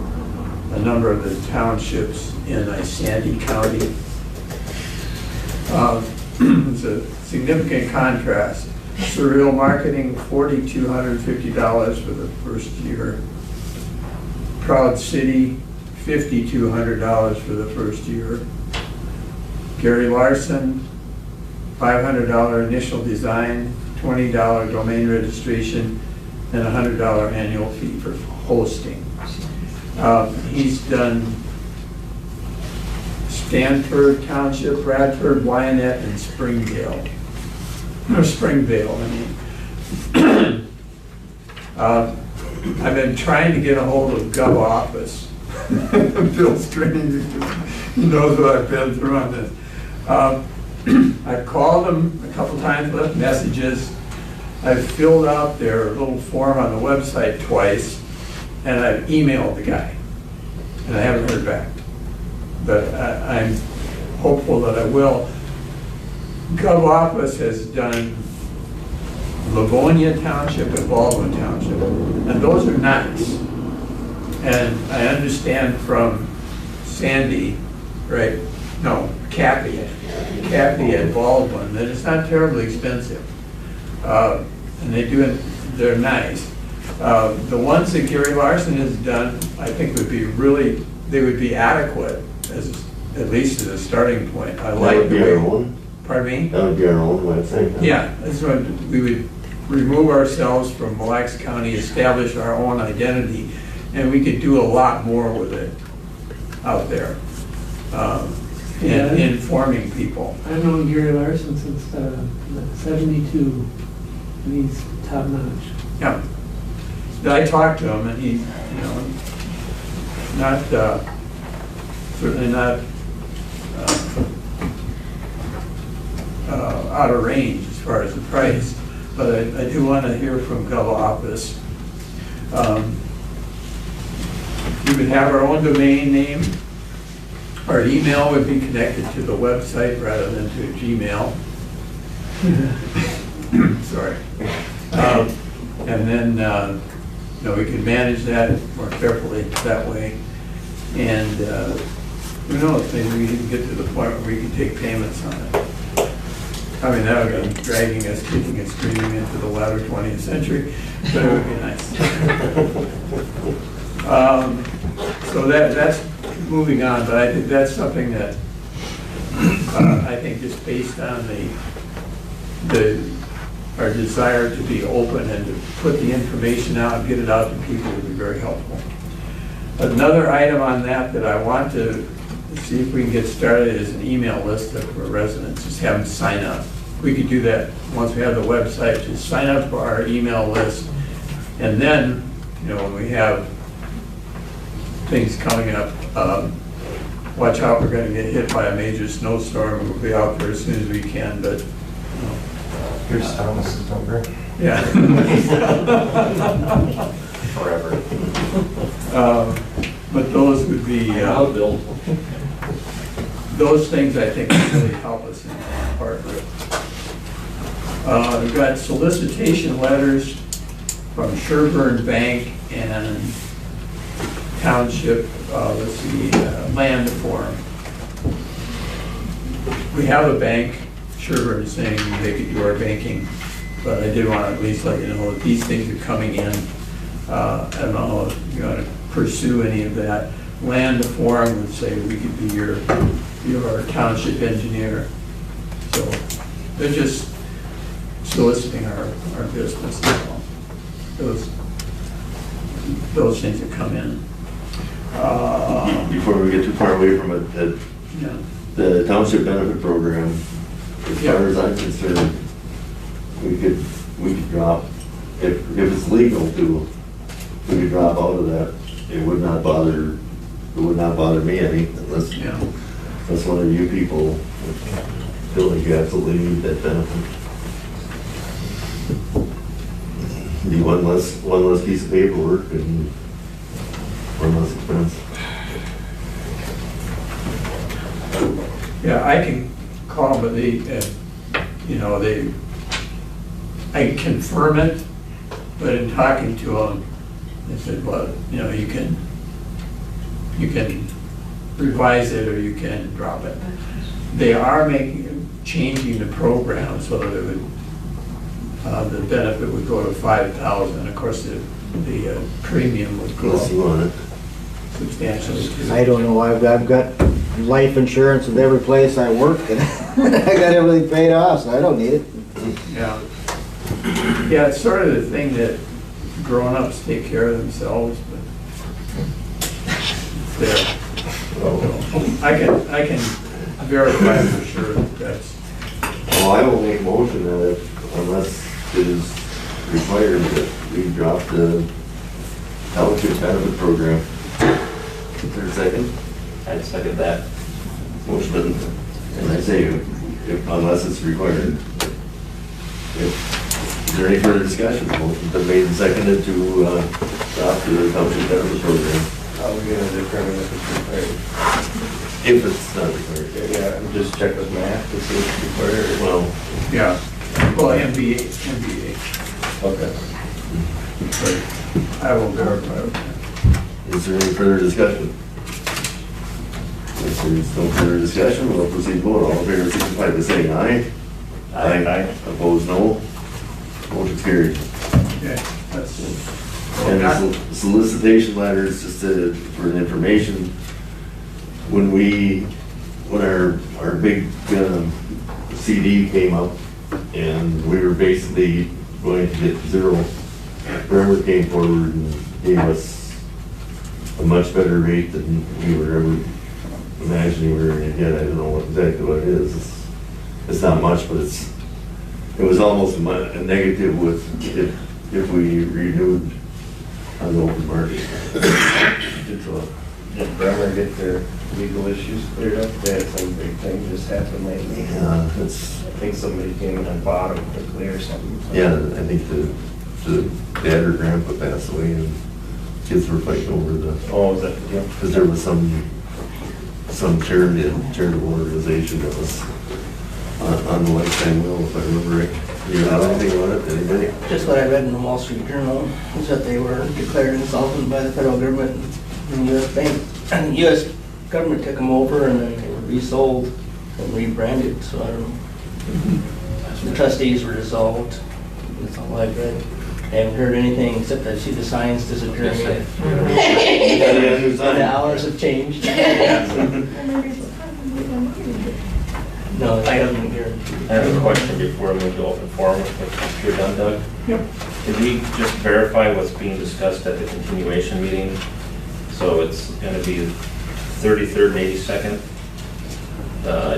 a number of the townships in Sandy County. It's a significant contrast. Surreal Marketing, $4,250 for the first year. Proud City, $5,200 for the first year. Gary Larson, $500 initial design, $20 domain registration, and $100 annual fee for hosting. He's done Stanford Township, Bradford, Wyanett, and Springdale. Or Springvale, I mean. I've been trying to get a hold of Gov Office. Bill Strange, he knows what I've been through on this. I've called them a couple times, left messages. I've filled out their little form on the website twice, and I've emailed the guy, and I haven't heard back. But I'm hopeful that I will. Gov Office has done Livonia Township and Baldwin Township, and those are nice. And I understand from Sandy, right, no, Kathy at Baldwin, that it's not terribly expensive. And they're nice. The ones that Gary Larson has done, I think they would be adequate, at least as a starting point. I like the way. Pardon me? That would be our own website. Yeah, that's what we would remove ourselves from Mille Lacs County, establish our own identity, and we could do a lot more with it out there, in informing people. I've known Gary Larson since 72, and he's top notch. Yeah. I talked to him, and he, certainly not out of range as far as the price, but I do want to hear from Gov Office. We would have our own domain name. Our email would be connected to the website rather than to Gmail. Sorry. And then we can manage that more carefully that way. And who knows, maybe we can get to the point where we can take payments on it. I mean, that would be dragging us, kicking and screaming into the latter 20th century, but it would be nice. So that's moving on, but I think that's something that I think just based on our desire to be open and to put the information out and get it out to people would be very helpful. Another item on that I want to see if we can get started is an email list of our residents, just have them sign up. We could do that once we have the website, just sign up for our email list. And then, when we have things coming up, watch out, we're going to get hit by a major snowstorm. We'll be out there as soon as we can, but Here's Thomas's number. yeah. Forever. But those would be, those things I think would really help us in that part of it. We've got solicitation letters from Sherburne Bank and Township, Land Forum. We have a bank, Sherburne, saying they could do our banking, but I did want to at least let you know that these things are coming in. I don't know if you want to pursue any of that. Land Forum would say we could be your township engineer. So they're just soliciting our business. Those things that come in. Before we get too far away from it, the township benefit program, as far as I'm concerned, we could drop, if it's legal to, we could drop out of that. It would not bother me any unless one of you people feel like you absolutely need that benefit. Be one less piece of paperwork and one less expense. Yeah, I can call, but I can confirm it, but in talking to them, they said, well, you can you can revise it or you can drop it. They are changing the program so that it would, the benefit would go to 5,000. Of course, the premium would go Unless you want up it. substantially too. I don't know, I've got life insurance with every place I work, and I got everything paid off, so I don't need it. Yeah. Yeah, it's sort of the thing that grown-ups take care of themselves, but it's there. I can verify for sure that that's, Well, I will make a motion that unless it is required that we drop the township benefit program. Is there a second? I'd second that. Motion been, and I say unless it's required. Is there any further discussion? Motion's been made and seconded to drop the township benefit program. How are we gonna determine if it's required? If it's not required. Yeah, just check with Matt to see if it's required. Well, yeah. Well, MBA. Okay. But I will verify with that. is there any further discussion? If there's no further discussion, we'll proceed to vote. All in favor, signify by saying aye. Aye. Opposed, no. Motion carried. Okay, that's. And the solicitation letters, just for an information, when our big CD came up and we were basically going to get zero, Bremer came forward and gave us a much better rate than we were ever imagining we were going to get. I don't know exactly what it is. It's not much, but it was almost a negative with if we renewed on the open market. Did Bremer get their legal issues cleared up? They had some big thing just happen lately. Yeah, I think somebody came in and bought them quickly or something. yeah, I think the dad or grandpa passed away and kids were fighting over Oh, was that the deal? because there was some charitable organization that was on the lifetime will, if I remember right. You know anything about it, anybody? Just what I read in the Wall Street Journal is that they were declared insolvent by the federal government and U.S. Bank. And the U.S. government took them over and then they were resold and rebranded, so I don't know. The trustees were dissolved, that's all I've read. I haven't heard anything except I see the signs disappearing. The hours have changed. No, I haven't heard. I have a question before we move to open forum, if you're done, Doug. Yep. Did we just verify what's being discussed at the continuation meeting? So it's gonna be 33rd and 82nd,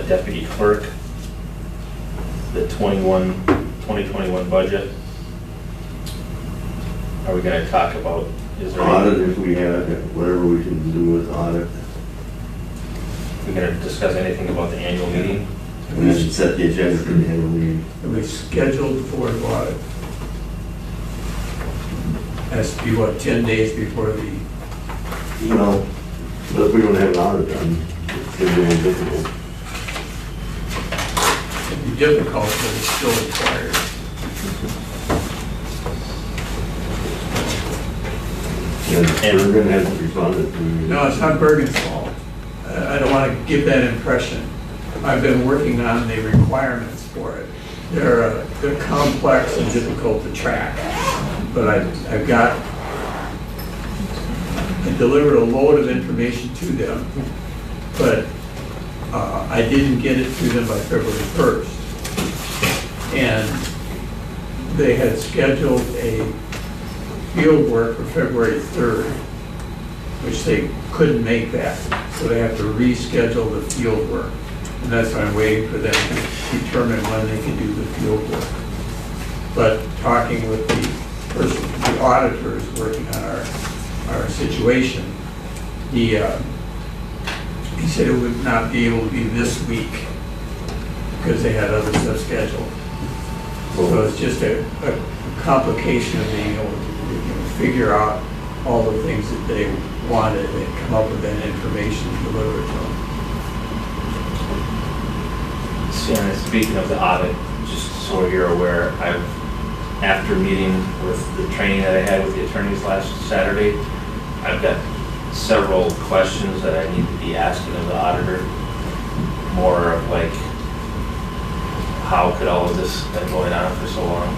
deputy clerk, the 2021 budget. Are we gonna talk about, is there Audit, if we had, whatever we can do with audit. we gonna discuss anything about the annual meeting? We should set the agenda for the annual meeting. It'll be scheduled for the audit. Has to be, what, 10 days before the, Well, but if we don't have an audit done, it's gonna be a little difficult. it'd be difficult, but it's still required. And we're gonna have to respond to. No, it's not Bergen's fault. I don't want to give that impression. I've been working on the requirements for it. They're complex and difficult to track, but I delivered a load of information to them, but I didn't get it to them by February 1st. And they had scheduled a field work for February 3rd, which they couldn't make that, so they have to reschedule the field work. And that's why I'm waiting for them to determine when they can do the field work. But talking with the auditors working on our situation, he said it would not be able to be this week because they had other stuff scheduled. So it's just a complication of being able to figure out all the things that they wanted and come up with that information and deliver it to them. Speaking of the audit, just so you're aware, after meeting with the training that I had with the attorneys last Saturday, I've got several questions that I need to be asking of the auditor. More of like, how could all of this been going on for so long?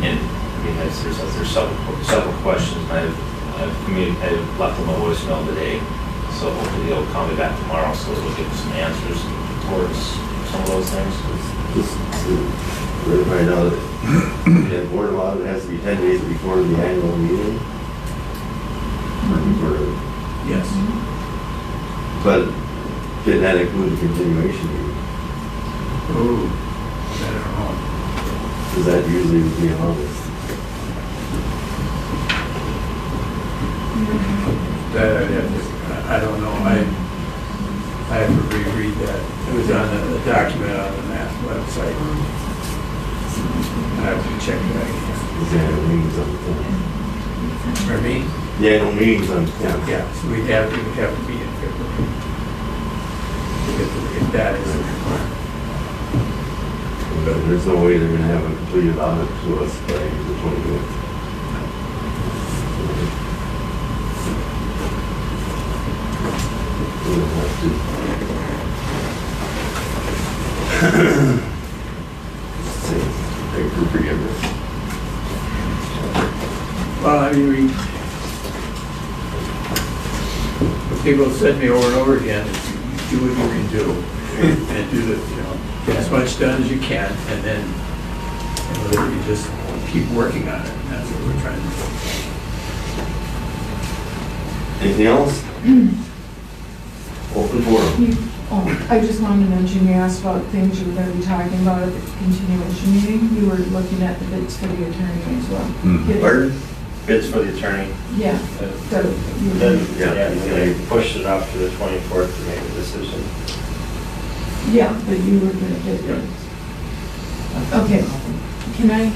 And I mean, there's several questions. I've left them a voicemail today, so hopefully they'll call me back tomorrow, so we'll give some answers towards some of those things. Just to find out that the board of audit has to be 10 days before the annual meeting. Yes. But did that include the continuation meeting? Ooh, I don't know. Because that usually would be in August. That I'd have to, I don't know, I have to reread that. It was on the document on the math website. I have to check that again. Because the annual meeting's on the 10th. Pardon me? The annual meeting's on the 10th. Yeah, so we'd have to be in February. If that is a requirement. But there's no way they're gonna have a completed audit to us by the 25th. We'll have to. Say, thank you for forgiveness. Well, I mean, people send me over and over again, do what you can do, and do the, get as much done as you can, and then you just keep working on it, and that's what we're trying to do. Anything else? Open forum. I just wanted to mention, you asked about things you were going to be talking about at the continuation meeting. You were looking at the bids for the attorney as well. Pardon? Bids for the attorney. Yeah. They pushed it off to the 24th to make a decision. Yeah, but you were going to bid it. Okay. Can I?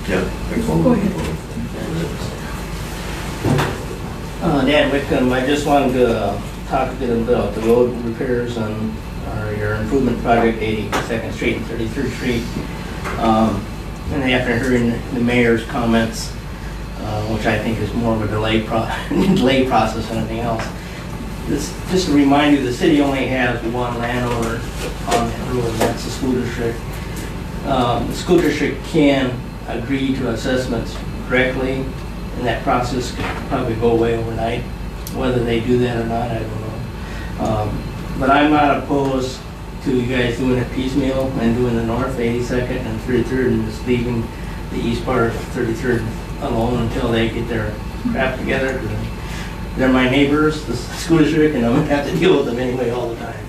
Yeah. Go ahead. Dan Whitcomb, I just wanted to talk a bit about the road repairs on your improvement project, 82nd Street and 33rd Street. And after hearing the mayor's comments, which I think is more of a delay process than anything else, just to remind you, the city only has one landowner on that road, and that's the school district. The school district can agree to assessments directly, and that process could probably go away overnight. Whether they do that or not, I don't know. But I'm not opposed to you guys doing it piecemeal and doing the north 82nd and 33rd and just leaving the east part of 33rd alone until they get their crap together. They're my neighbors, the school district, and I'm gonna have to deal with them anyway all the time.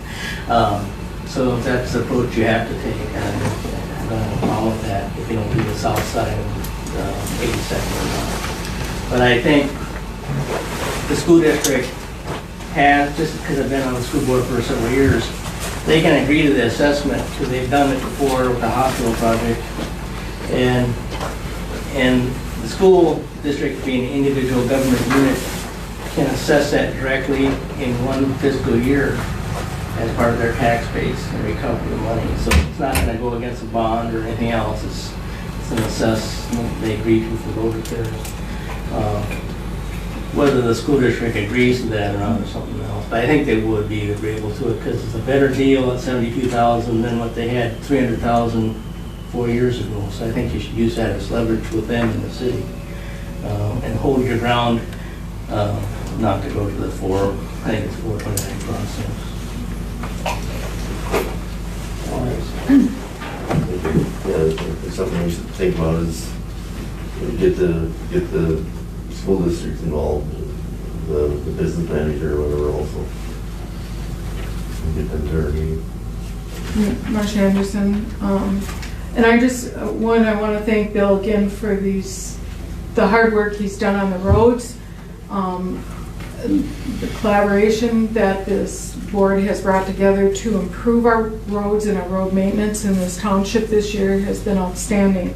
So if that's the approach you have to take, I'm gonna have a problem with that if you don't do the south side of 82nd or not. But I think the school district has, just because I've been on the school board for several years, they can agree to the assessment because they've done it before with the hospital project. And the school district, being an individual government unit, can assess that directly in one fiscal year as part of their tax base and recover the money. So it's not going to go against a bond or anything else. It's an assessment they agree to for road repairs. Whether the school district agrees to that or not is something else. But I think they would be agreeable to it because it's a better deal at $72,000 than what they had $300,000 4 years ago. So I think you should use that as leverage with them in the city and hold your ground, not to go to the I think it's 429 process. Yeah, something we should think about is get the school districts involved, the business manager or whatever also. Get them to our meeting. Marcia Anderson. And I want to thank Bill again for the hard work he's done on the roads. The collaboration that this board has brought together to improve our roads and our road maintenance in this township this year has been outstanding.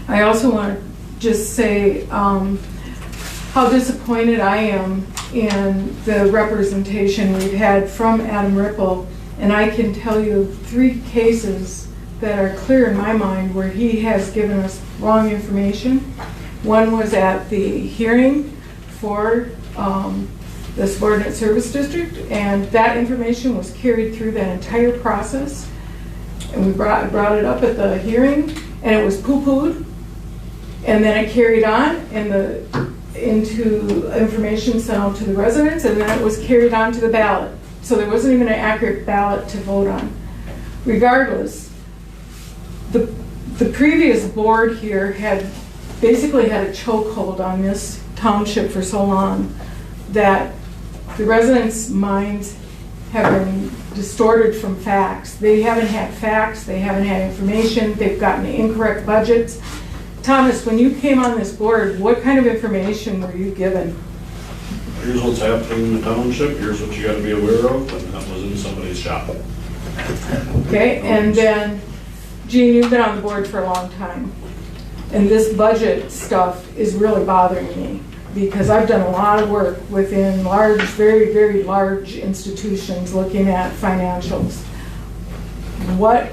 I also want to just say how disappointed I am in the representation we've had from Adam Ripple, and I can tell you 3 cases that are clear in my mind where he has given us wrong information. One was at the hearing for the subordinate service district, and that information was carried through that entire process. And we brought it up at the hearing, and it was poo-pooed, and then it carried on into information sent out to the residents, and then it was carried on to the ballot. So there wasn't even an accurate ballot to vote on. Regardless, the previous board here had basically had a chokehold on this township for so long that the residents' minds have been distorted from facts. They haven't had facts, they haven't had information, they've gotten incorrect budgets. Thomas, when you came on this board, what kind of information were you given? Here's what's happening in the township, here's what you gotta be aware of, and that was in somebody's shop. Okay, and then, Jean, you've been on the board for a long time, and this budget stuff is really bothering me because I've done a lot of work within large, very, very large institutions looking at financials. What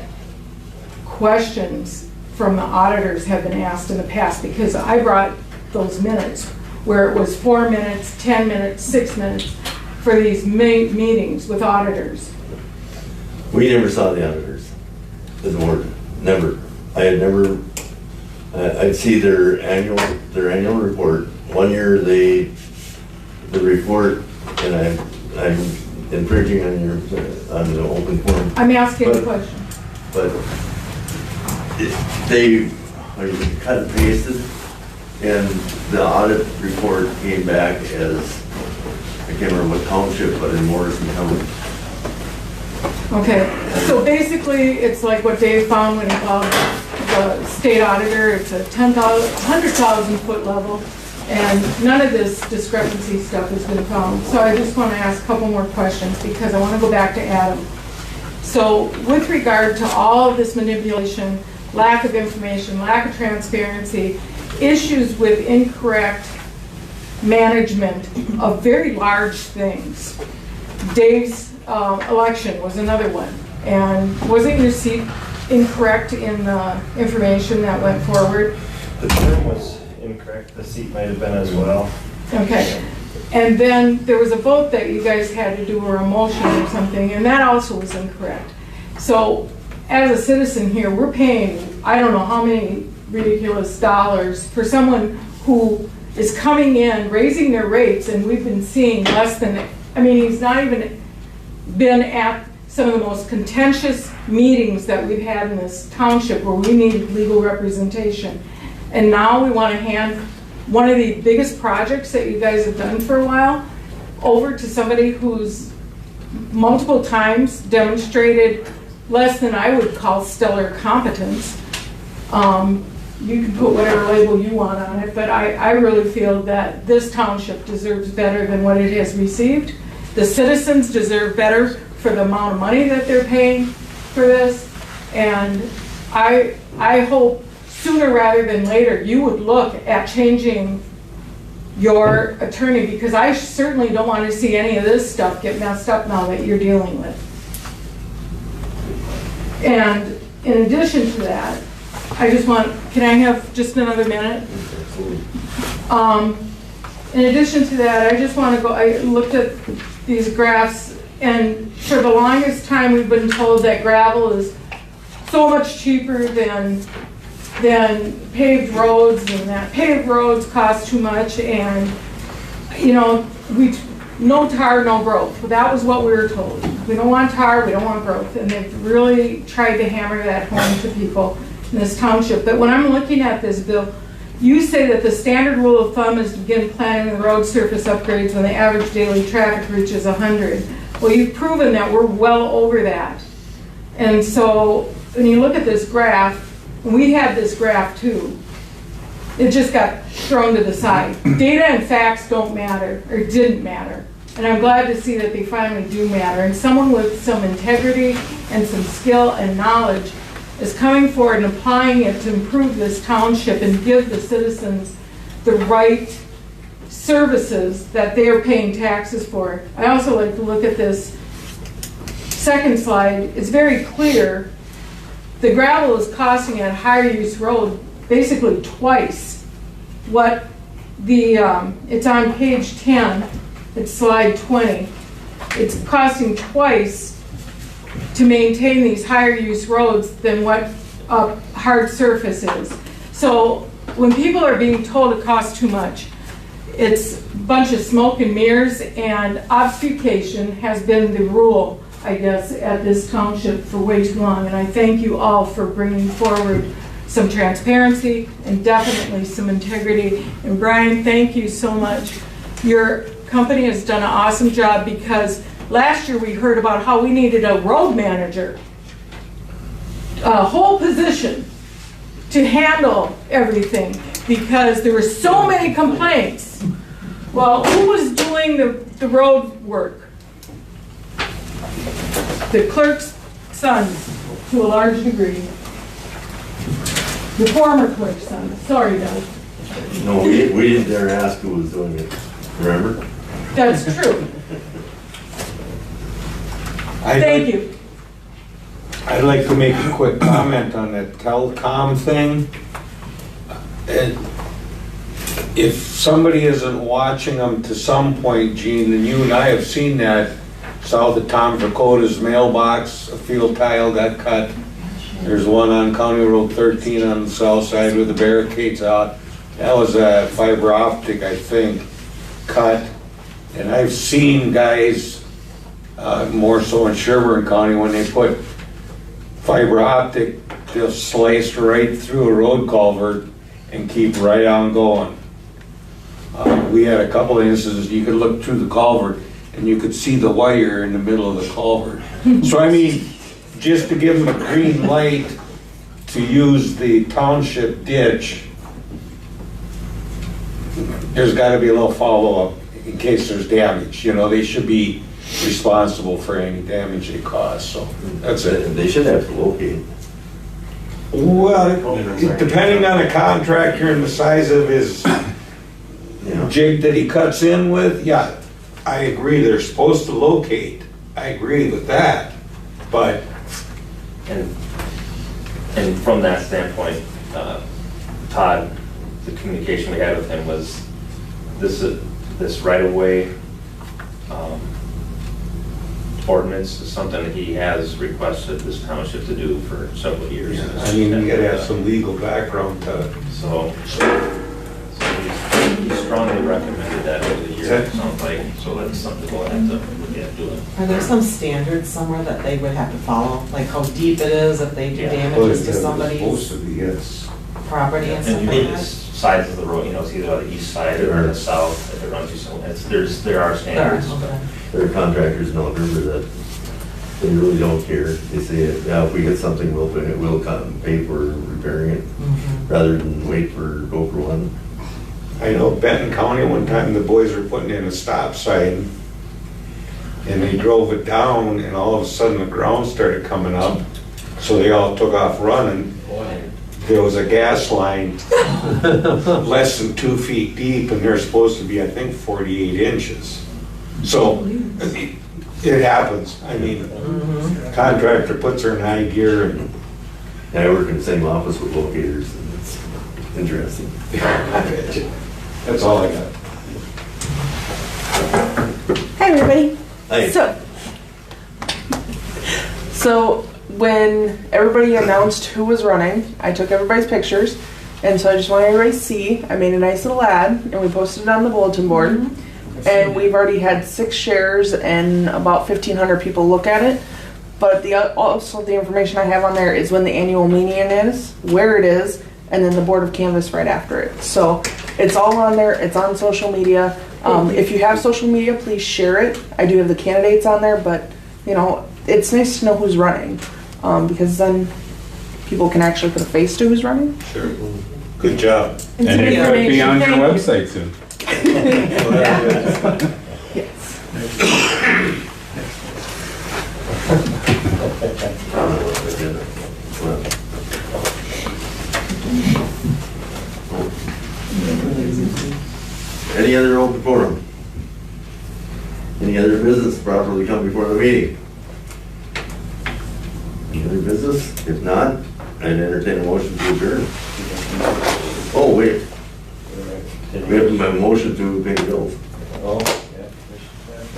questions from the auditors have been asked in the past? Because I brought those minutes where it was 4 minutes, 10 minutes, 6 minutes for these meetings with auditors. We never saw the auditors, the board, never. I'd see their annual report. One year the report, and I'm infringing on the open forum. I'm asking a question. But they cut and pasted, and the audit report came back as, I can't remember what township, but in Morrison County. Okay, so basically, it's like what Dave found when he called the state auditor. It's a 100,000 foot level, and none of this discrepancy stuff has been found. So I just want to ask a couple more questions because I want to go back to Adam. So with regard to all of this manipulation, lack of information, lack of transparency, issues with incorrect management of very large things. Dave's election was another one. And wasn't your seat incorrect in the information that went forward? The term was incorrect, the seat might have been as well. Okay. And then there was a vote that you guys had to do, or a motion or something, and that also was incorrect. So as a citizen here, we're paying, I don't know how many ridiculous dollars for someone who is coming in, raising their rates, and we've been seeing less than, I mean, he's not even been at some of the most contentious meetings that we've had in this township where we need legal representation. And now we want to hand one of the biggest projects that you guys have done for a while over to somebody who's multiple times demonstrated less than I would call stellar competence. You can put whatever label you want on it, but I really feel that this township deserves better than what it has received. The citizens deserve better for the amount of money that they're paying for this. And I hope sooner rather than later you would look at changing your attorney, because I certainly don't want to see any of this stuff get messed up now that you're dealing with. And in addition to that, I just want, can I have just another minute? In addition to that, I just want to go, I looked at these graphs, and for the longest time we've been told that gravel is so much cheaper than paved roads, and that paved roads cost too much, and you know, no tar, no growth. That was what we were told. We don't want tar, we don't want growth, and they've really tried to hammer that home to people in this township. But when I'm looking at this bill, you say that the standard rule of thumb is to begin planning the road surface upgrades when the average daily traffic reaches 100. Well, you've proven that we're well over that. And so when you look at this graph, and we had this graph too, it just got thrown to the side. Data and facts don't matter, or didn't matter. And I'm glad to see that they finally do matter. And someone with some integrity and some skill and knowledge is coming forward and applying it to improve this township and give the citizens the right services that they are paying taxes for. I also like to look at this second slide. It's very clear the gravel is costing at Higher Use Road basically twice what it's on page 10, it's slide 20. It's costing twice to maintain these higher use roads than what a hard surface is. So when people are being told it costs too much, it's a bunch of smoke and mirrors, and obfuscation has been the rule, I guess, at this township for way too long. And I thank you all for bringing forward some transparency and definitely some integrity. And Brian, thank you so much. Your company has done an awesome job, because last year we heard about how we needed a road manager, a whole position to handle everything, because there were so many complaints. Well, who was doing the road work? The clerk's sons, to a large degree. The former clerk's sons. Sorry, Doug. No, we didn't dare ask who was doing it, remember? That's true. Thank you. I'd like to make a quick comment on the telecom thing. And if somebody isn't watching them to some point, Gene, and you and I have seen that south of Tom Dakota's mailbox, a field tile got cut. There's one on County Road 13 on the south side with the barricades out. That was a fiber optic, I think, cut. And I've seen guys, more so in Sherburne County, when they put fiber optic, they'll slice right through a road culvert and keep right on going. We had a couple of instances, you could look through the culvert and you could see the wire in the middle of the culvert. So I mean, just to give them a green light to use the township ditch, there's gotta be a little follow-up in case there's damage. You know, they should be responsible for any damage they cause, so that's it. They should have to locate. Well, depending on the contractor and the size of his jig that he cuts in with, yeah, I agree, they're supposed to locate. I agree with that, but. And from that standpoint, Todd, the communication we had with him was this right-of-way ordinance is something that he has requested this township to do for several years. Yeah, I mean, you gotta have some legal background to. So he strongly recommended that over the years, it sounds like, so that's something we'll have to look at doing. Are there some standards somewhere that they would have to follow? Like how deep it is if they do damages to somebody's Supposed to be, yes. property and stuff And like you that? sides of the road, you know, it's either on the east side or the south, if it runs you somewhere. There are standards. There are contractors in Elk River that they really don't care. They say, yeah, if we get something, we'll come and pay for repairing it, rather than wait for go for one. I know Benton County, one time the boys were putting in a stop sign and they drove it down and all of a sudden the ground started coming up. So they all took off running. There was a gas line less than 2 feet deep and they're supposed to be, I think, 48 inches. So it happens. I mean, contractor puts her in high gear and. Yeah, I work in the same office with locators and it's interesting. That's all I got. Hi, everybody. Hi. So when everybody announced who was running, I took everybody's pictures, and so I just want everybody to see. I made a nice little ad, and we posted it on the bulletin board. And we've already had 6 shares and about 1,500 people look at it. But also the information I have on there is when the annual meeting is, where it is, and then the board of canvas right after it. So it's all on there. It's on social media. If you have social media, please share it. I do have the candidates on there, but you know, it's nice to know who's running, because then people can actually put a face to who's running. Sure. Good job. And it could be on your website soon. Yes. Any other open forum? Any other business properly come before the meeting? Any other business? If not, I'd entertain a motion to adjourn. Oh, wait. We have a motion to pay the bills. Oh, yeah.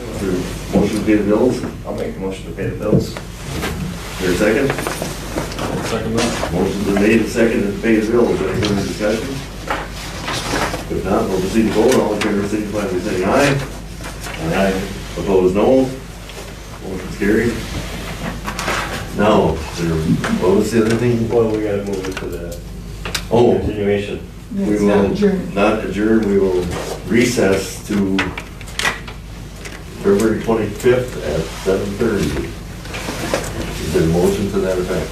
Is there a motion to pay the bills? I'll make a motion to pay the bills. Is there a second? Second that. Motion's been made and seconded to pay the bills. Any further discussion? If not, we'll proceed to vote. All in favor, signify by saying aye. Aye. Opposed, no. Motion's carried. Now, what was the other thing? Well, we gotta move it to the Oh, continuation. we will not adjourn, we will recess to February 25th at 7:30. Is there a motion to that effect?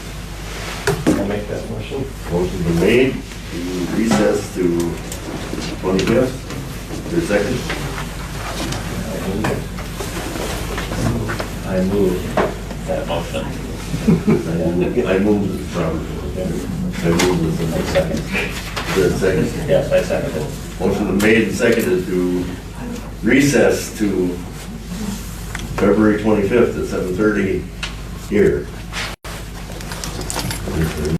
I'll make that motion. Motion's been made to recess to 25th. Is there a second? I move that motion. I moved it from. I moved it. Second. Is there a second? Yes, I second it. Motion been made and seconded to recess to February 25th at 7:30 here. Is there